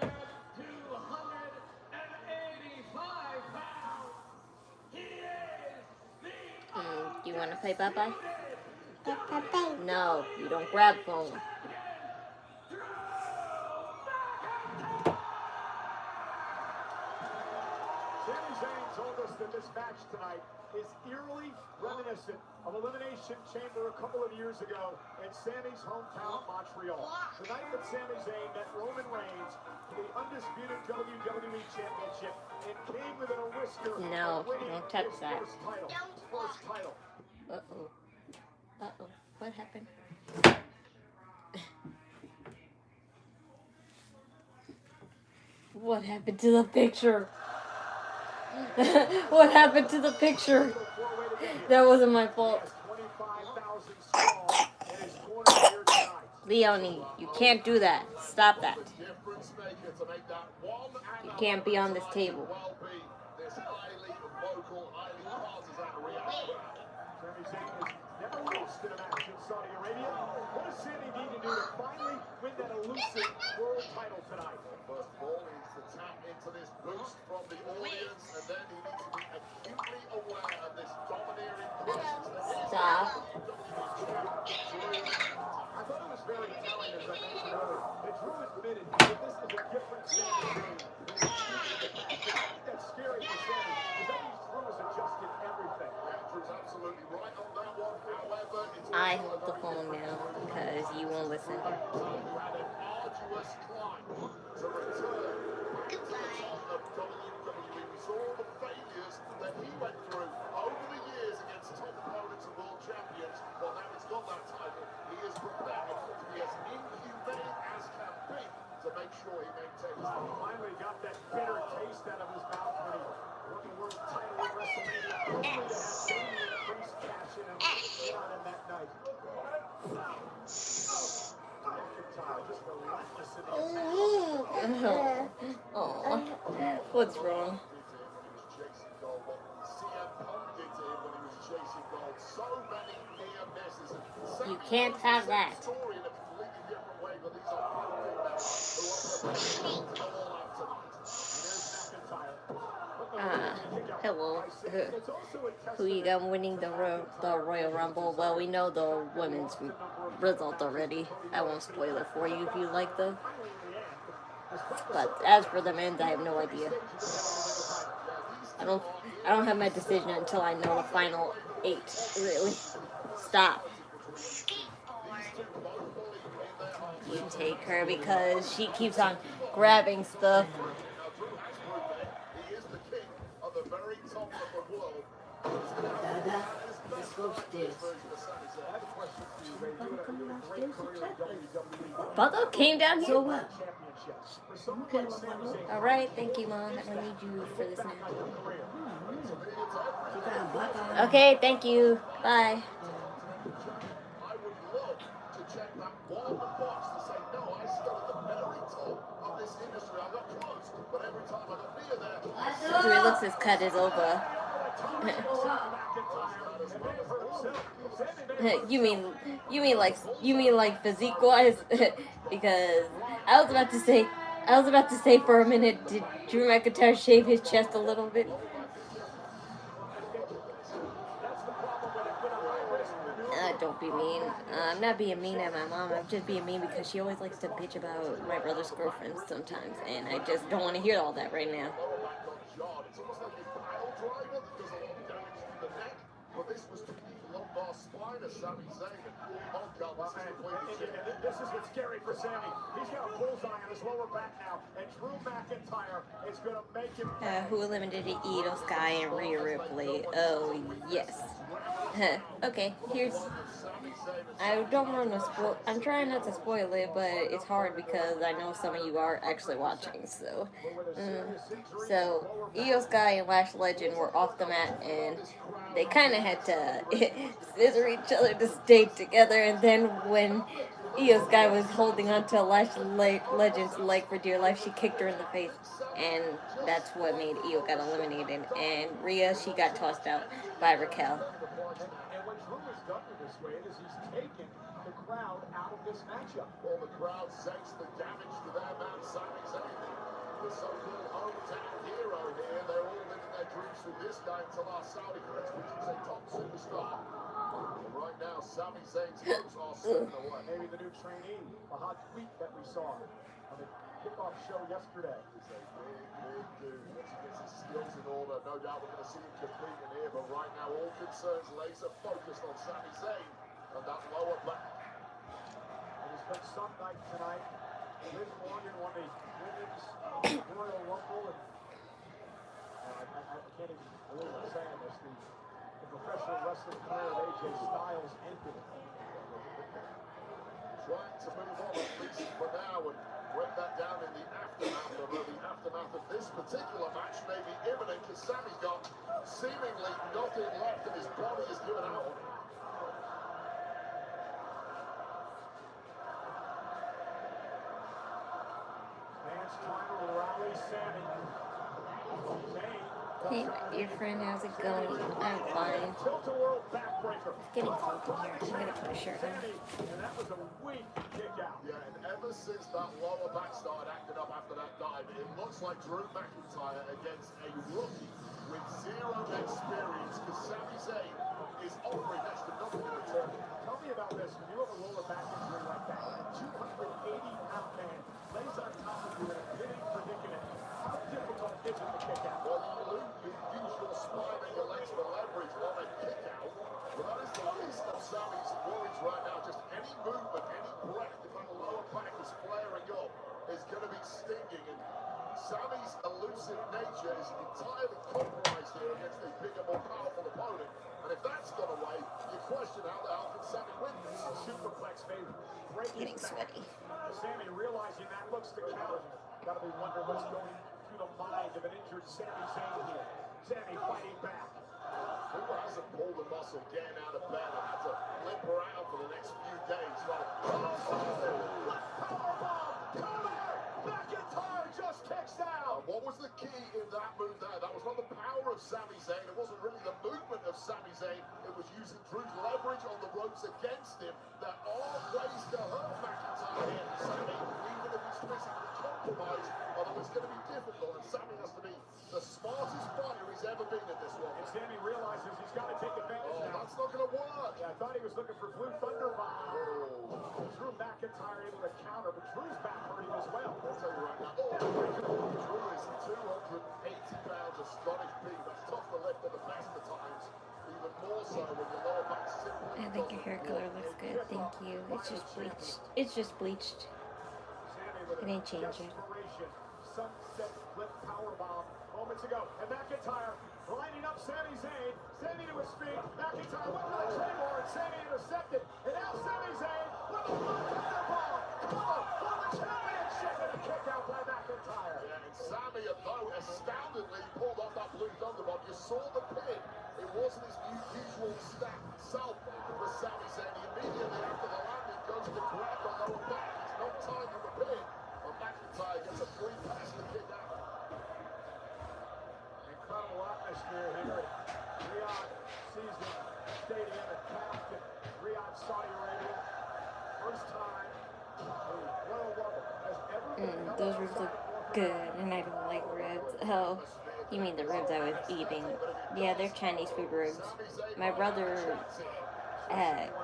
in at 285 pounds. He is the Do you want to play bye-bye? No, you don't grab phone. Sami Zayn told us that this match tonight is eerily reminiscent of Elimination Chamber a couple of years ago in Sami's hometown, Montreal. The night that Sami Zayn met Roman Reigns for the undisputed WWE Championship and came within a whisker No, of winning don't touch his that. first title. First title. Uh-oh. Uh-oh. What happened? What happened to the picture? What happened to the picture? That wasn't my fault. 25,000 strong in his corner here tonight. Leonie, you can't do that. Stop that. You can't be on this table. Sami Zayn has never lost in a match in Saudi Arabia. What does Sami need to do to finally win that elusive world title tonight? First of all, he needs to tap into this boost from the audience, and then he needs to be acutely aware of this domineering presence that is Stop. I thought it was very telling, as I mentioned earlier, that Drew admitted that this is a different Sami Zayn than he's seen in the past. I think that's scary for Sami, because that means Drew has adjusted everything. Yeah, Drew's absolutely right on that one. However, it's I hold the phone now because you won't listen. had an arduous climb to return back to the top of WWE. We saw all the failures that he went through over the years against top opponents and world champions. Well, now he's got that title. He is prepared to be as inhuman sure he maintains. Finally got that bitter taste out of his mouth when he won the world title at WrestleMania, only to have Damian Priest cash in and get on him that night. McIntyre just relentless in the attack. Oh, what's wrong? You can't have that. Hello. Who you got winning the Royal Rumble? Well, we know the women's result already. I won't spoil it for you if you like them. But as for the men's, I have no idea. I don't have my decision until I know the final 8. Really. Stop. You take her because she keeps on grabbing stuff. Dada, let's go upstairs. Brother came down here. So what? Okay, All right, thank you, Mom. I don't need you for this now. you got a black eye. Okay, thank you. Bye. He looks his cut is over. you mean like physique wise? Because I was about to say for a minute, did Drew McIntyre shave his chest a little bit? Don't be mean. I'm not being mean at my mom. I'm just being mean because she always likes to bitch about my brother's girlfriends sometimes, and I just don't want to hear all that right now. Sami Zayn. This is what's scary for Sami. He's got a bullseye on his lower back now, and Drew McIntyre is going to make him. Who eliminated Io Sky and Rhea Ripley? Oh, yes. Okay, here's. I don't want to spoil. I'm trying not to spoil it, but it's hard because I know some of you are actually watching. So, Io Sky and Lash Legend were off the mat, and they kind of had to scissor each other to stay together. And then when Io Sky was holding onto Lash Legend's leg for dear life, she kicked her in the face, and that's what made Io got eliminated. And Rhea, she got tossed out by Raquel. And what Drew has done in this way is he's taken the crowd out of this matchup. Well, the crowd sense the damage to their man, Sami Zayn, the so-called hometown hero here. They're all living their dreams through this guy until our Saudi friends, which is a top superstar. And right now, Sami Zayn's hopes are slipping away. Maybe the new trainee, a hot tweet that we saw on the kickoff show yesterday. He's a big dude. Once he gets his skills in order, no doubt we're going to see him complete in here. But right now, all concerns laser focused on Sami Zayn and that lower back. And it's been some night tonight. Liv Morgan won the Women's Royal Rumble. And I can't even believe I'm saying this. The professional wrestling career of AJ Styles ended. Trying to move on at least for now and break that down in the aftermath. Although the aftermath of this particular match may be imminent because Sami's got seemingly nothing left and his body is given out. Fans trying to rally Sami. Hey, my dear friend, how's it going? I'm fine. It's getting cold in here. I'm gonna put a shirt on. And that was a weak kick out. Yeah, and ever since that lower back started acting up after that dive, it looks like Drew McIntyre against a rookie with zero experience because Sami Zayn is offering next to nothing in return. Tell me about this. When you have a lower back injury like that, a 280-pound man lays on top of you in a fitting predicament. How difficult is it to kick out? Well, you use your spine and your legs for leverage on a kick out. But that is the least of Sami's worries right now. Just any movement, any breath, if that lower back is flaring up, is going to be stinging. And Sami's elusive nature is entirely compromised here against a bigger, more powerful opponent. And if that's gone away, you question how the hell can Sami with this superplex made break Getting his back. sweaty. Sami realizing that looks to count. Gotta be wondering what's going through the mind of an injured Sami Zayn here. Sami fighting back. Who hasn't pulled the muscle getting out of bed and had to limp around for the next few days? McIntyre just kicks out. What was the key in that move there? That was not the power of Sami Zayn. It wasn't really the movement of Sami Zayn. It was using Drew's leverage on the ropes against him. There are ways to hurt McIntyre here. Sami, even if he's physically compromised, although it's going to be difficult, and Sami has to be the smartest fighter he's ever been in this one. And Sami realizes he's got to take advantage now. That's not going to work. Yeah, I thought he was looking for Blue Thunder Bomb. Drew McIntyre able to counter, but Drew's back hurting as well. I'll tell you right now. Drew is 280 pounds of Scottish beef. That's tough to lift at the best of times. Even more so when your lower back simply. I think your hair color looks good. Thank you. It's just bleached. It's just bleached. It ain't changing. Sunset flip powerbomb moments ago. And McIntyre lining up Sami Zayn. Sami to his feet. McIntyre with the Claymore, and Sami intercepted. And now Sami Zayn with a thunderbomb. Cover for the championship, and a kick out by McIntyre. Yeah, and Sami, though astoundingly pulled off that Blue Thunderbomb. You saw the pin. It wasn't his usual stacked self for Sami Zayn. Immediately after the landing goes to grab the lower back. He's not timing the pin. But McIntyre gets a free pass to kick out. Incredible atmosphere here at Riyadh Season Stadium at Cashapp in Riyadh, Saudi Arabia. First time the Royal Rumble has ever been Those ribs look good, and I don't like ribs. Oh, you mean the ribs I was eating? Yeah, they're Chinese food ribs. My brother,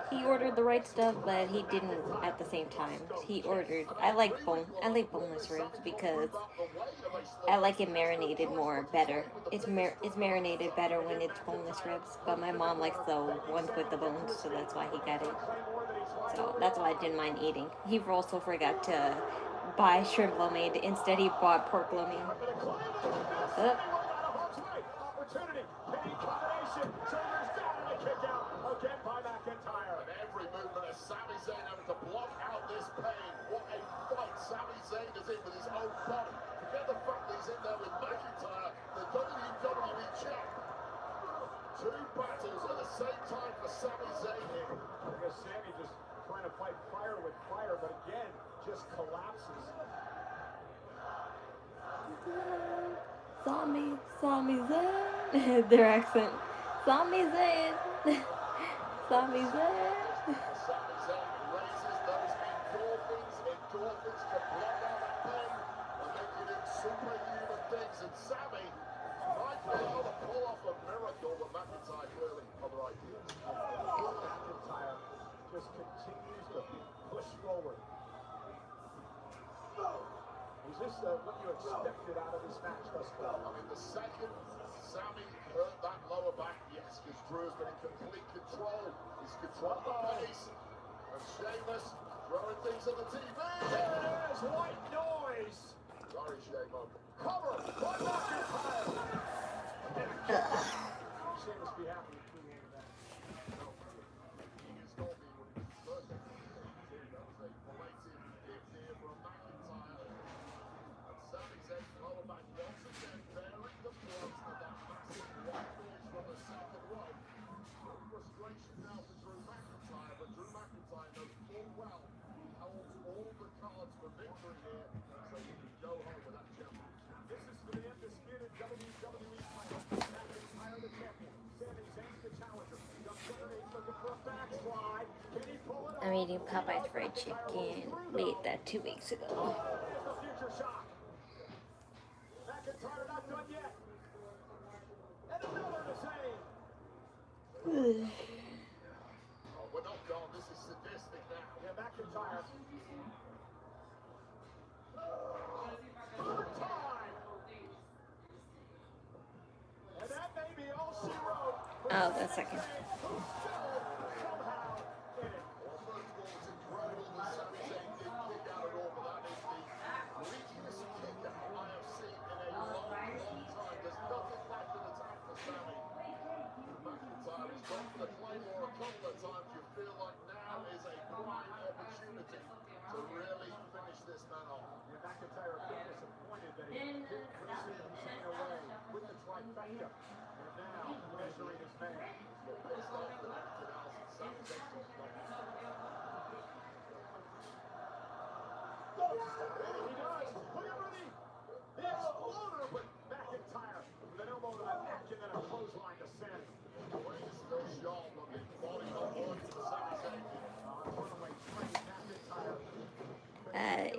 he ordered the right stuff, but he didn't at the same time. He ordered. I like boneless ribs because I like it marinated more, better. It's marinated better when it's boneless ribs. But my mom likes the ones with the bones, so that's why he got it. So that's why I didn't mind eating. He also forgot to buy shrimp lo mein. Instead, he bought pork lo mein. Opportunity, penny combination, shoulders down, and a kick out again by McIntyre. And every movement of Sami Zayn having to block out this pain. What a fight Sami Zayn is in with his own body. Forget the fact that he's in there with McIntyre, the WWE champ. Two battles at the same time for Sami Zayn here. I guess Sami just trying to fight fire with fire, but again, just collapses. Sami Zayn. Their accent. Sami Zayn. Sami Zayn. Sami Zayn raises those endorphins to block out that pain and make you do superhuman things. And Sami might be able to pull off a miracle, but McIntyre clearly other ideas. McIntyre just continues to push forward. Is this what you expected out of this match thus far? I mean, the second Sami hurt that lower back, yes, because Drew has been in complete control. He's controlled the pace. And Sheamus throwing things at the TV. There it is, white noise. Sorry, Sheamus. Cover by McIntyre. Sheamus be happy with Drew over that. He is not being what he was first. That was a blatant hit here from McIntyre. And Sami Zayn's lower back once again bearing the brunt of that massive white noise from the second row. No frustration now for Drew McIntyre, but Drew McIntyre knows full well he holds all the cards for victory here, so he can go home with that championship. This is for the undisputed WWE title. McIntyre the champion. Sami Zayn the challenger. Gunther looking for a backslide. Can he pull it off? I'm eating Popeye's fried chicken. We ate that 2 weeks ago. There's the future shock. McIntyre not done yet. And another to Zayn. Oh, we're not gone. This is sadistic now. Yeah, McIntyre. Third time. And that may be all she wrote. Oh, the second. Somehow in it. Well, first of all, it's incredible that Sami Zayn didn't kick out at all, but that is the weakest kick out I have seen in a long, long time. There's nothing left in attack for Sami. McIntyre has gone for the Claymore a couple of times. You feel like trifecta. And now, measuring his man. He does. Look at Rudy. The exploder, but McIntyre with an elbow to the neck and then a clothesline to Sami. Wayne still sharp looking. Body on point to Sami Zayn. Runaway train McIntyre.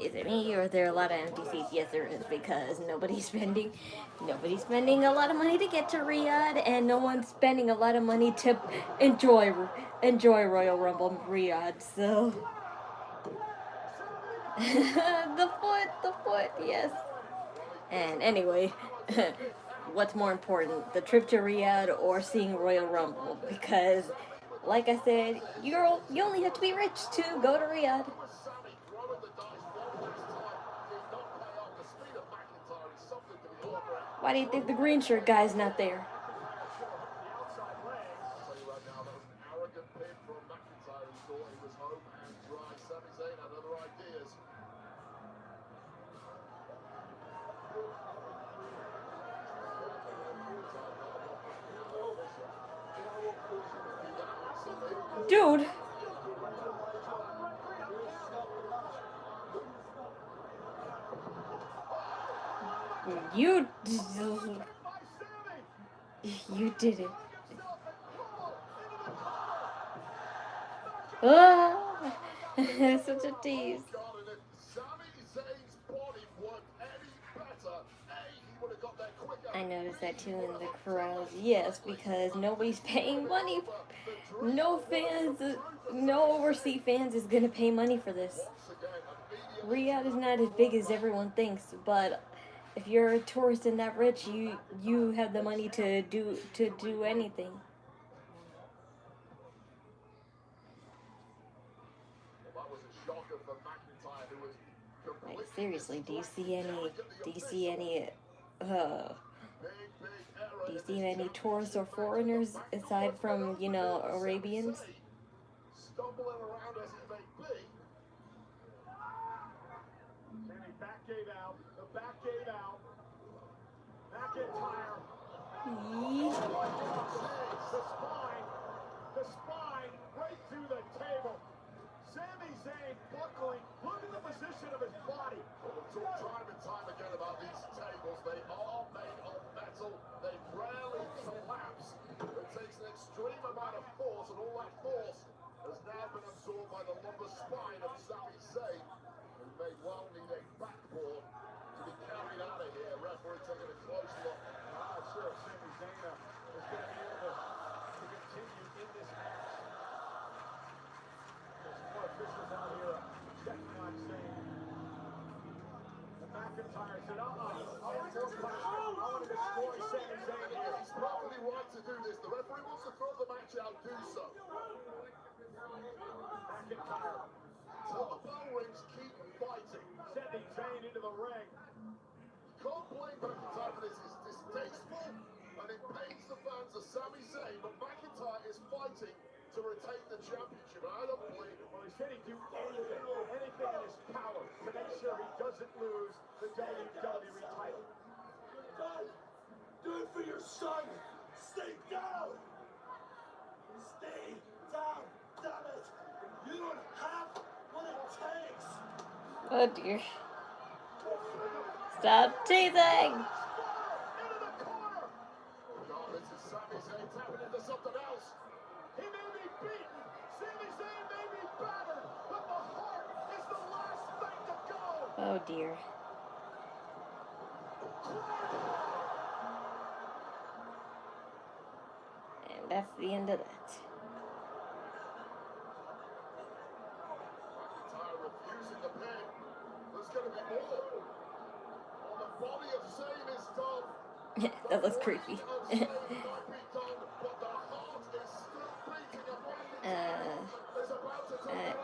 Is it me or are there a lot of empty seats? Yes, there is, because nobody's spending a lot of money to get to Riyadh, and no one's spending a lot of money to enjoy Royal Rumble in Riyadh. So the foot, yes. And anyway, what's more important, the trip to Riyadh or seeing Royal Rumble? Because, like I said, you only have to be rich to go to Riyadh. Why do you think the green shirt guy's not there? Dude. You did it. Oh, such a tease. I noticed that too in the crowd. Yes, because nobody's paying money. No fans, no overseas fans is gonna pay money for this. Riyadh is not as big as everyone thinks, but if you're a tourist and that rich, you have the money to do anything. Like, seriously, do you see any tourists or foreigners aside from, Arabians? Stumbling around as it may be. Sami back gave out. The back gave out. McIntyre. The spine right through the table. Sami Zayn buckling. Look at the position of his body. We'll talk time and time again about these tables. They are made of metal. They rarely collapse. It takes an extreme amount of force, and all that force has now been absorbed by the lumbar spine of Sami Zayn, who may well need a backboard to be carried out of here. Referee taking a close look. I'm not sure if Sami Zayn is going to be able to continue in this match. There's more officials out here checking on Zayn. And McIntyre said, I want to destroy Sami Zayn here. He's probably right to do this. The referee wants to throw the match out, do so. McIntyre, till the bell rings, keep fighting. Sending Zayn into the ring. Can't blame McIntyre for this. It's distasteful and it pains the fans of Sami Zayn, but McIntyre is fighting to retain the championship, and I don't blame him. Well, he said he'd do anything in his power to make sure he doesn't lose the WWE title. Do it for your son. Stay down. Stay down. Damn it. You don't have what it takes. Oh dear. Stop teasing. Into the corner. No, this is Sami Zayn tapping into something else. He may be beaten. Sami Zayn may be battered, but the heart is the last thing to go. Oh dear. And that's the end of that. McIntyre refusing the pin. There's going to be more. Well, the body of Zayn is done. That looks creepy.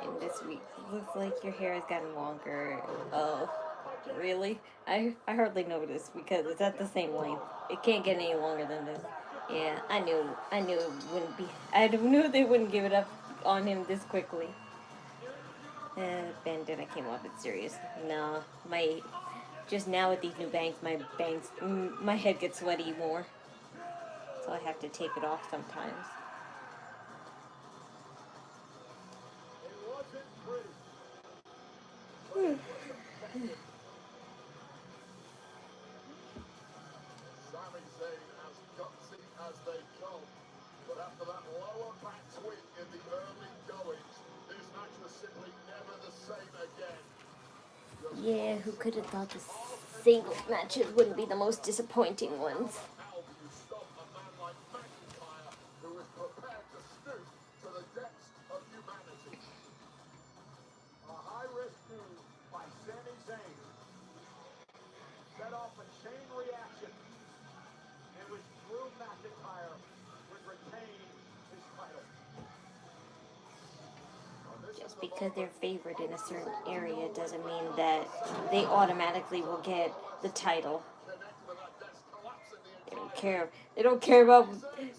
In this week, looks like your hair has gotten longer. Oh, really? I hardly noticed because it's at the same length. It can't get any longer than this. Yeah, I knew it wouldn't be. I knew they wouldn't give it up on him this quickly. Bandana came off. It's serious. No, Just now with these new bangs, my head gets sweaty more. So I have to take it off sometimes. Sami Zayn as gutsy as they come, but after that lower back swing in the early goings, this match was simply never the same again. Yeah, who could have thought the singles matches wouldn't be the most disappointing ones? How do you stop a man like McIntyre, who is prepared to stoop to the depths of humanity? A high-risk move by Sami Zayn set off a chain reaction in which Drew McIntyre would retain his title. Just because they're favored in a certain area doesn't mean that they automatically will get the title. They don't care. They don't care about.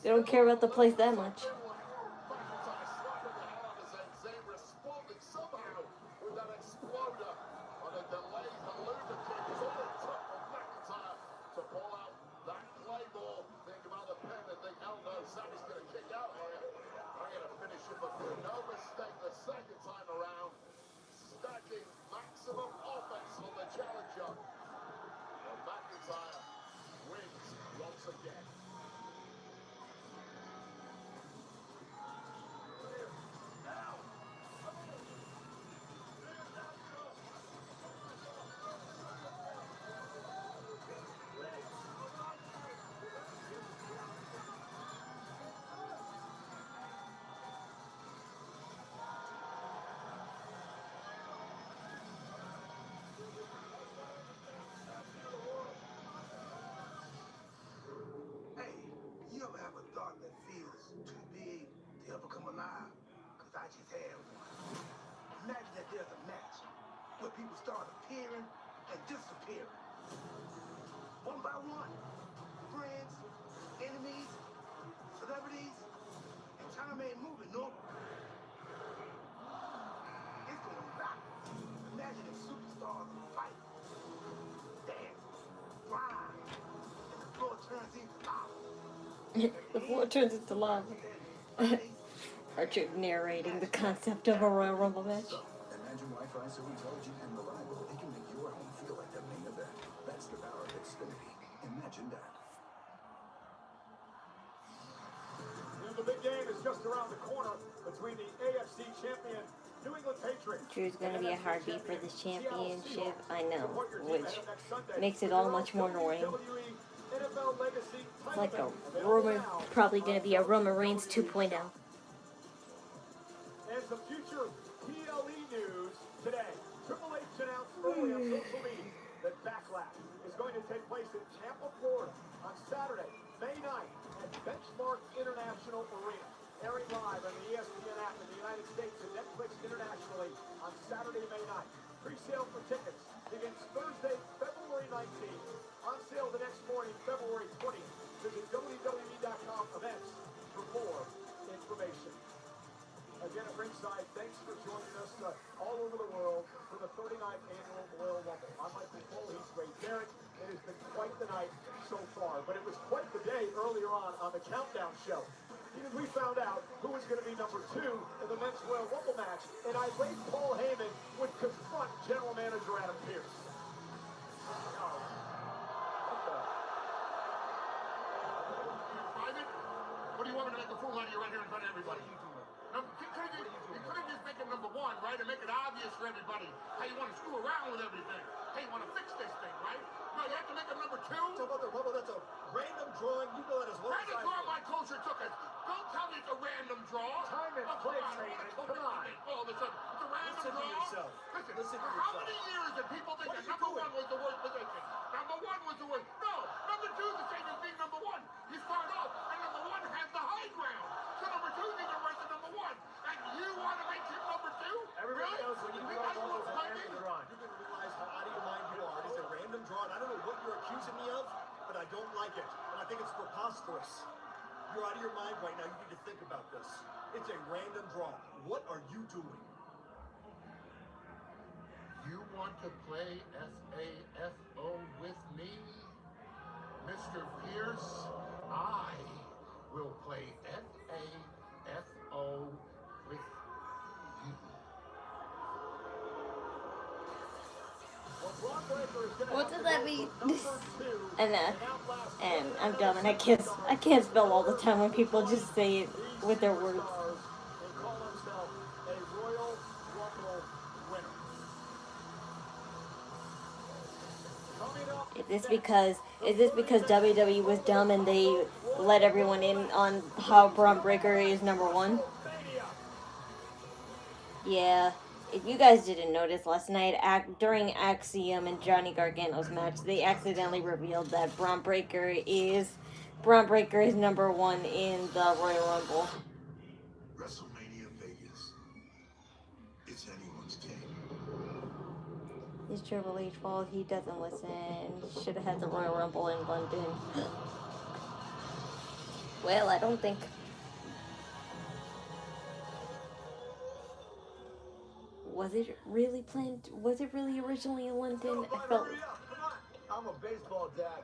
They don't care about the place that much. McIntyre slapping the hell out of Zayn. Zayn responding somehow with that exploder on a delayed hallucination. It's all it took for McIntyre to pull out that claymore. Think about the pen and think, hell no, Sami's going to kick out here. I'm going to finish him, but no mistake the second time around. Stacking maximum offense on the challenger. But McIntyre wins once again. Hey, you ever have a thought that feels too big to ever come alive? Because I just had one. Imagine that there's a match where people start appearing and disappearing. One by one. Friends, enemies, celebrities, and time ain't moving, no. It's going back. Imagine if superstars fight, dance, rhyme, and the floor turns into lava. The floor turns into lava. Archer narrating the concept of a Royal Rumble match. Imagine Wi-Fi so intelligent and reliable, it can make your home feel like the main event. That's the power of Xfinity. Imagine that. And the big game is just around the corner between the AFC champion New England Patriots. Drew's going to be a hard beat for this championship, I know, which makes it all much more annoying. It's like a probably going to be a Roman Reigns 2.0. And some future PLE news today. Triple H announced early on social media that Backlash is going to take place in Tampa, Florida on Saturday, May 9th at Benchmark International Arena. Airing live on the ESPN app in the United States and Netflix internationally on Saturday, May 9th. Pre-sale for tickets begins Thursday, February 19th. On sale the next morning, February 20th. Visit WWE.com events for more information. Again, at ringside, thanks for joining us all over the world for the 39th annual Royal Rumble. I'm Michael Cole, he's Ray Barrett. It has been quite the night so far, but it was quite the day earlier on the Countdown show. Because we found out who was going to be number 2 in the men's Royal Rumble match, and I think Paul Heyman would confront General Manager Adam Pearce. What do you want me to make a fool out of you right here in front of everybody? You could have just make it number 1, right, and make it obvious for everybody how you want to screw around with everything. Hey, you want to fix this thing, right? No, you have to make it number 2. Talk about the Rumble, that's a random drawing. You know that as well as I do. Random draw my culture took us. Don't tell me it's a random draw. Time and place, Heyman. Come on. Oh, it's a random Listen draw. to yourself. Listen to How yourself. many years did people think that number 1 was the worst position? Number 1 was the worst. No, number 2 is the same as being number 1. You start off, and number 1 has the high ground. So number 2 is even worse than number 1. And you want to make him number 2? Everybody knows when you think draw that's Rumbles what's at happening? random draw. You can realize how out of your mind you are. It's a random draw, and I don't know what you're accusing me of, but I don't like it. And I think it's preposterous. You're out of your mind right now. You need to think about this. It's a random draw. What are you doing? You you want to play FAFO with me, Mr. Pierce? I will play FAFO with you. What does that mean? And I'm dumb and I can't spell all the time when people just say it with their words. Is this because WWE was dumb and they let everyone in on how Braun Breaker is number one? Yeah. If you guys didn't notice last night, during Axiom and Johnny Gargano's match, they accidentally revealed that Braun Breaker is number one in the Royal Rumble. WrestleMania Vegas. It's anyone's game. It's Triple H fault. He doesn't listen. Should have had the Royal Rumble in London. Well, I don't think. Was it really planned? Was it really originally in London? I felt. I'm a baseball dad.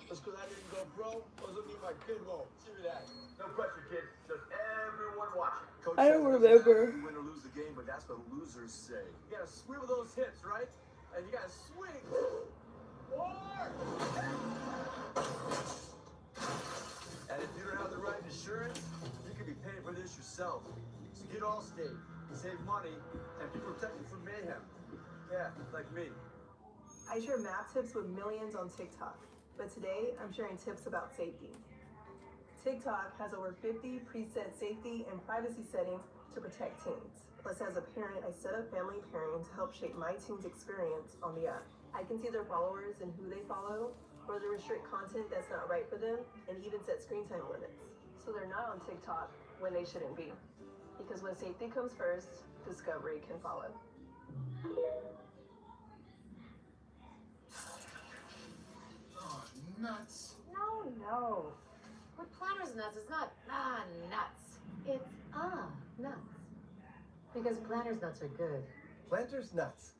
Just because I didn't go pro doesn't mean my kid won't. See that? No pressure, kid. Just everyone watching. Coach I don't remember. You win or lose the game, but that's what losers say. You gotta swivel those hips, right? And you gotta swing. And if you don't have the right insurance, you could be paying for this yourself. So get Allstate, save money, and be protected from mayhem. Yeah, like me. I share math tips with millions on TikTok, but today I'm sharing tips about safety. TikTok has over 50 preset safety and privacy settings to protect teens. Plus, as a parent, I set up family pairing to help shape my teen's experience on the app. I can see their followers and who they follow, or to restrict content that's not right for them, and even set screen time limits. So they're not on TikTok when they shouldn't be. Because when safety comes first, discovery can follow. Oh, nuts. No. What Planters nuts is not nuts. It's nuts. Because Planters nuts are good. Planters nuts.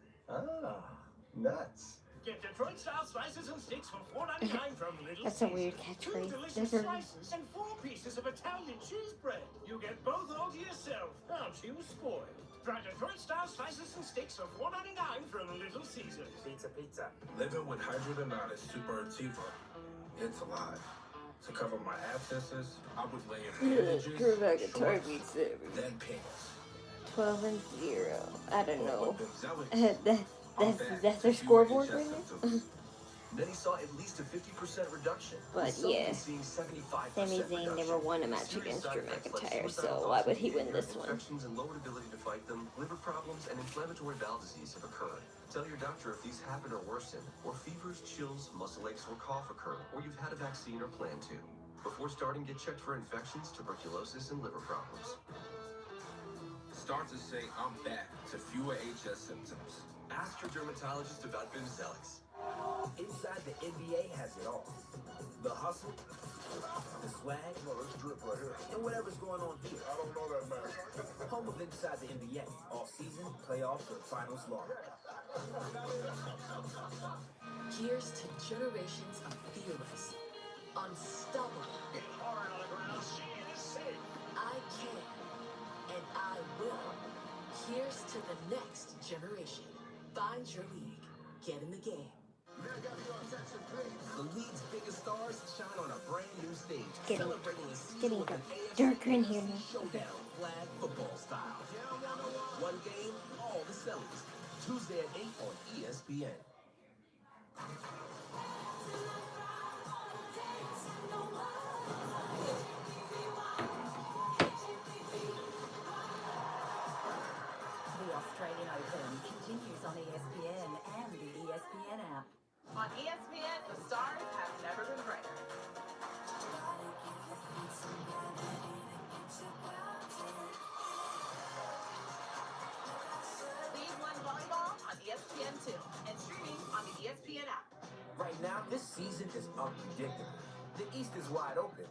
Nuts. Get Detroit-style slices and sticks for $4.99 from Little That's a Caesars. weird 2 catchphrase. delicious slices and 4 pieces of Italian cheese bread. You get both all to yourself. Aren't you spoiled? Try Detroit-style slices and sticks for $4.99 from Little Caesars. Pizza. Living with hydrogenated superativo. It's alive. To cover my abscesses, I would lay in bandages, Drew McIntyre shorts, beats it. then pants. 12-0. I don't know. But That's their scoreboard right now? Then he saw at least a 50% reduction. But yeah, Sami Zayn never won a match against Drew McIntyre, so why would he win this one? Infections and lowered ability to fight them, liver problems, and inflammatory bowel disease have occurred. Tell your doctor if these happen or worsen, or fevers, chills, muscle aches, or cough occur, or you've had a vaccine or plan to. Before starting, get checked for infections, tuberculosis, and liver problems. Start to say I'm back to fewer HS symptoms. Ask your dermatologist about Bimzelx. Inside the NBA has it all. The hustle, the swag, and whatever's going on here. I don't know that, man. Home of Inside the NBA. All season, playoffs, and finals long. Here's to generations of fearless, unstoppable. Hard on the ground, she is safe. I can, and I will. Here's to the next generation. Find your league. Get in the game. The league's biggest stars shine on a brand new stage. Getting darker in here now. Showdown flag football style. One game, all the sellers. Tuesday at 8 on ESPN. The Australian Open continues on ESPN and the ESPN app. On ESPN, the stars have never been brighter. League One Volleyball on ESPN2 and streaming on the ESPN app. Right now, this season is unpredictable. The East is wide open,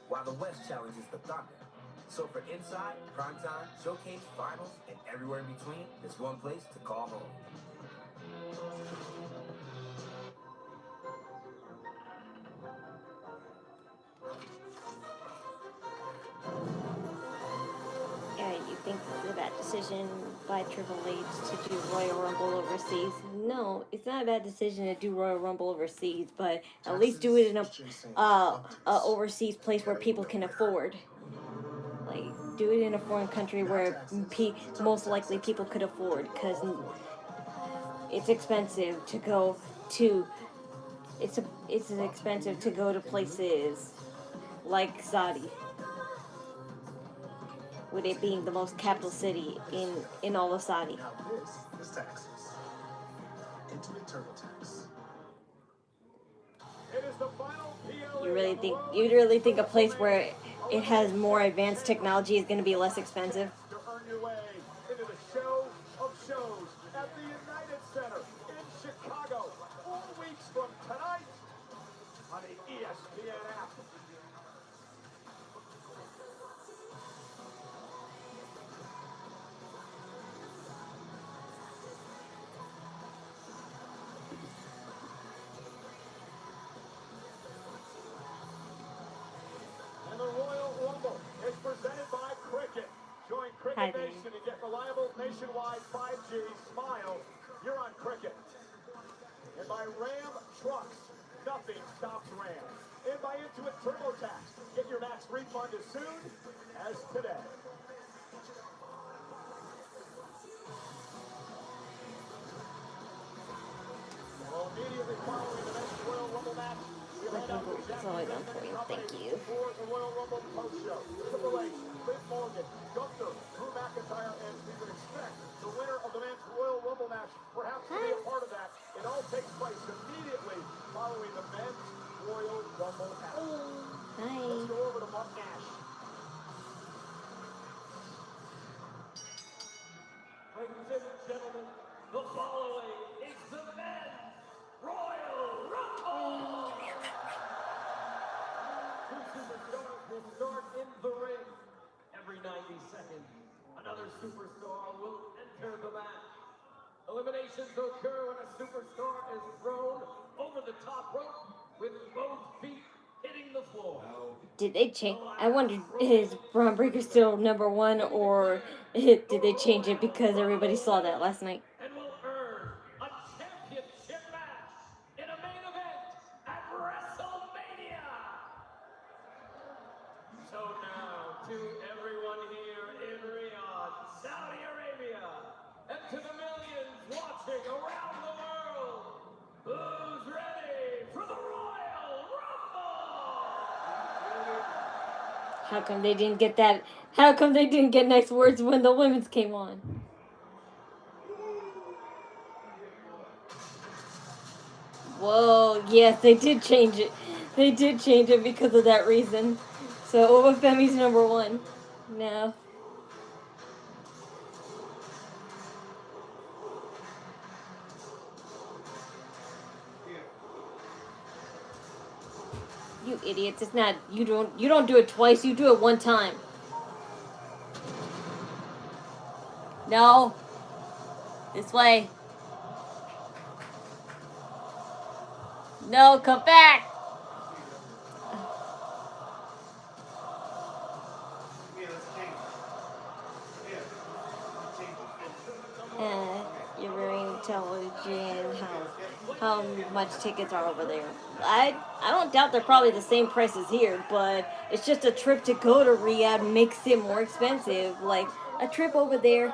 while the West challenges the Thunder. So for Inside, Primetime, Showcase, Finals, and everywhere in between, there's one place to call home. Yeah, you think it's a bad decision by Triple H to do Royal Rumble overseas? No, it's not a bad decision to do Royal Rumble overseas, but at least do it in a overseas place where people can afford. Like, do it in a foreign country where most likely people could afford, because it's expensive to go to. It's expensive to go to places like Saudi, with it being the most capital city in all of Saudi. Now this is taxes. Intimate TurboTax. It is the final PLE You really think a place where it has more advanced technology is going to be less expensive? to earn your way into the show of shows at the United Center in Chicago 4 weeks from tonight on the ESPN app. And the Royal Rumble is presented by Cricket. Join Cricket Hi there. Nation and get reliable nationwide 5G. Smile, you're on Cricket. And by Ram Trucks, nothing stops Ram. And by Intuit TurboTax, get your max refund as soon as today. Well, immediately following the next Royal Rumble match, we'll head out to It's always on point. Thank you. for the Royal Rumble post show. Triple H, Liv Morgan, Gunther, Drew McIntyre, and we would expect the winner of the men's Royal Rumble match perhaps to be a part of that. It all takes place immediately following the men's Royal Rumble match. Hi. Let's go over to Mark Nash. Ladies and gentlemen, the following is the men's Royal Rumble. Two superstars will start in the ring. Every 90 seconds, another superstar will enter the match. Eliminations occur when a superstar is thrown over the top rope with both feet hitting the floor. Did they change? I wondered, is Braun Breaker still #1, or did they change it because everybody saw that last night? And will earn a championship match in a main event at WrestleMania. So now, to everyone here in Riyadh, Saudi Arabia, and to the millions watching around the world, who's ready for the Royal Rumble? How come they didn't get that? How come they didn't get next words when the women's came on? Whoa, yes, they did change it. They did change it because of that reason. So Obafemi's #1 now. You idiots! It's not. You don't do it twice. You do it one time. No. This way. No, come back. You're very intelligent. How much tickets are over there? I don't doubt they're probably the same price as here, but it's just a trip to go to Riyadh makes it more expensive. Like a trip over there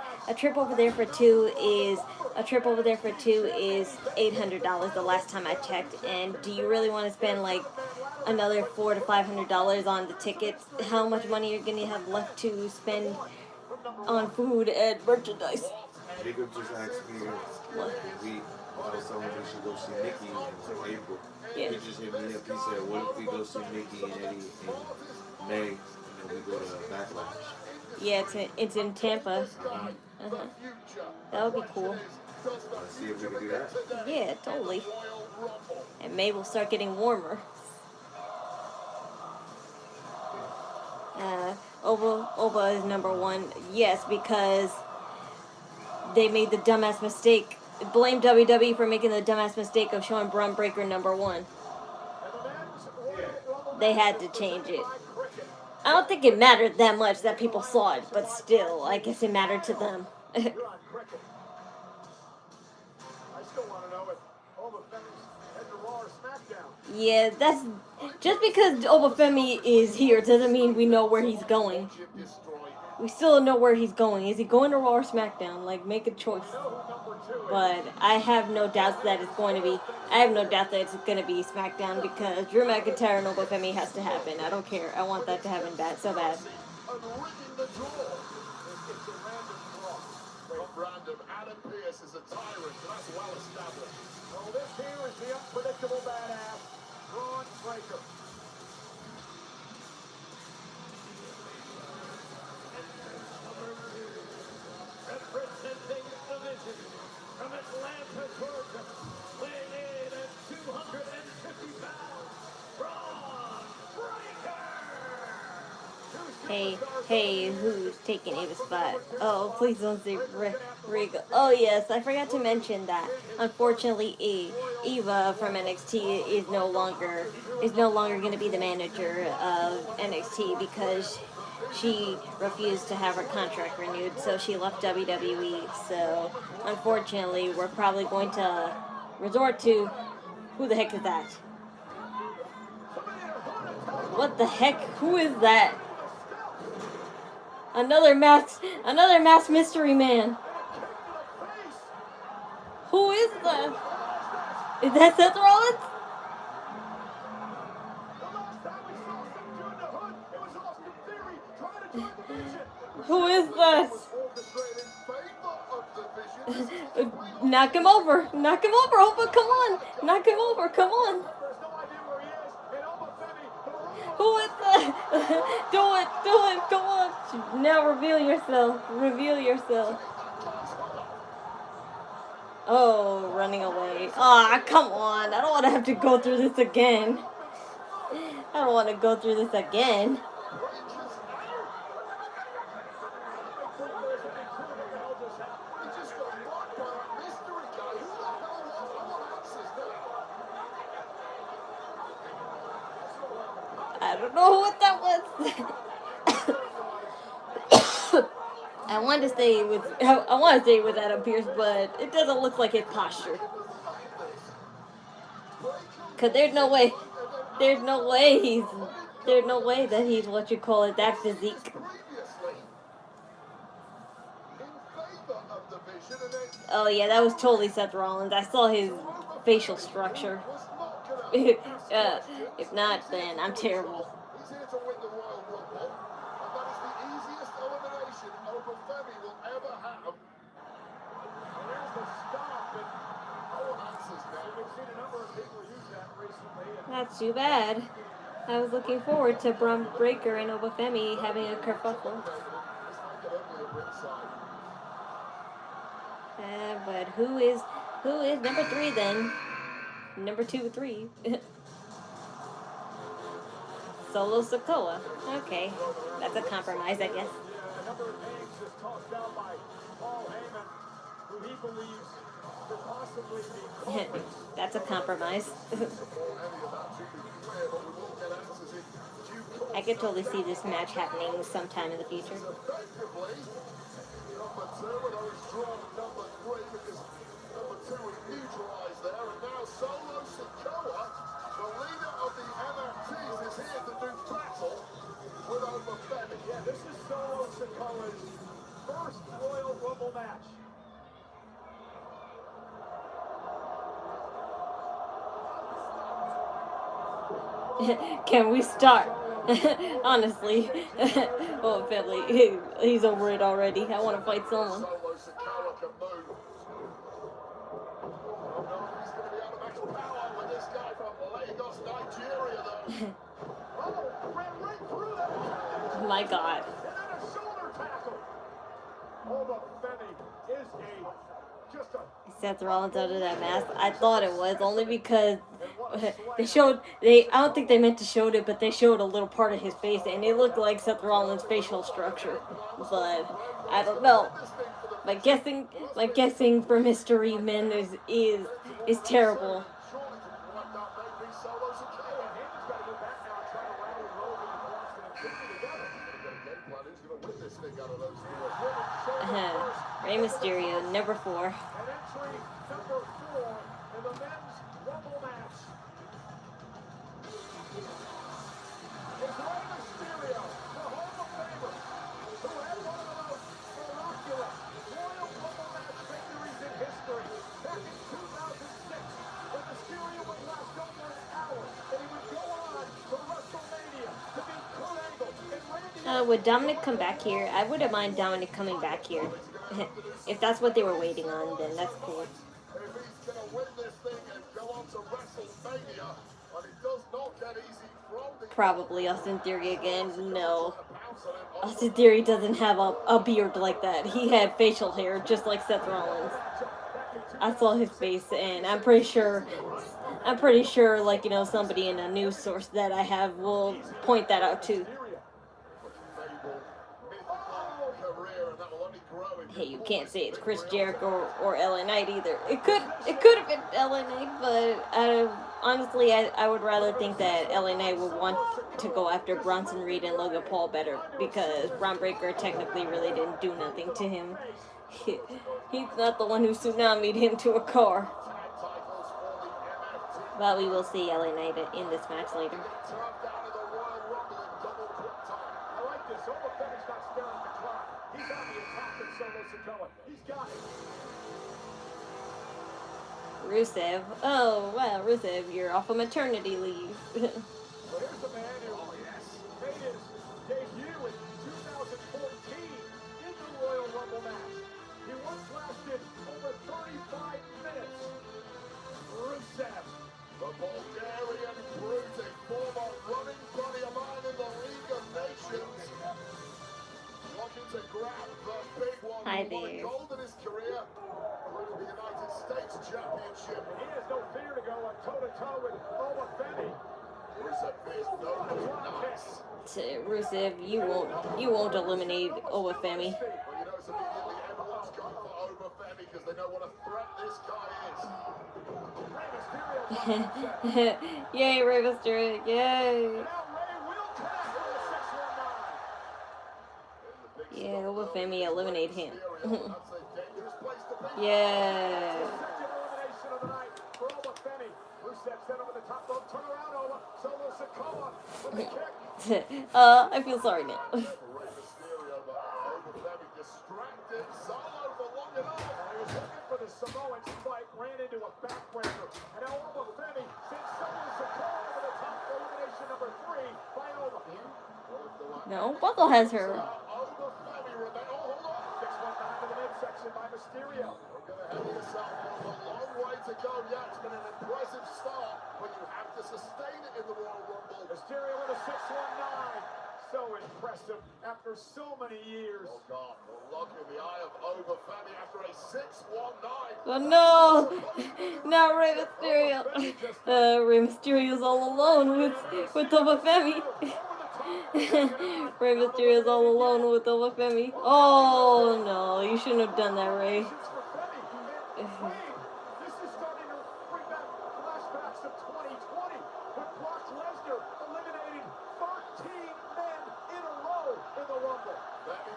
for two is $800 the last time I checked. And do you really want to spend like another $400 to $500 on the tickets? How much money you're gonna have left to spend on food and merchandise? Jacob just asked me if we someone we should go see Nikki in April. Yeah. He just hit me up. He said, "What if we go see Nikki and Eddie in May, and then we go to Backlash?" Yeah, it's in Tampa. That would be cool. Let's see if we can do that. Yeah, totally. And May will start getting warmer. Oba is #1. Yes, because they made the dumbass mistake blame WWE for making the dumbass mistake of showing Braun Breaker #1. They had to change it. I don't think it mattered that much that people saw it, but still, I guess it mattered to them. I still want to know if Obafemi's heading to Raw or SmackDown. Yeah, that's just because Obafemi is here doesn't mean we know where he's going. We still don't know where he's going. Is he going to Raw or SmackDown? Like, make a choice. But I have no doubts that it's going to be. I have no doubt that it's going to be SmackDown because Drew McIntyre and Obafemi has to happen. I don't care. I want that to happen bad, so bad. Random. Adam Pearce is a tyrant, that's well established. Well, this here is the unpredictable badass, Braun Breaker. Representing the Vision from Atlanta, Georgia, weighing in at 250 pounds, Braun Breaker. Hey, who's taking Eva's spot? Oh, please don't say Rigo. Oh yes, I forgot to mention that. Unfortunately, Eva from NXT is no longer going to be the manager of NXT because she refused to have her contract renewed, so she left WWE. So unfortunately, we're probably going to resort to who the heck is that? What the heck? Who is that? Another masked mystery man. Who is that? Is that Seth Rollins? Who is that? Knock him over. Knock him over. Opa, come on. Knock him over. Come on. Who is that? Do it. Come on. Now reveal yourself. Reveal yourself. Oh, running away. Ah, come on. I don't want to have to go through this again. I don't want to go through this again. I don't know what that was. I want to stay with Adam Pearce, but it doesn't look like his posture. Cause there's no way that he's what you call it, that physique. Oh yeah, that was totally Seth Rollins. I saw his facial structure. If not, then I'm terrible. He's here to win the Royal Rumble, and that is the easiest elimination Obafemi will ever have. There's the stop, and answers now. We've seen a number of people use that recently. Not too bad. I was looking forward to Braun Breaker and Obafemi having a kerfuffle. But who is number 3 then? Number 2, 3. Solo Sikoa. Okay, that's a compromise, I guess. Number of names is tossed out by Paul Heyman, who he believes could possibly be That's a compromise. I could totally see this match happening sometime in the future. Solo Sikoa, the leader of the NFTs, is here to do battle with Obafemi. Yeah, this is Solo Sikoa's first Royal Rumble match. Can we start? Honestly, Obafemi, he's over it already. I want to fight someone. My God. Seth Rollins under that mask. I thought it was only because I don't think they meant to show it, but they showed a little part of his face, and it looked like Seth Rollins' facial structure. But I don't know. My guessing for mystery men is terrible. Rey Mysterio, number 4. Would Dominic come back here? I wouldn't mind Dominic coming back here. If that's what they were waiting on, then that's cool. If he's going to win this thing and go on to WrestleMania, and it does not get easy from the... Probably Austin Theory again. No. Austin Theory doesn't have a beard like that. He had facial hair just like Seth Rollins. I saw his face, and I'm pretty sure, like, you know, somebody in a news source that I have will point that out too. Hey, you can't say it's Chris Jericho or LA Knight either. It could have been LA Knight, but honestly, I would rather think that LA Knight would want to go after Bronson Reed and Logan Paul better, because Braun Breaker technically really didn't do nothing to him. He's not the one who tsunami'd him to a car. But we will see LA Knight in this match later. Rusev. Oh, wow, Rusev, you're off of maternity leave. Here's the man who made his debut in 2014 in the Royal Rumble match. He once lasted over 35 minutes. Rusev. The Bulgarian brute, a former running buddy of mine in the League of Nations. Looking to grab the big one. Hi He won there. gold in his career, including the United States Championship. He has no fear to go toe-to-toe with Obafemi. Rusev fears nobody. Nice. Rusev, you won't eliminate Obafemi. Well, you notice immediately everyone's gone for Obafemi because they know what a threat this guy is. Yay, Rey Mysterio, yay. Yeah, Obafemi, eliminate him. Yeah. I feel sorry now. No, Buckle has her. To go, yeah, it's been an impressive start, but you have to sustain it in the Royal Rumble. Mysterio with a 619. So impressive after so many years. Oh God, the look in the eye of Obafemi after a 619. Oh no, not Rey Mysterio. Rey Mysterio's all alone with Obafemi. Rey Mysterio's all alone with Obafemi. Oh no, you shouldn't have done that, Rey.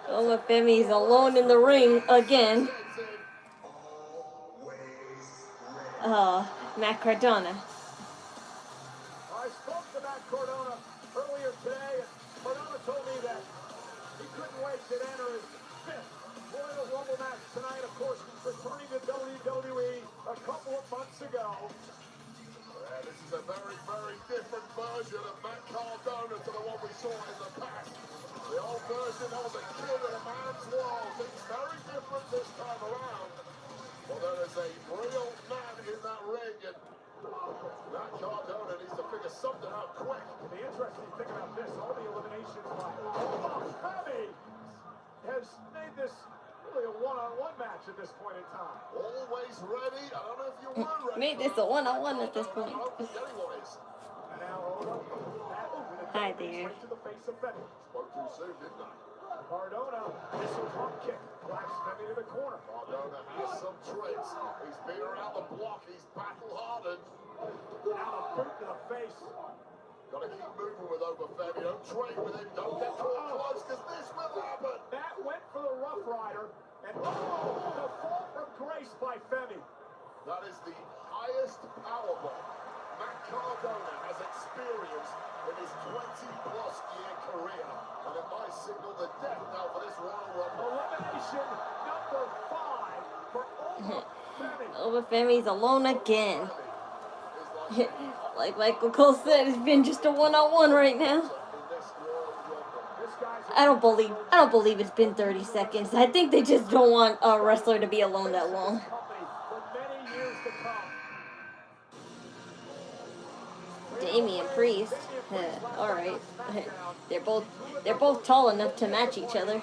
Obafemi's alone in the ring again. Matt Cardona. I spoke to Matt Cardona earlier today, and Cardona told me that he couldn't wait to enter his 5th Royal Rumble match tonight. Of course, returning to WWE a couple of months ago. This is a very, very different version of Matt Cardona to the one we saw in the past. The old version, that was a kid in a man's world. It's very different this time around. Well, there is a real man in that ring, and Matt Cardona needs to figure something out quick. And the interesting thing about this, all the eliminations by Obafemi has made this really a one-on-one match at this point in time. Always ready. I don't know if you were ready. Made this a one-on-one at this point. I don't think anyone is. And now Hi there. to the face of Femi. Spoke too soon, didn't I? Cardona, missile drop kick, drives Femi to the corner. Cardona has some tricks. He's been around the block. He's battle hardened. Now a boot to the face. Got to keep moving with Obafemi. Don't trade with him. Don't get too close because this will happen. That went for the Rough Rider. And the fall from grace by Femi. That is the highest powerbomb Matt Cardona has experienced in his 20-plus year career. And it might signal the death knell for this Royal Rumble. Elimination number 5 for Obafemi. Obafemi's alone again. Like Michael Cole said, it's been just a one-on-one right now. I don't believe it's been 30 seconds. I think they just don't want a wrestler to be alone that long. Damian Priest. All right. They're both tall enough to match each other.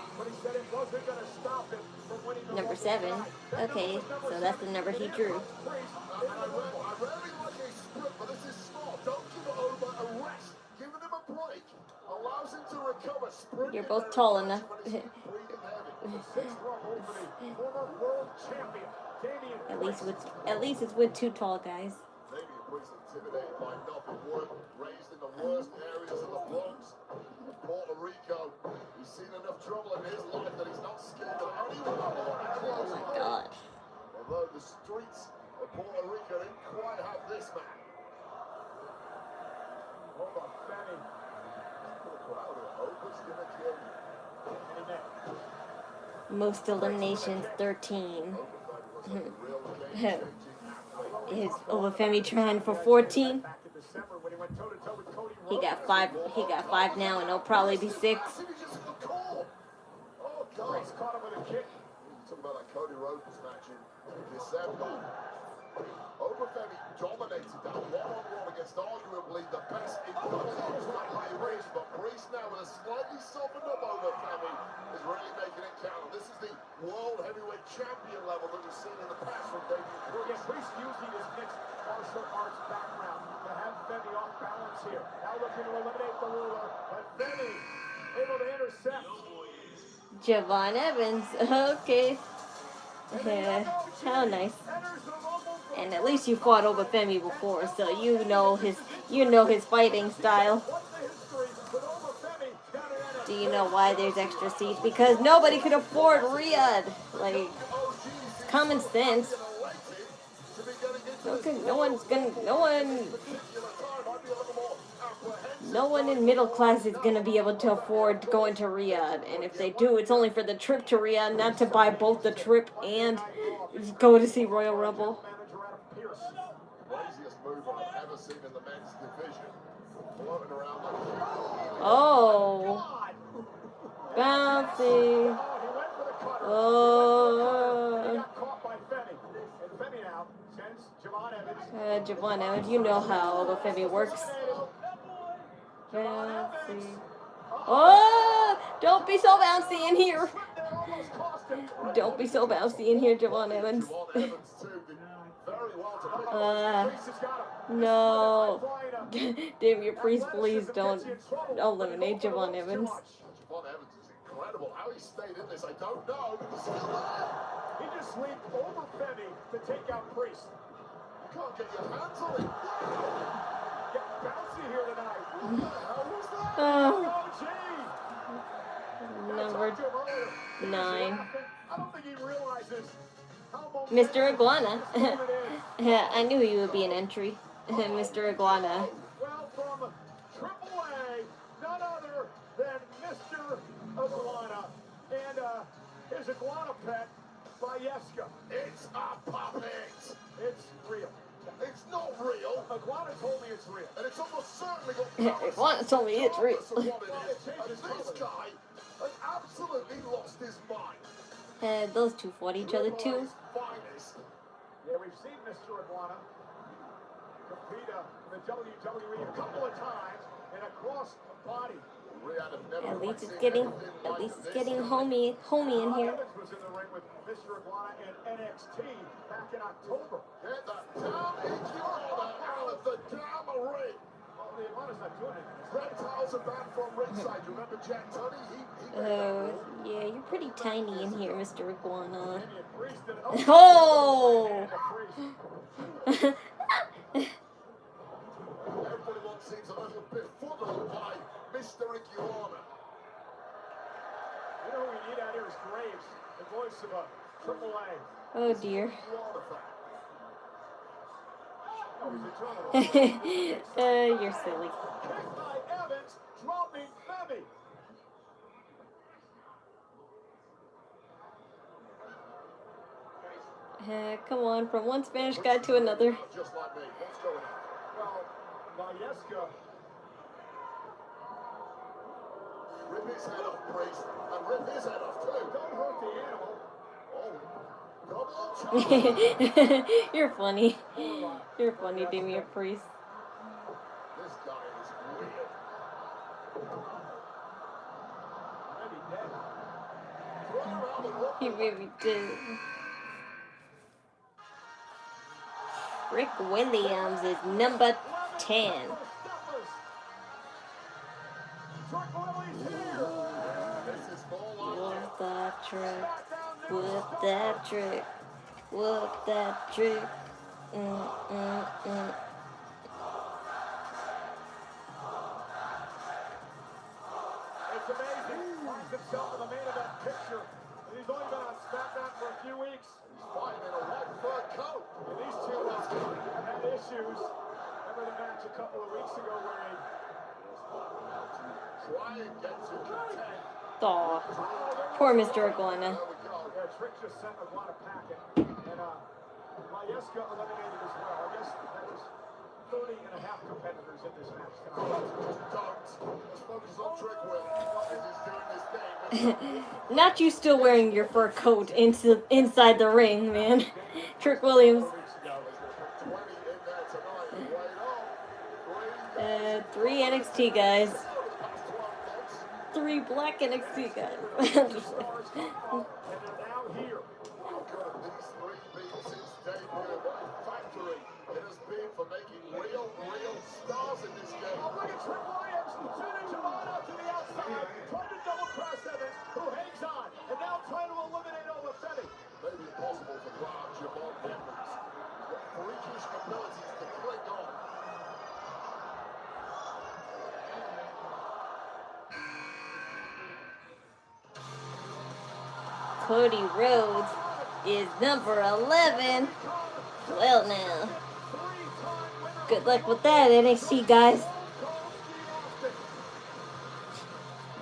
Number 7. Okay, so that's the number he drew. You're both tall enough. At least it's with 2 tall guys. Intimidated by nothing. Raised in the worst areas of the Bronx, Puerto Rico. He's seen enough trouble in his life that he's not scared of anyone. Oh my God. Although the streets of Puerto Rico didn't quite have this man. Hold on, Femi. Most eliminations 13. Is Obafemi trying for 14? He got 5. He got 5 now, and it'll probably be 6. Grace caught him with a kick. Talking about that Cody Rhodes match in December. Obafemi dominated that one-on-one against arguably the best in the race, but Priest now with a slightly softened up Obafemi is really making it count. This is the world heavyweight champion level that we've seen in the past from Damian Priest. Yeah, Priest using his mixed martial arts background to have Femi off balance here. Now looking to eliminate the ruler, but Femi able to intercept. Javon Evans. Okay. How nice. And at least you fought Obafemi before, so you know his fighting style. Do you know why there's extra seats? Because nobody could afford Riyadh. Like, it's common sense. Okay, no one in middle class is gonna be able to afford going to Riyadh, and if they do, it's only for the trip to Riyadh, not to buy both the trip and go to see Royal Rumble. Oh, bouncy. Oh. Javon Evans, you know how Obafemi works. Bouncy. Oh, don't be so bouncy in here. Don't be so bouncy in here, Javon Evans. No. Damian Priest, please don't eliminate Javon Evans. Javon Evans is incredible. How he stayed in this, I don't know. He just leaped over Femi to take out Priest. You can't get your hands on him. Get bouncy here tonight. What the hell was that? Number 9. I don't think he realizes how Mr. Iguana. I knew he would be an entry. Mr. Iguana. Well, from Triple A, none other than Mr. Iguana. And his iguana pet by Yeska. It's a puppet. It's real. It's not real. Iguana told me it's real. And it's almost certainly got Iguana told me it's real. And this guy has absolutely lost his mind. Those two fought each other too. Yeah, we've seen Mr. Iguana compete in the WWE a couple of times and across the body. At least it's getting homey in here. Evans was in the ring with Mr. Iguana and NXT back in October. Get that down, out of the damn ring. Well, the Iguana Reptiles are banned from ringside. You remember Jack Tunney? He Oh, yeah, you're pretty tiny in here, Mr. Iguana. Oh! Everyone seems a little befuddled by Mr. Iguana. You know who we need out here is Graves, the voice of a AAA. Oh, dear. You're silly. Evans dropping Femi. Come on, from one Spanish guy to another. Just like me. What's going on? Well, Mayeska. Rip his head off, Priest, and rip his head off too. Don't hurt the animal. Oh, double charge. You're funny. You're funny, Damian Priest. This guy is weird. Maybe dead. Throw him around the room. He really did. Rick Williams is number 10. Whoop that trick. Whoop that trick. Whoop that trick. It's amazing. Finds himself in the main event picture. And he's only been on SmackDown for a few weeks. He's fighting in a white fur coat. And these two have had issues. Remember the match a couple of weeks ago where he try and get to contend. Aw, poor Mr. Iguana. Yeah, Trick just sent Iguana packing. And Mayeska eliminated as well. I guess that was 30 and a half competitors in this match tonight. Let's focus on Trick Will. As he's doing this thing. Not you still wearing your fur coat inside the ring, man. Trick Williams. 3 NXT guys. 3 black NXT guys. And they're now here. How good have these 3 been since debut? What a factory it has been for making real stars in this game. Oh, look at Trick Williams. Sending Javon out to the outside. Trying to double cross Evans, who hangs on. And now trying to eliminate Olafemi. Maybe impossible for Javon Evans. He's got freakish abilities to click on. Cody Rhodes is number 11. Well, now. Good luck with that, NXT guys.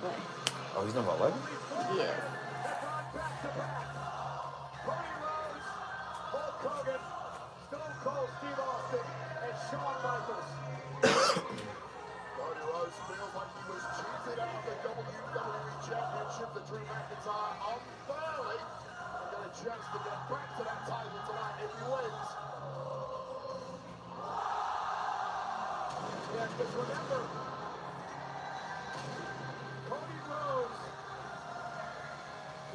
What? Oh, he's number 11? Yeah. Cody Rhodes feels like he was cheated out of the WWE Championship to Drew McIntyre unfairly. And got a chance to get back to that title tonight if he wins. Yeah, because remember, Cody Rhodes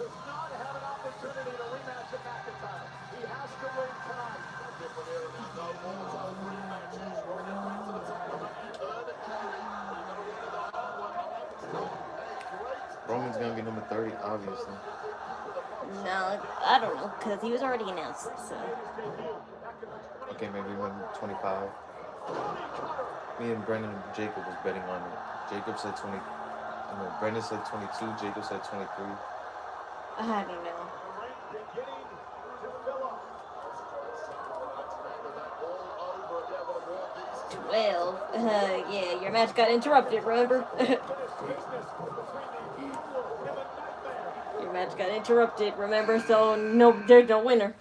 does not have an opportunity to rematch at McIntyre. He has to win tonight. Different era now, no more title rematches. We're going back to the title match. Earn it, Cody. You're going to win it the hard way. Roman's gonna be number 30, obviously. No, I don't know, because he was already announced, so. Okay, maybe 125. Me and Brendan and Jacob was betting on it. Jacob said 20. Brendan said 22. Jacob said 23. I don't know. Well, yeah, your match got interrupted, remember? Your match got interrupted, remember? So, no, there's no winner.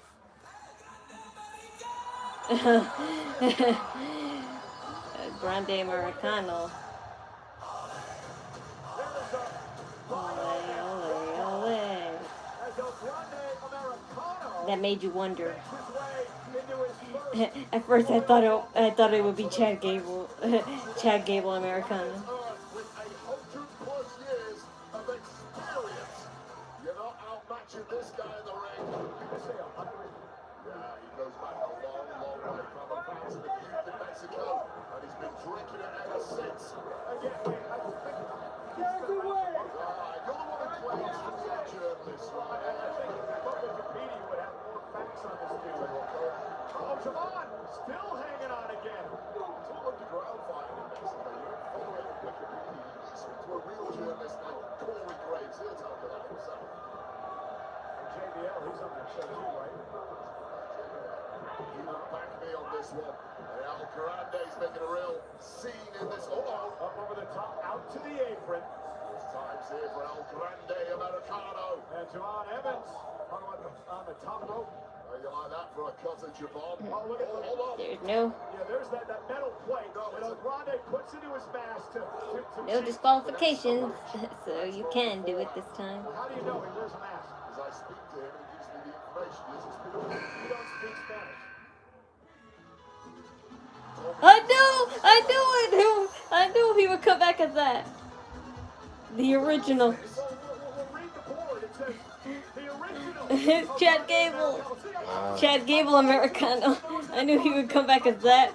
Grande Americano. Ole, ole, ole. That made you wonder. At first, I thought it would be Chad Gable, Chad Gable Americano. With 100+ years of experience, you're not outmatching this guy in the ring. Yeah, he goes back a long way from the fans of the youth. Mexico, and he's been drinking it ever since. Again, wait, I think... You're the one who claims to be a journalist, right? I think Wikipedia would have more facts on this dude. Oh, Javon, still hanging on again. It's all underground fighting in Mexico. You don't follow it on Wikipedia. You speak to a real journalist like Corey Graves. He'll tell you that himself. And JBL, he's on that show too, right? You will back me on this one. And El Grande's making a real scene in this. Up over the top, out to the apron. It's times here for El Grande Americano. And Javon Evans on the top rope. You like that for a cutter, Javon? Oh, look at hold on. There's no. Yeah, there's that metal plate. And El Grande puts into his mask to No disqualifications, so you can do it this time. How do you know he wears a mask? As I speak to him, he gives me the information. He doesn't speak. You don't speak Spanish. I knew he would come back as that. The original. Chad Gable. Chad Gable Americano. I knew he would come back as that.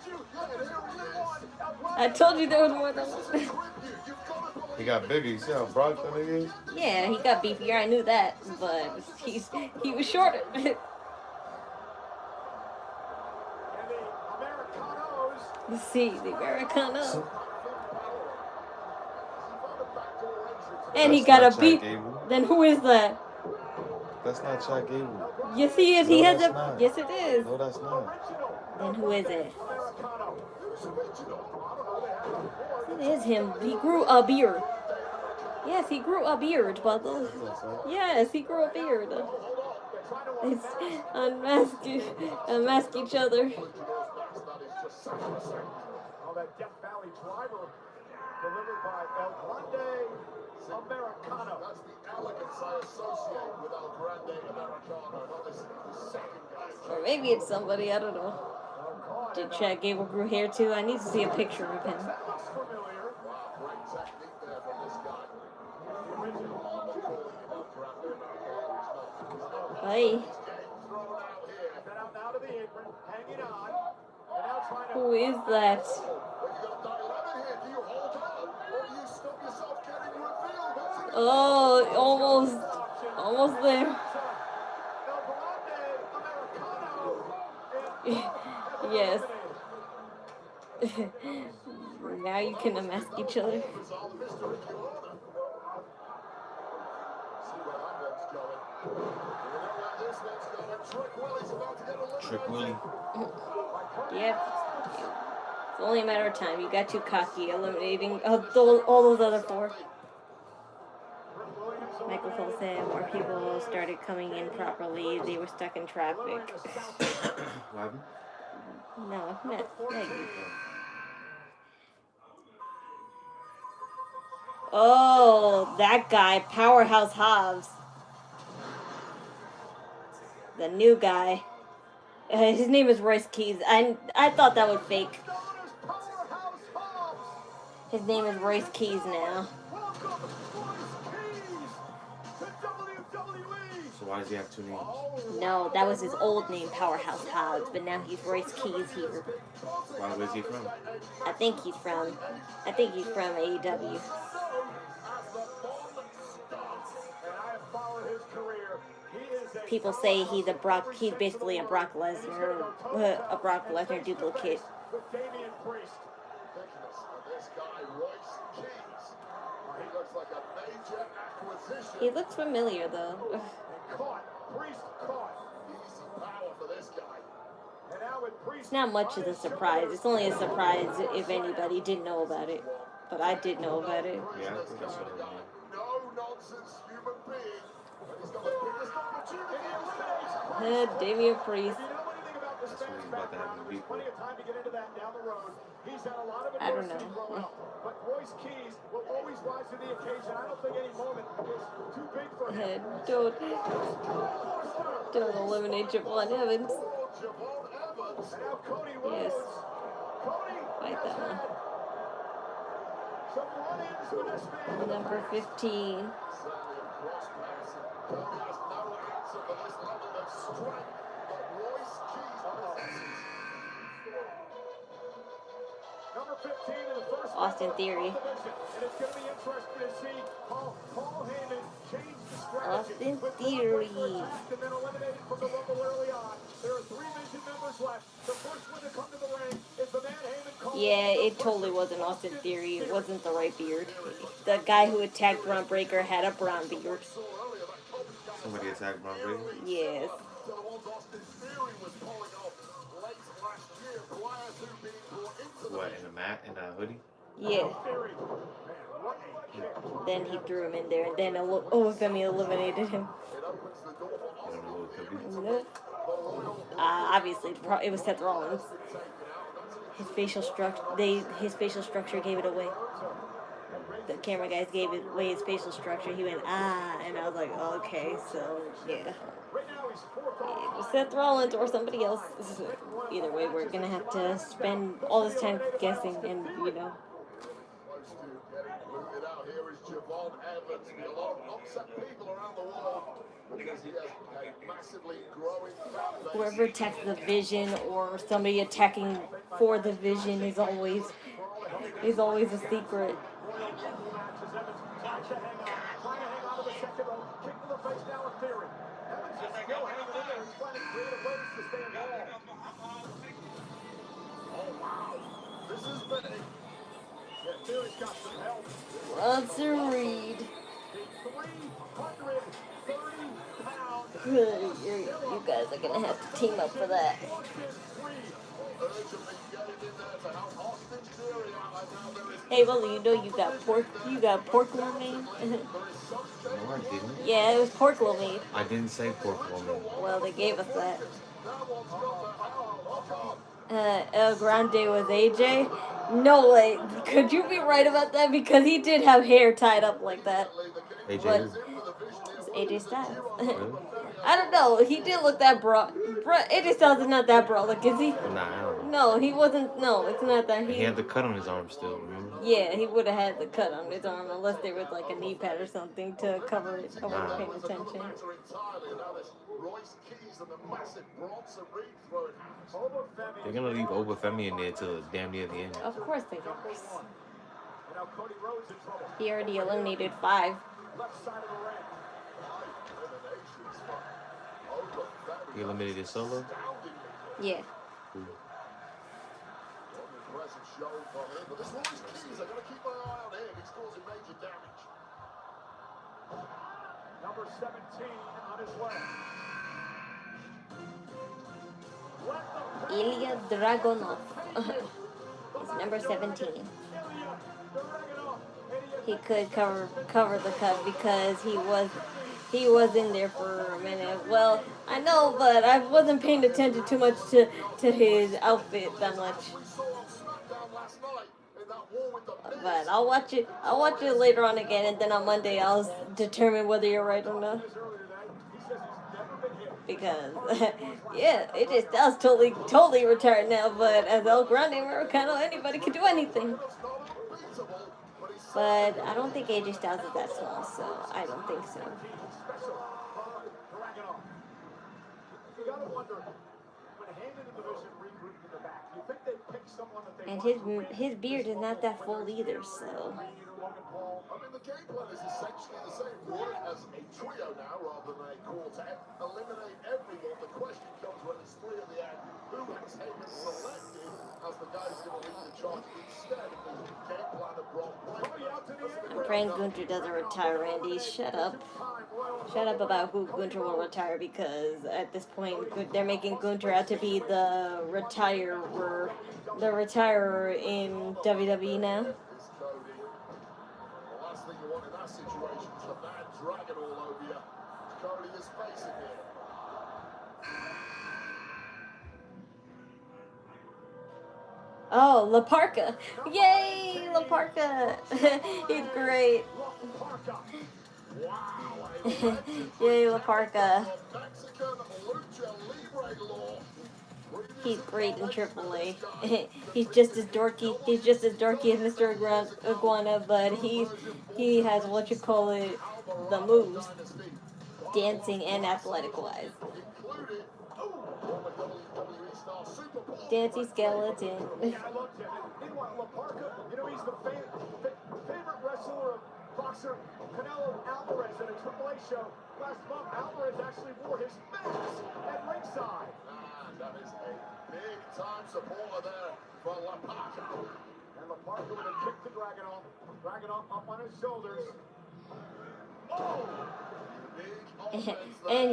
I told you there was more than one. He got bigger. You see how broad that nigga is? Yeah, he got beefier. I knew that, but he was shorter. You see, the Americano. And he got a beef. Then who is that? That's not Chad Gable. Yes, he is. No, He has that's a. not. Yes, it is. No, that's not. Then who is it? It is him. He grew a beard. Yes, he grew a beard, brother. Yes, he grew a beard. It's unmask each other. Oh, that Death Valley driver delivered by El Grande Americano. That's the elegance I associate with El Grande Americano, not this second guy. Or maybe it's somebody, I don't know. Did Chad Gable grew hair too? I need to see a picture of him. That looks familiar. Wow, great technique there from this guy. The original. El Grande Americano. Hey. Then out now to the apron, hanging on. And now trying to... Who is that? Oh, almost there. Yes. Now you can unmask each other. Trick Willie. Yep. It's only a matter of time. You got too cocky, eliminating all those other four. Michael Cole said more people started coming in properly. They were stuck in traffic. What happened? No, not you. Oh, that guy, Powerhouse Hobbs. The new guy. His name is Royce Keys. I thought that would fake. His name is Royce Keys now. So why does he have two names? No, that was his old name, Powerhouse Hobbs, but now he's Royce Keys here. Where's he from? I think he's from AEW. People say he's basically a Brock Lesnar duplicate. He looks familiar though. It's not much of a surprise. It's only a surprise if anybody didn't know about it. But I did know about it. Yeah, I think I saw his name. Damian Priest. That's what he's about to have him beat for. I don't know. But Royce Keys will always rise to the occasion. I don't think any moment is too big for him. Don't eliminate Javon Evans. Yes. Fight that one. Number 15. Austin Theory. Austin Theory. Yeah, it totally wasn't Austin Theory. It wasn't the right beard. The guy who attacked Braun Breaker had a brown beard. Somebody attacked Braun Breaker? Yes. What, in a mat, in a hoodie? Yeah. Then he threw him in there, and then Obafemi eliminated him. I don't know who it could be. Nope. Obviously, it was Seth Rollins. His facial structure gave it away. The camera guys gave it away his facial structure. He went, and I was like, okay, so, yeah. It was Seth Rollins or somebody else. Either way, we're going to have to spend all this time guessing and, you know. Whoever attacks the Vision or somebody attacking for the Vision is always a secret. Bronson Reed. You guys are gonna have to team up for that. Hey, well, you know you got pork lo mein? No, I didn't. Yeah, it was pork lo mein. I didn't say pork lo mein. Well, they gave us that. El Grande was AJ? No way. Could you be right about that? Because he did have hair tied up like that. AJ? But it's AJ Styles. I don't know. He did look that AJ Styles is not that brolic, is he? Nah, I don't know. No, he wasn't. No, it's not that. He had the cut on his arm still, remember? Yeah, he would have had the cut on his arm unless there was like a knee pad or something to cover it. I wasn't paying attention. They're gonna leave Obafemi in there till damn near the end. Of course they do. He already eliminated 5. He eliminated Solo? Yeah. Cool. Number 17 on his left. Ilya Dragunov. He's number 17. He could cover the cut because he was in there for a minute. Well, I know, but I wasn't paying attention too much to his outfit that much. But I'll watch it later on again, and then on Monday I'll determine whether you're right or not. Because yeah, it was totally retired now. But as El Grande Americano, anybody can do anything. But I don't think AJ Styles is that small, so I don't think so. And his beard is not that full either, so. I mean, the game plan is essentially the same. Work as a trio now rather than a quartet. Eliminate everyone. The question comes when it's 3 in the end. Who has Heyman selected as the guy who's going to lead the charge instead of the game plan of Braun Breaker? I'm praying Gunther doesn't retire, Randy. Shut up. Shut up about who Gunther will retire, because at this point they're making Gunther out to be the retirer in WWE now. Oh, La Parka. Yay, La Parka. He's great. Yay, La Parka. He's great in AAA. He's just as dorky. He's just as dorky as Mr. Iguana, but he has the moves, dancing and athletic wise. Dancing skeleton. I loved him. Meanwhile, La Parka, you know, he's the favorite wrestler of boxer Canelo Alvarez at a AAA show last month. Alvarez actually wore his mask at ringside. And that is a big-time supporter there for La Parka. And La Parka with a kick to Dragunov up on his shoulders. Oh! And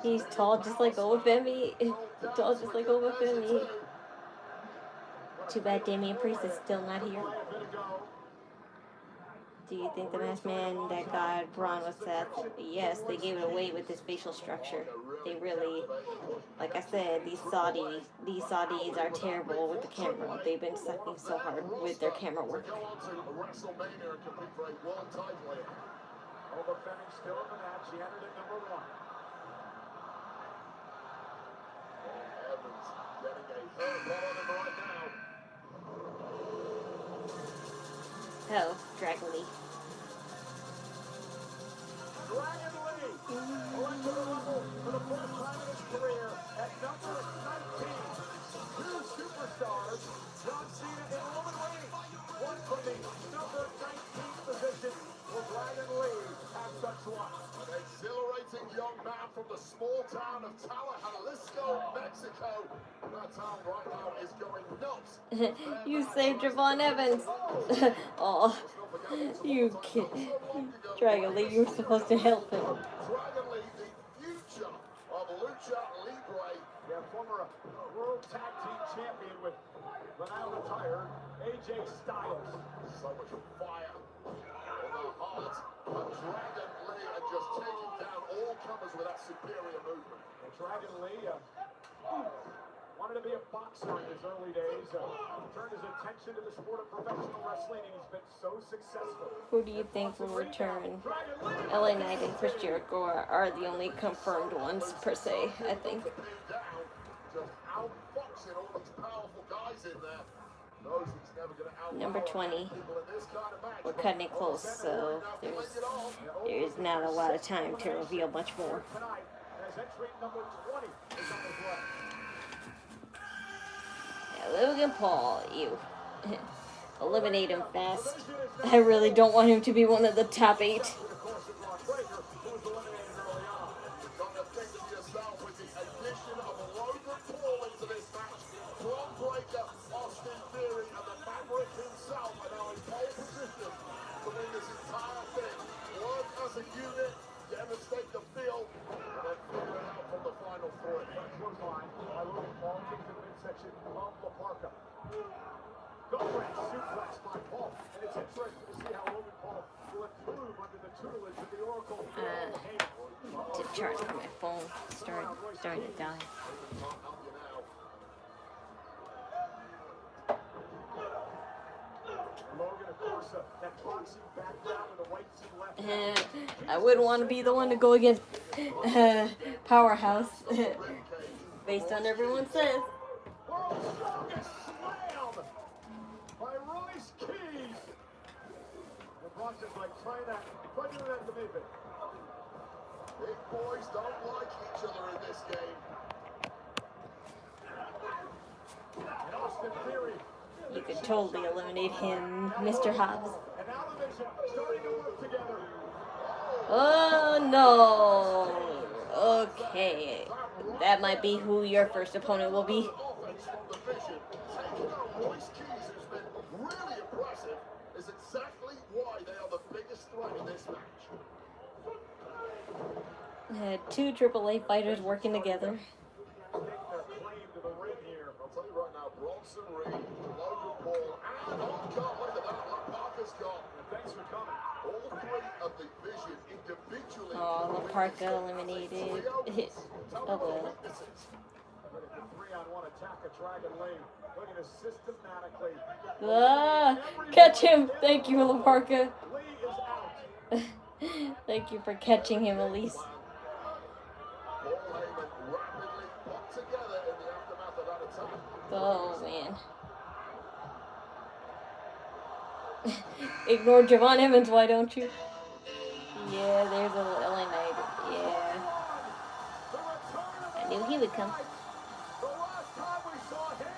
he's tall just like Olafemi. Tall just like Olafemi. Too bad Damian Priest is still not here. Do you think the masked man that got Braun was Seth? Yes, they gave it away with this facial structure. They really, like I said, these Saudis are terrible with the camera. They've been sucking so hard with their camera work. Olafemi still in the match. He entered at number 1. Evans getting a third ball on him right now. Oh, Dragon Lee. Dragon Lee, elected to level for the first time in his career at number 19. 2 superstars, John Cena and Roman Reigns. One from the number 19 position. Will Dragon Lee have such luck? An exhilarating young man from the small town of Jalisco, Mexico. That town right now is going nuts. You saved Javon Evans. Oh, you kid. Dragon Lee, you were supposed to help him. Dragon Lee, the future of Lucha Libre. Yeah, former World Tag Team Champion with now retired AJ Styles. So much fire in the heart of Dragon Lee and just taking down all comers with that superior movement. And Dragon Lee wanted to be a boxer in his early days. Turned his attention to the sport of professional wrestling, and he's been so successful. Who do you think will return? LA Knight and Chris Jericho are the only confirmed ones, per se, I think. Just outboxing all these powerful guys in there. Number 20. We're cutting it close, so there's not a lot of time to reveal much more. Yeah, Logan Paul, you eliminate him fast. I really don't want him to be one of the top 8. To charge on my phone, starting to die. I wouldn't want to be the one to go against Powerhouse, based on everyone says. Big boys don't like each other in this game. You could totally eliminate him, Mr. Hobbs. Oh no! Okay, that might be who your first opponent will be. Really impressive is exactly why they are the biggest threat in this match. 2 AAA fighters working together. I'll tell you right now, Bronson Reed, Logan Paul, and look at that, La Parka's got. Thanks for coming. All 3 of the Vision individually. Oh, La Parka eliminated. Oh well. 3-on-1 attack of Dragon Lee. Looking to systematically. Catch him! Thank you, La Parka. Thank you for catching him, Elise. Oh man. Ignore Javon Evans, why don't you? Yeah, there's a little LA Knight. Yeah. I knew he would come. The last time we saw him,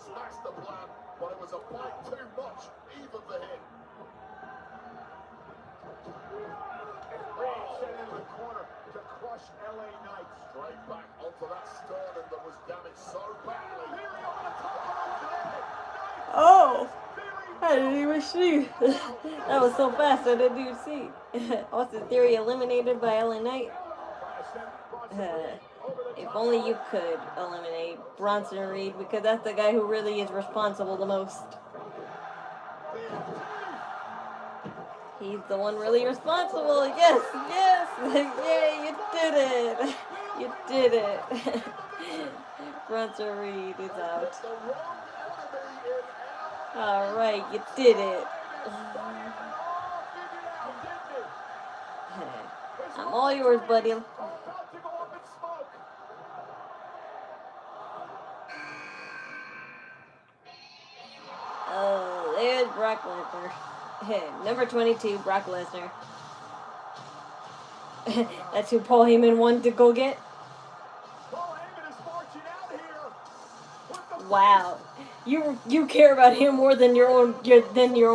smashed the plan, but it was a bite too much, even for him. Sent into the corner to crush LA Knight. Straight back onto that sternum that was damaged so badly. Oh! I didn't even see. That was so fast, I didn't even see. Austin Theory eliminated by LA Knight. If only you could eliminate Bronson Reed, because that's the guy who really is responsible the most. He's the one really responsible. Yes, yes, yeah, you did it. You did it. Bronson Reed is out. All right, you did it. I'm all yours, buddy. Oh, there's Brock Lesnar. Number 22, Brock Lesnar. That's who Paul Heyman wanted to go get. Wow, you care about him more than your own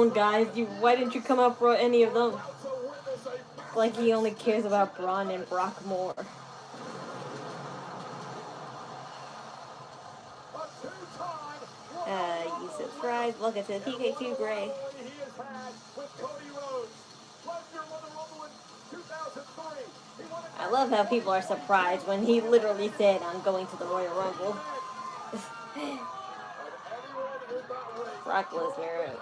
guys. Why didn't you come up for any of them? Like he only cares about Braun and Brock more. You subscribe. Welcome to the PK2 Gray. I love how people are surprised when he literally said, "I'm going to the Royal Rumble." Brock Lesnar.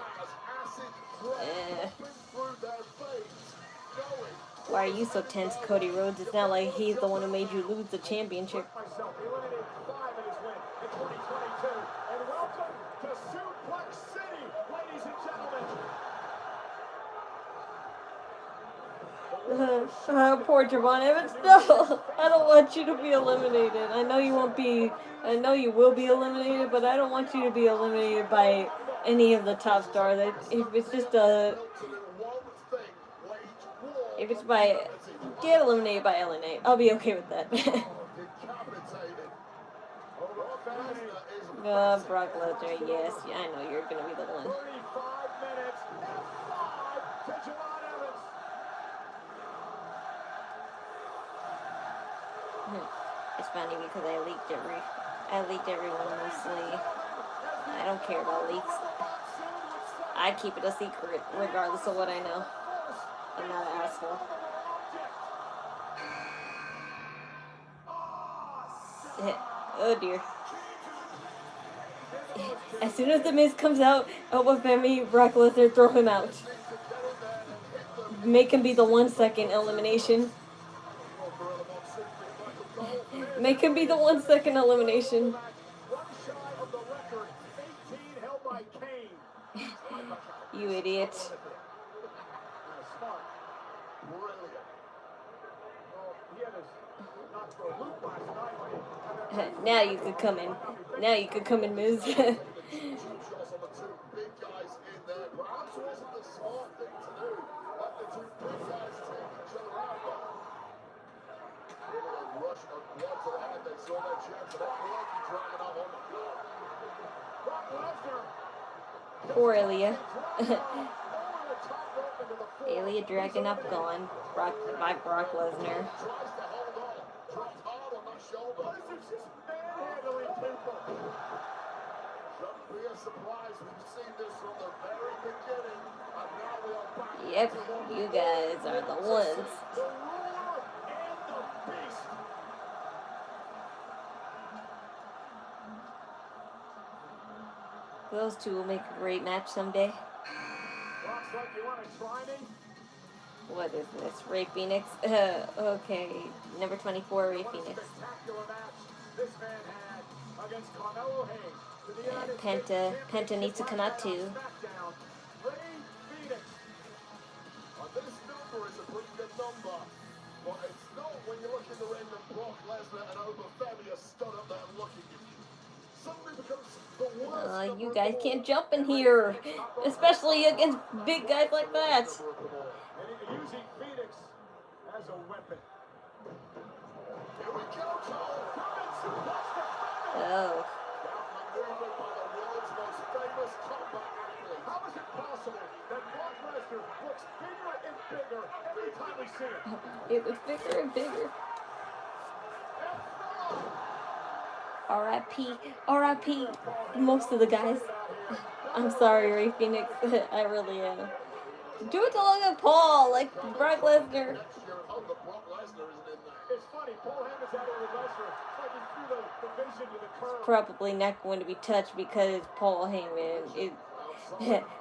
Why are you so tense, Cody Rhodes? It's not like he's the one who made you lose the championship. Poor Javon Evans. No, I don't want you to be eliminated. I know you won't be. I know you will be eliminated, but I don't want you to be eliminated by any of the top stars. If it's just if it's by, get eliminated by LA Knight, I'll be okay with that. Brock Lesnar, yes, I know you're gonna be the one. It's funny because I leaked everyone mostly. I don't care about leaks. I keep it a secret regardless of what I know. I'm not an asshole. Oh dear. As soon as the Miz comes out, Oba Femi, Brock Lesnar, throw him out. Make him be the 1 second elimination. Make him be the 1 second elimination. You idiot. Now you could come in. Now you could come in, Miz. Poor Ilya. Ilya dragging up gone. Brock Lesnar. Yep, you guys are the ones. Those two will make a great match someday. What is this? Ray Phoenix? Okay. Number 24, Ray Phoenix. Penta needs to come out too. You guys can't jump in here, especially against big guys like that. Using Phoenix as a weapon. Oh. It was bigger and bigger. R.I.P. R.I.P. Most of the guys. I'm sorry, Ray Phoenix. I really am. Do it to Logan Paul, like Brock Lesnar. It's funny, Paul Heyman's out there with Lesnar. It's like he threw the vision to the curve. Probably not going to be touched because Paul Heyman is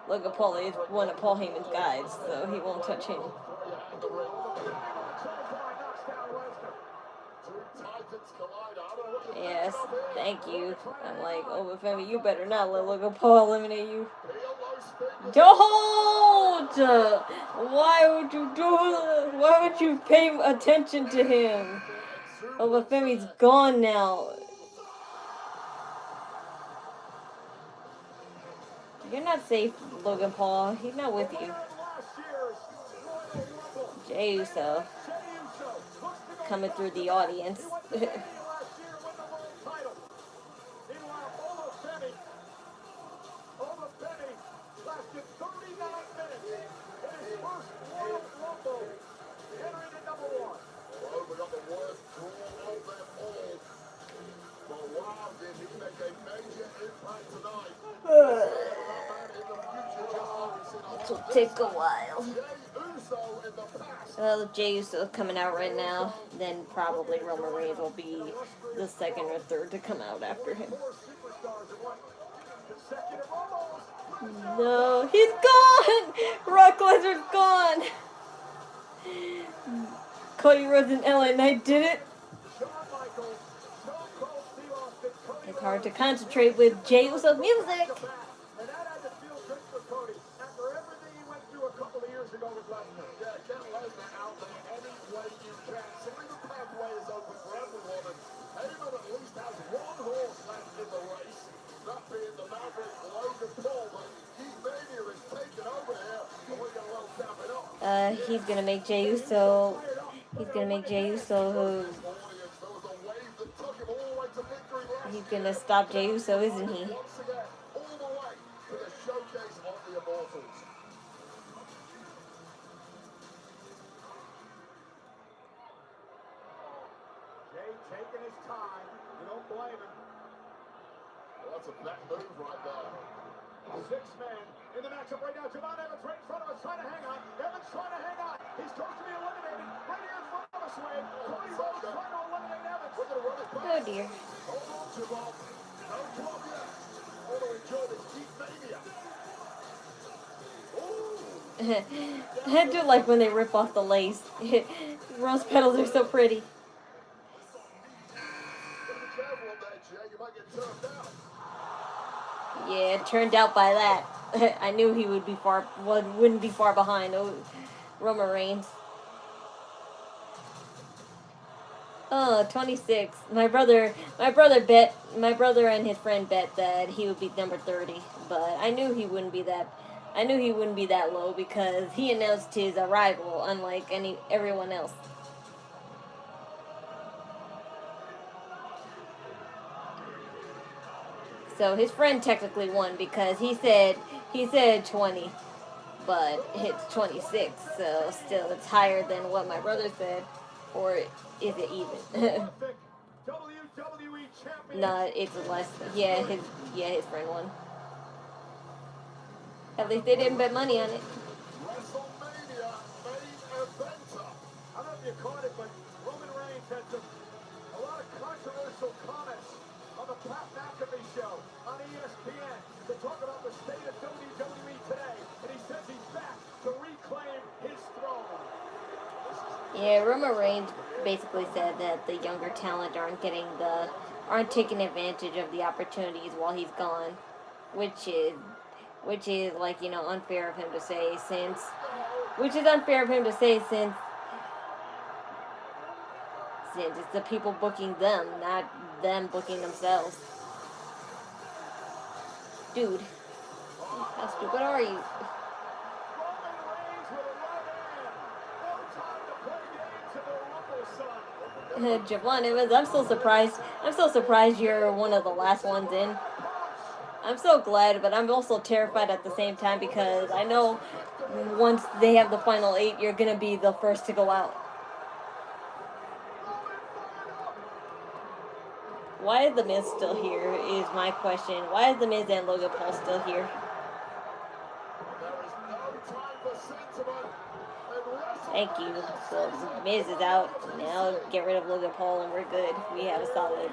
Logan Paul is one of Paul Heyman's guys, so he won't touch him. Yes, thank you. I'm like, oh, Femi, you better not let Logan Paul eliminate you. Don't! Why would you do that? Why would you pay attention to him? Oh, Femi's gone now. You're not safe, Logan Paul. He's not with you. Jey Uso coming through the audience. It'll take a while. Well, Jey Uso coming out right now, then probably Roman Reigns will be the second or third to come out after him. No, he's gone! Brock Lesnar's gone! Cody Rhodes and LA Knight did it. It's hard to concentrate with Jey Uso's music. He's gonna make Jey Uso. He's gonna make Jey Uso. He's gonna stop Jey Uso, isn't he? Taking his time. You don't blame him. Well, that's a back move right there. 6 men in the matchup right now. Javon Evans right in front of us, trying to hang on. Evans trying to hang on. He's close to be eliminated. Right here in front of us, Wade. Cody Rhodes trying to eliminate Evans. We're going to run it back. Oh dear. Hold on, Javon. No drop yet. I want to enjoy this deep mania. I do like when they rip off the lace. Rose petals are so pretty. Yeah, turned out by that. I knew he would be wouldn't be far behind Roman Reigns. Oh, 26. My brother and his friend bet that he would be number 30, but I knew he wouldn't be that low because he announced his arrival unlike everyone else. So his friend technically won because he said 20, but it's 26. So still, it's higher than what my brother said, or is it even? No, it's less. Yeah, his friend won. At least they didn't bet money on it. I don't know if you caught it, but Roman Reigns had a lot of controversial comments on the Pat McAfee show on ESPN to talk about the state of WWE today, and he says he's back to reclaim his throne. Yeah, Roman Reigns basically said that the younger talent aren't taking advantage of the opportunities while he's gone, which is like, unfair of him to say since it's the people booking them, not them booking themselves. Dude, how stupid are you? Javon Evans, I'm so surprised you're one of the last ones in. I'm so glad, but I'm also terrified at the same time because I know once they have the final 8, you're gonna be the first to go out. Why is The Miz still here is my question. Why is The Miz and Logan Paul still here? Thank you. So The Miz is out. Now get rid of Logan Paul and we're good. We have a solid.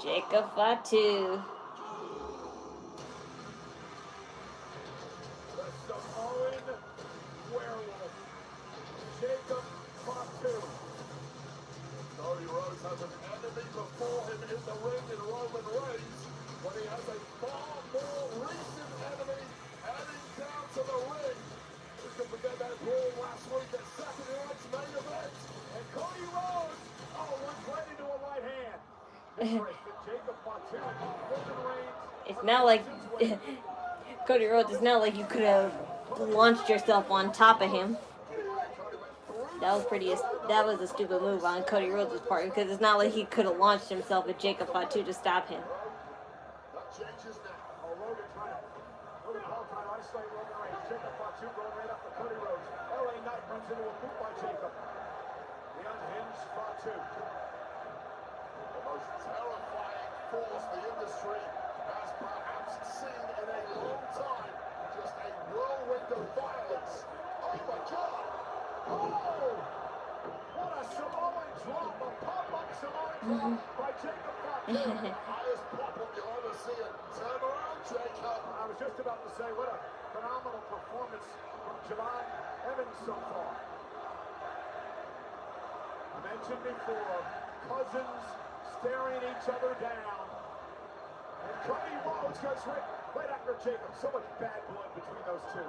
Jacob Fatu. Jacob Fatu. Cody Rhodes has an enemy before him in the ring in Roman Reigns, when he has a far more recent enemy heading down to the ring. Who can forget that brawl last week at Saturday night's main event? And Cody Rhodes, went right into a right hand. Jacob Fatu, Roman Reigns. It's not like Cody Rhodes. It's not like you could have launched yourself on top of him. That was a stupid move on Cody Rhodes' part because it's not like he could have launched himself at Jacob Fatu to stop him. Force the industry has perhaps seen in a long time. Just a whirlwind of violence. Oh my God! Oh! What a Samoan drop! A pop-up Samoan drop by Jacob Fatu. Highest pop-up you'll ever see it. Turn around, Jacob. I was just about to say, what a phenomenal performance from Javon Evans so far. I mentioned before, cousins staring each other down. And Cody Rhodes goes right after Jacob. So much bad blood between those two.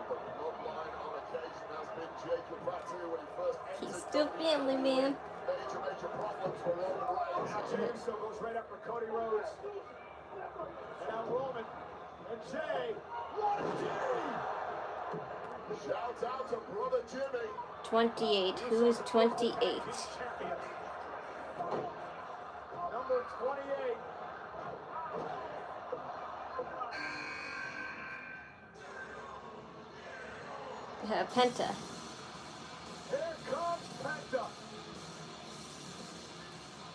The bloodline on occasion has been Jacob Fatu when he first entered. He's still family, man. Major problems for Roman Reigns. Now Jay still goes right after Cody Rhodes. And now Roman and Jay. What a Jimmy! Shout out to brother Jimmy. 28. Who's 28? Number 28. Penta. Here comes Penta.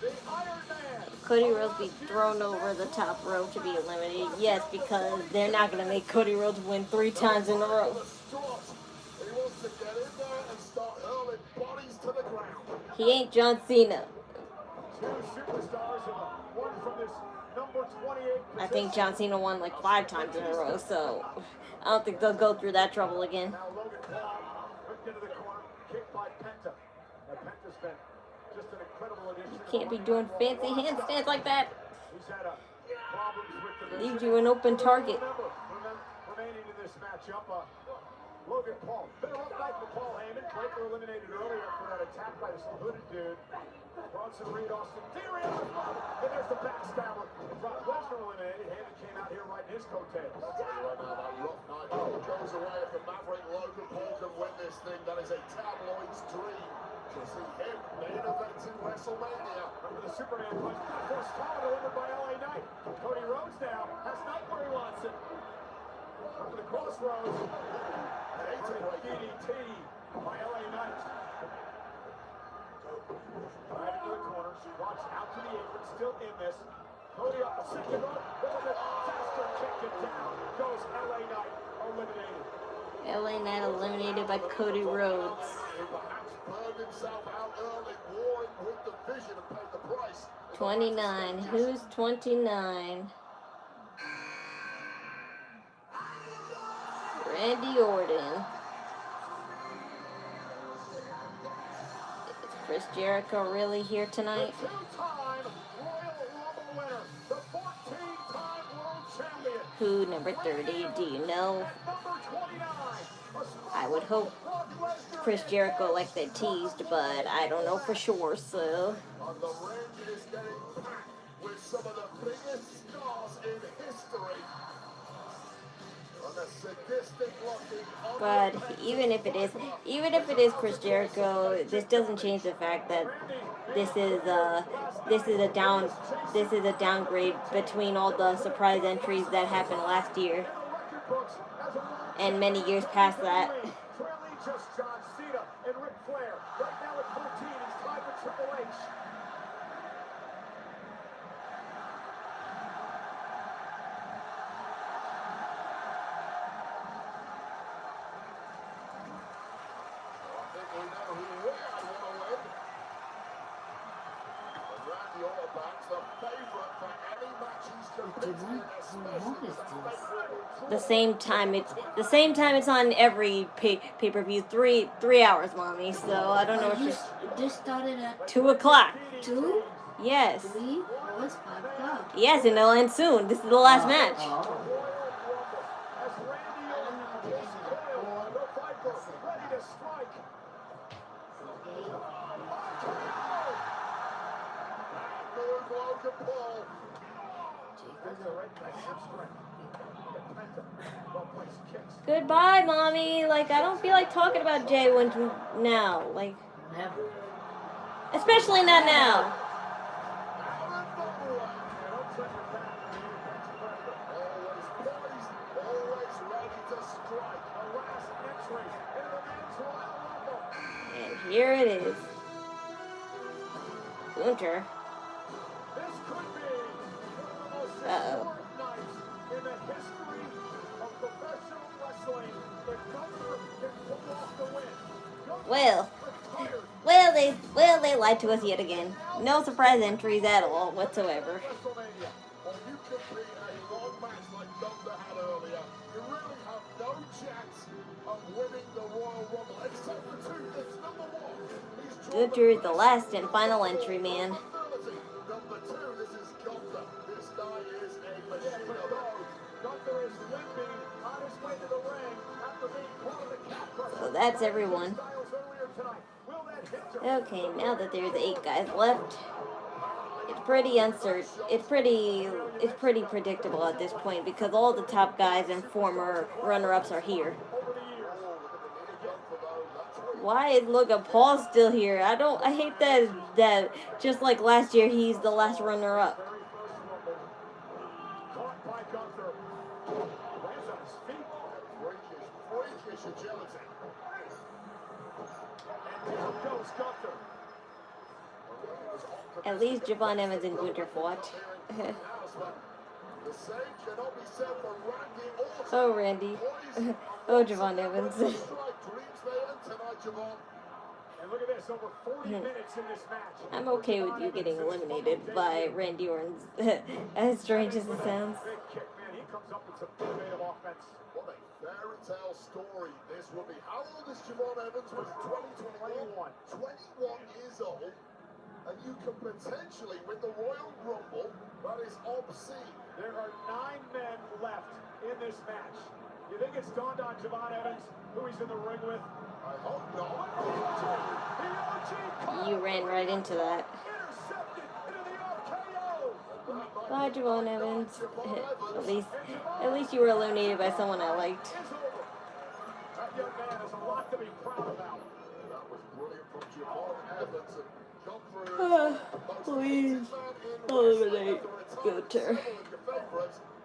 The Iron Man. Cody Rhodes be thrown over the top rope to be eliminated. Yes, because they're not going to make Cody Rhodes win 3 times in a row. He wants to get in there and start hurling bodies to the ground. He ain't John Cena. 2 superstars and one from this number 28 position. I think John Cena won like 5 times in a row, so I don't think they'll go through that trouble again. Now Logan Paul whipped into the corner, kicked by Penta. Now Penta's been just an incredible addition. You can't be doing fancy handstands like that. He's had problems with the Leaves you an open target. Remaining in this matchup, Logan Paul. Bit of a rough night for Paul Heyman. Breaker eliminated earlier for that attack by this hooded dude. Bronson Reed, Austin Theory on the front. And there's the backstabber. Brock Lesnar eliminated. Heyman came out here riding his coattails. I'll tell you right now, that rough night goes away if the Maverick Logan Paul can win this thing. That is a tabloid's dream. To see him main eventing WrestleMania. Remember the Superman punch? First time delivered by LA Knight. Cody Rhodes now has Knight where he wants it. Over the crossroads. DDT by LA Knight. Right into the corner. Rocks out to the apron. Still in this. Cody up the second rope. With a disaster kick it down. Goes LA Knight eliminated. LA Knight eliminated by Cody Rhodes. Burned himself out early, warring with the vision and paid the price. 29. Who's 29? Randy Orton. Is Chris Jericho really here tonight? The 2-time Royal Rumble winner, the 14-time world champion. Who, number 30? Do you know? Number 29. I would hope Chris Jericho like they teased, but I don't know for sure, so. On the ring is getting packed with some of the biggest stars in history. But even if it is Chris Jericho, this doesn't change the fact that this is a downgrade between all the surprise entries that happened last year and many years past that. Trailing just John Cena and Ric Flair. Right now at 14, he's tied with Triple H. The same time it's on every pay-per-view. 3 hours, mommy. So I don't know what you're. This started at 2 o'clock. 2? Yes. 3? Oh, it's 5 o'clock. Yes, and it'll end soon. This is the last match. Goodbye, mommy. Like, I don't feel like talking about Jay now. Like, never. Especially not now. And here it is. Gunther. Uh-oh. Well, they lied to us yet again. No surprise entries at all whatsoever. Gunther is the last and final entry, man. So that's everyone. Okay, now that there's 8 guys left, it's pretty uncertain. It's pretty predictable at this point because all the top guys and former runner-ups are here. Why is Logan Paul still here? I hate that just like last year he's the last runner-up. At least Javon Evans and Gunther fought. Oh, Randy. Oh, Javon Evans. And look at this, over 40 minutes in this match. I'm okay with you getting eliminated by Randy Orton's, as strange as it sounds. Big kick, man. He comes up with some innovative offense. What a fairy tale story this will be. How old is Javon Evans? Was 21 years old. And you can potentially win the Royal Rumble. That is obscene. There are 9 men left in this match. You think it's dawned on Javon Evans who he's in the ring with? I hope not. You ran right into that. Bye, Javon Evans. At least you were eliminated by someone I liked. That young man has a lot to be proud about. That was brilliant from Javon Evans. Please eliminate Gunther.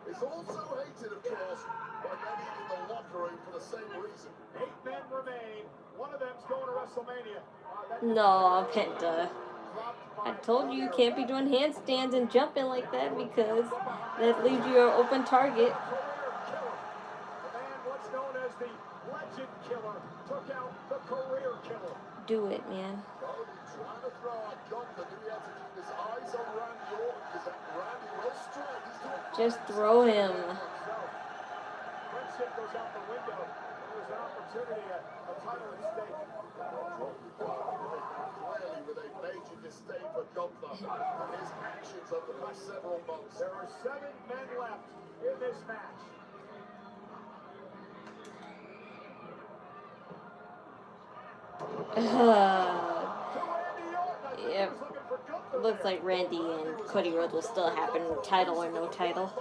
Is also hated, of course, by many in the locker room for the same reason. 8 men remain. One of them's going to WrestleMania. No, Penta. I told you can't be doing handstands and jumping like that because that leaves you an open target. The man what's known as the legend killer took out the career killer. Do it, man. Trying to throw at Gunther, knew he had to keep his eyes on Randy Orton because Randy will strike. Just throw him. Friendship goes out the window. There's an opportunity, a title at stake. Clearly with a major disdain for Gunther and his actions over the past several months. There are 7 men left in this match. Yep. Looks like Randy and Cody Rhodes will still happen, title or no title.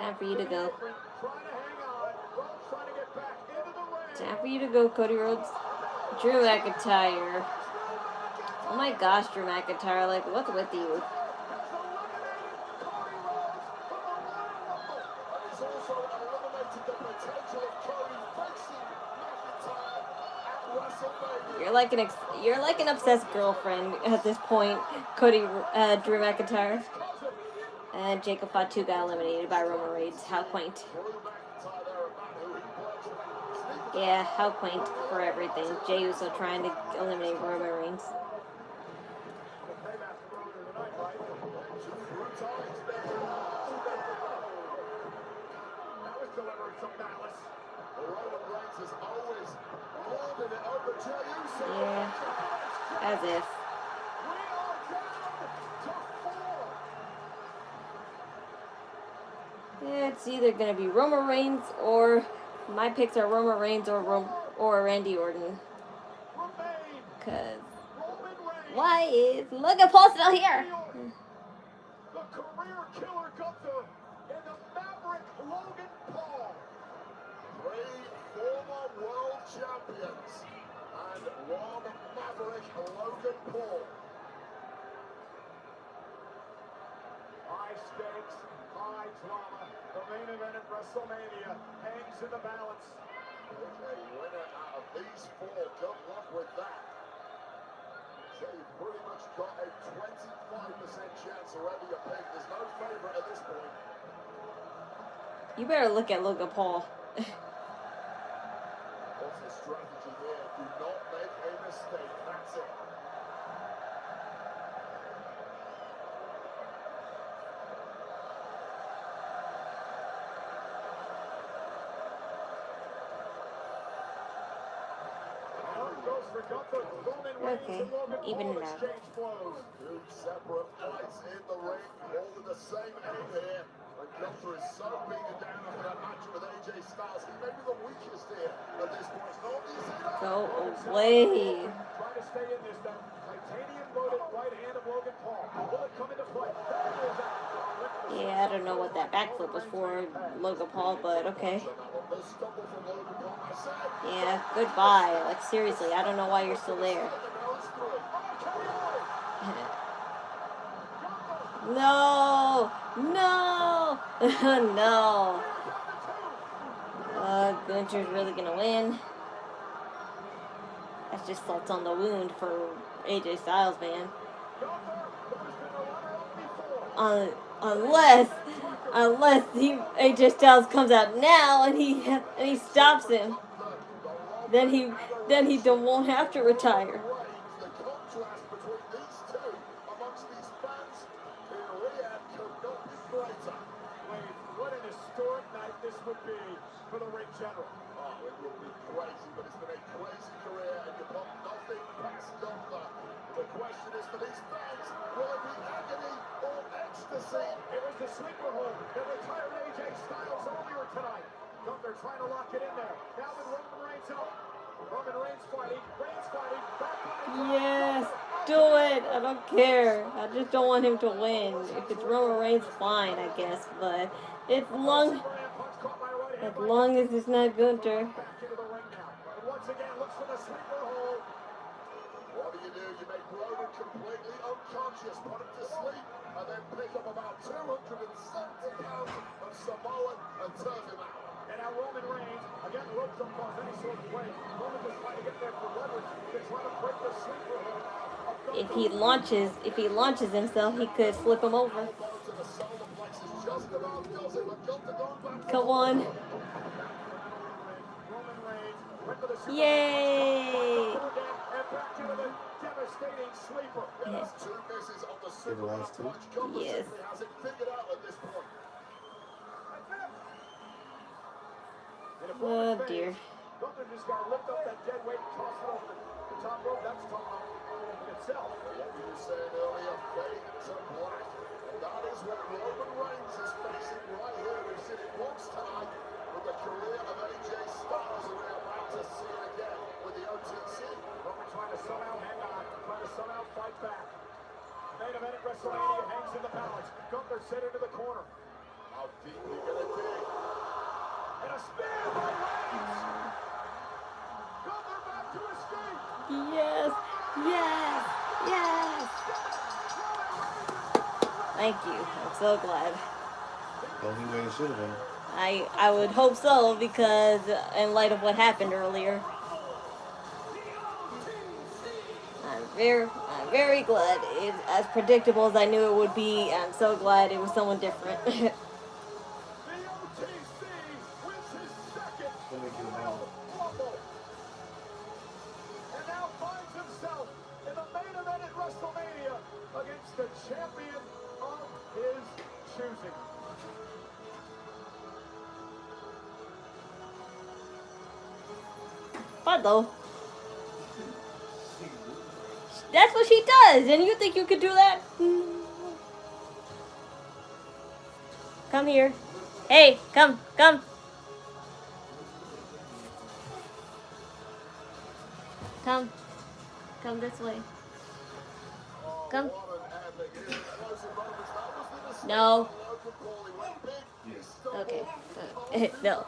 Time for you to go. Time for you to go, Cody Rhodes. Drew McIntyre. Oh my gosh, Drew McIntyre. Like, what's with you? You're like an obsessed girlfriend at this point, Drew McIntyre. And Jacob Fatu got eliminated by Roman Reigns. How quaint. Yeah, how quaint for everything. Jey Uso trying to eliminate Roman Reigns. Yeah, as if. Yeah, it's either gonna be Roman Reigns or my picks are Roman Reigns or Randy Orton. Cause why is Logan Paul still here? The career killer Gunther and the Maverick Logan Paul. 3 former world champions and 1 Maverick Logan Paul. High stakes, high drama. The main event at WrestleMania hangs in the balance. Pick a winner out of these 4. Good luck with that. So you've pretty much got a 25% chance whoever you pick. There's no favorite at this point. You better look at Logan Paul. What's the strategy here? Do not make a mistake. That's it. Okay, even it out. 2 separate fights in the ring, all with the same aim here. And Gunther is so beaten down after that match with AJ Styles. He may be the weakest here at this point. Go away. Trying to stay in this though. Titanium loaded right hand of Logan Paul. Will it come into play? Yeah, I don't know what that backflip was for, Logan Paul, but okay. Yeah, goodbye. Like, seriously, I don't know why you're still there. No! No! No! Gunther's really gonna win. That's just salt on the wound for AJ Styles, man. Unless AJ Styles comes out now and he stops him, then he won't have to retire. What an historic night this would be for the ring general. Oh, it would be crazy, but it's been a crazy career, and you've got nothing past Gunther. The question is for these fans, will it be agony or ecstasy? It was the sleeper hold that retired AJ Styles earlier tonight. Gunther trying to lock it in there. Now with Roman Reigns out. Roman Reigns fighting. Yes, do it. I don't care. I just don't want him to win. If it's Roman Reigns, fine, I guess. But as long as it's not Gunther. Once again, looks for the sleeper hold. What do? You make Roman completely unconscious, put him to sleep, and then pick up about 270 pounds of Samoan and turn him out. And now Roman Reigns, again, ropes don't cause any sort of weight. Roman just trying to get there for leverage. They're trying to break the sleeper hold now. If he launches himself, he could flip him over. Come on. Yay! Yes. Oh dear. Gunther just got to lift up that dead weight and toss it over the top rope. That's tough in itself. What were you saying earlier? Fade into black. And that is what Roman Reigns is facing right here. We've seen it once tonight with the career of AJ Styles, and we're about to see it again with the OTC. Roman trying to somehow hang on, trying to somehow fight back. Main event at WrestleMania hangs in the balance. Gunther set into the corner. How deep are you gonna dig? And a spear by Reigns! Gunther back to his feet! Yes, yes, yes. Thank you. I'm so glad. The only way it should have been. I would hope so, because in light of what happened earlier, I'm very glad. It's as predictable as I knew it would be. I'm so glad it was someone different. Gonna make you mad. And now finds himself in the main event at WrestleMania against the champion of his choosing. Fun though. That's what she does, and you think you could do that? Come here. Hey, come. Come this way. Come. No. Okay. No.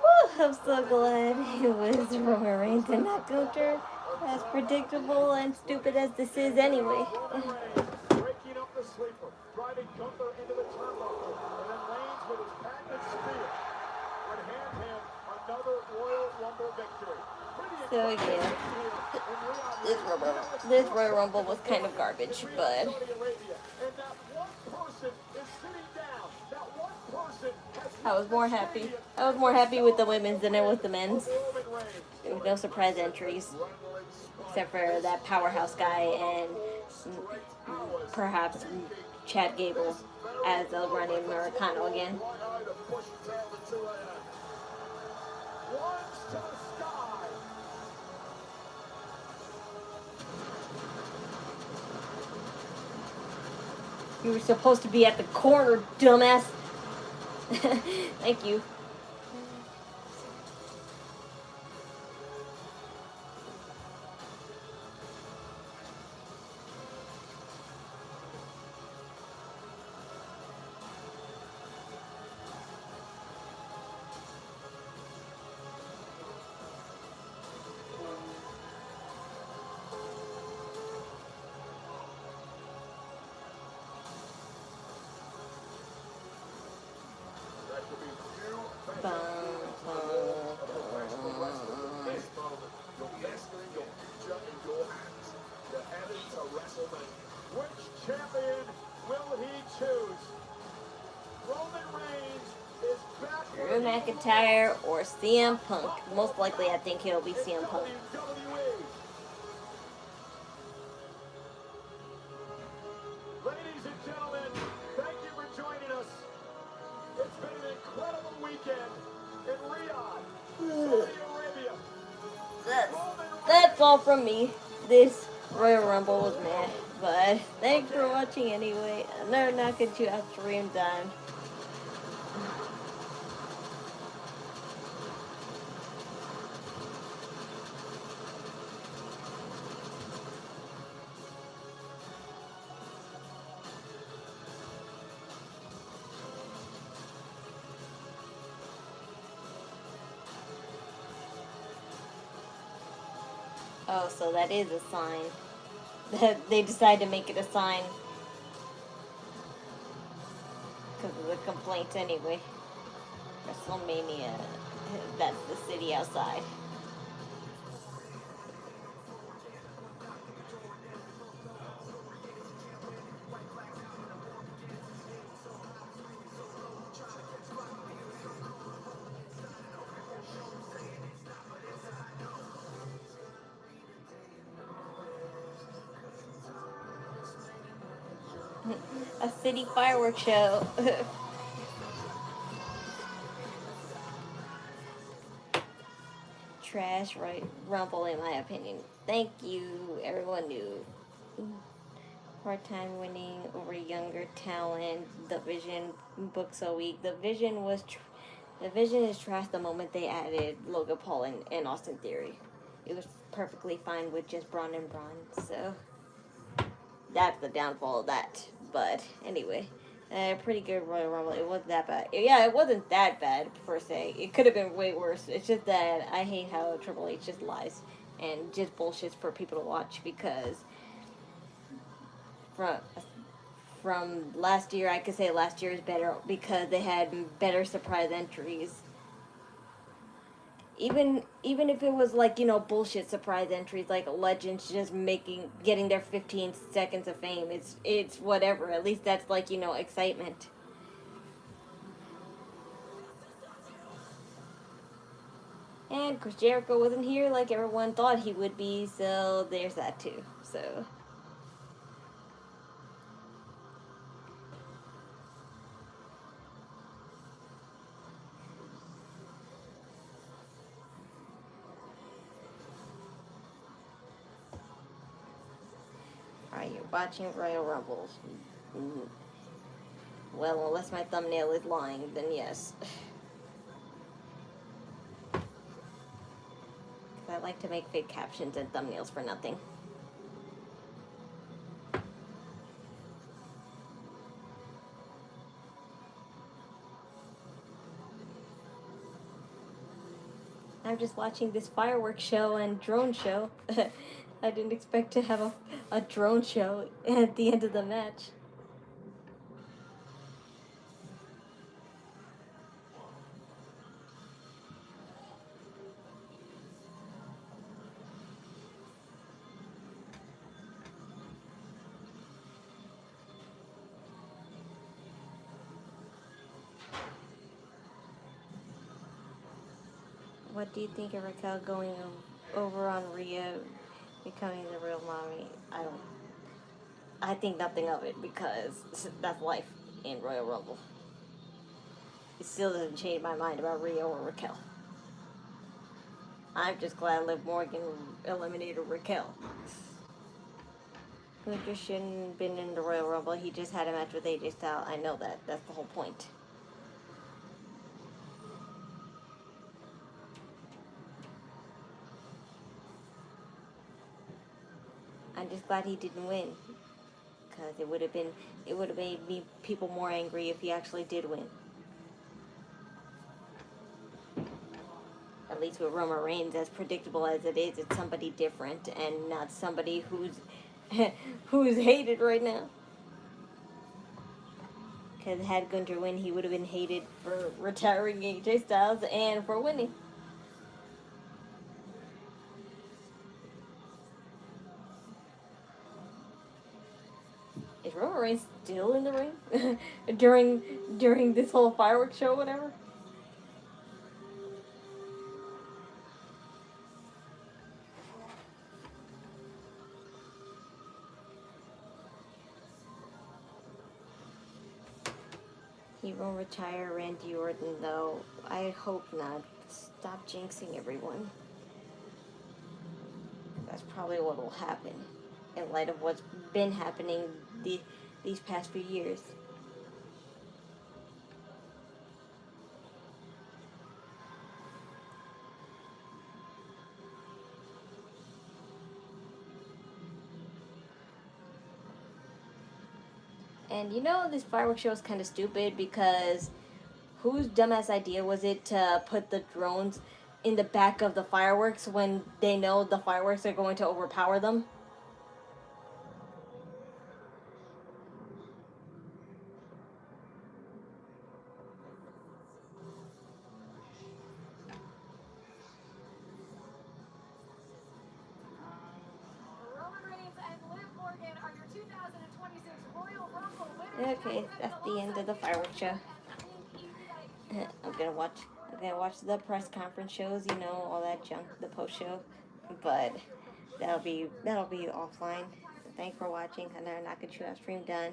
Whew, I'm so glad it was Roman Reigns and not Gunther. As predictable and stupid as this is anyway. Breaking up the sleeper, driving Gunther into the turnbuckle, and then Reigns with his patented spear would hand him another Royal Rumble victory. So yeah, this Royal Rumble was kind of garbage, but I was more happy. I was more happy with the women's than I was the men's. There was no surprise entries, except for that powerhouse guy and perhaps Chad Gable as a running Americano again. You were supposed to be at the corner, dumbass. Thank you. Which champion will he choose? Roman Reigns is back. Drew McIntyre or CM Punk. Most likely, I think he'll be CM Punk. Ladies and gentlemen, thank you for joining us. It's been an incredible weekend in Riyadh, Saudi Arabia. That's all from me. This Royal Rumble was meh, but thanks for watching anyway. Another Knockin Chu Out stream done. Oh, so that is a sign. They decide to make it a sign because of the complaints anyway. WrestleMania, that's the city outside. A city fireworks show. Trash, right? Rumble, in my opinion. Thank you, everyone new. Part-time winning over younger talent. The Vision booked so weak. The Vision is trash the moment they added Logan Paul and Austin Theory. It was perfectly fine with just Braun and Braun. So that's the downfall of that. But anyway, pretty good Royal Rumble. It wasn't that bad. Yeah, it wasn't that bad per se. It could have been way worse. It's just that I hate how Triple H just lies and just bullshits for people to watch, because from last year, I could say last year is better because they had better surprise entries. Even if it was like, bullshit surprise entries like legends just getting their 15 seconds of fame, it's whatever. At least that's like, excitement. And Chris Jericho wasn't here like everyone thought he would be, so there's that too. So are you watching Royal Rumbles? Well, unless my thumbnail is lying, then yes. I like to make fake captions and thumbnails for nothing. I'm just watching this fireworks show and drone show. I didn't expect to have a drone show at the end of the match. What do you think of Raquel going over on Rhea becoming the real mommy? I think nothing of it, because that's life in Royal Rumble. It still doesn't change my mind about Rhea or Raquel. I'm just glad Liv Morgan eliminated Raquel. Gunther shouldn't have been in the Royal Rumble. He just had a match with AJ Styles. I know that. That's the whole point. I'm just glad he didn't win, because it would have made people more angry if he actually did win. At least with Roman Reigns, as predictable as it is, it's somebody different and not somebody who's hated right now. Because had Gunther win, he would have been hated for retiring AJ Styles and for winning. Is Roman Reigns still in the ring during this whole fireworks show, whatever? He won't retire Randy Orton, though. I hope not. Stop jinxing everyone. That's probably what will happen, in light of what's been happening these past few years. And this fireworks show is kind of stupid, because whose dumbass idea was it to put the drones in the back of the fireworks when they know the fireworks are going to overpower them? Okay, that's the end of the fireworks show. I'm gonna watch the press conference shows, all that junk, the post show, but that'll be offline. Thanks for watching. Another Knockin Chu Out stream done.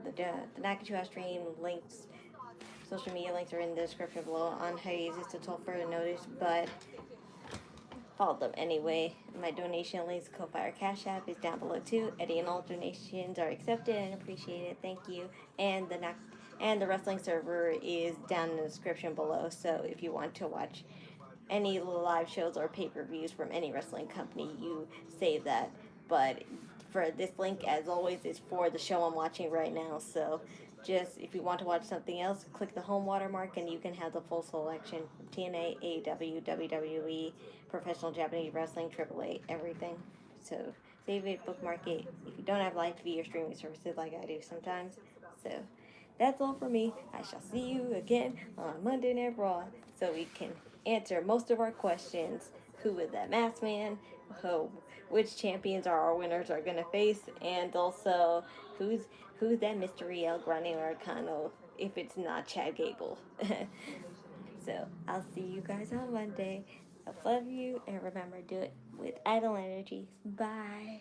The Knockin Chu Out stream links, social media links are in the description below. On hiatus until further notice, but follow them anyway. My donation links, Ko-Fi or Cashapp, is down below too. Any and all donations are accepted and appreciated. Thank you. And the wrestling server is down in the description below. So if you want to watch any live shows or pay-per-views from any wrestling company, you save that. But for this link, as always, is for the show I'm watching right now. So just if you want to watch something else, click the home watermark and you can have the full selection from TNA, AEW, WWE, Professional Japanese Wrestling, AAA, everything. So save it, bookmark it. If you don't have live TV or streaming services like I do sometimes. So that's all for me. I shall see you again on Monday Night Raw so we can answer most of our questions. Who is that masked man? Which champions our winners are gonna face, and also who's that mystery El Grande Americano if it's not Chad Gable. So I'll see you guys on Monday. I love you, and remember, do it with idle energy. Bye.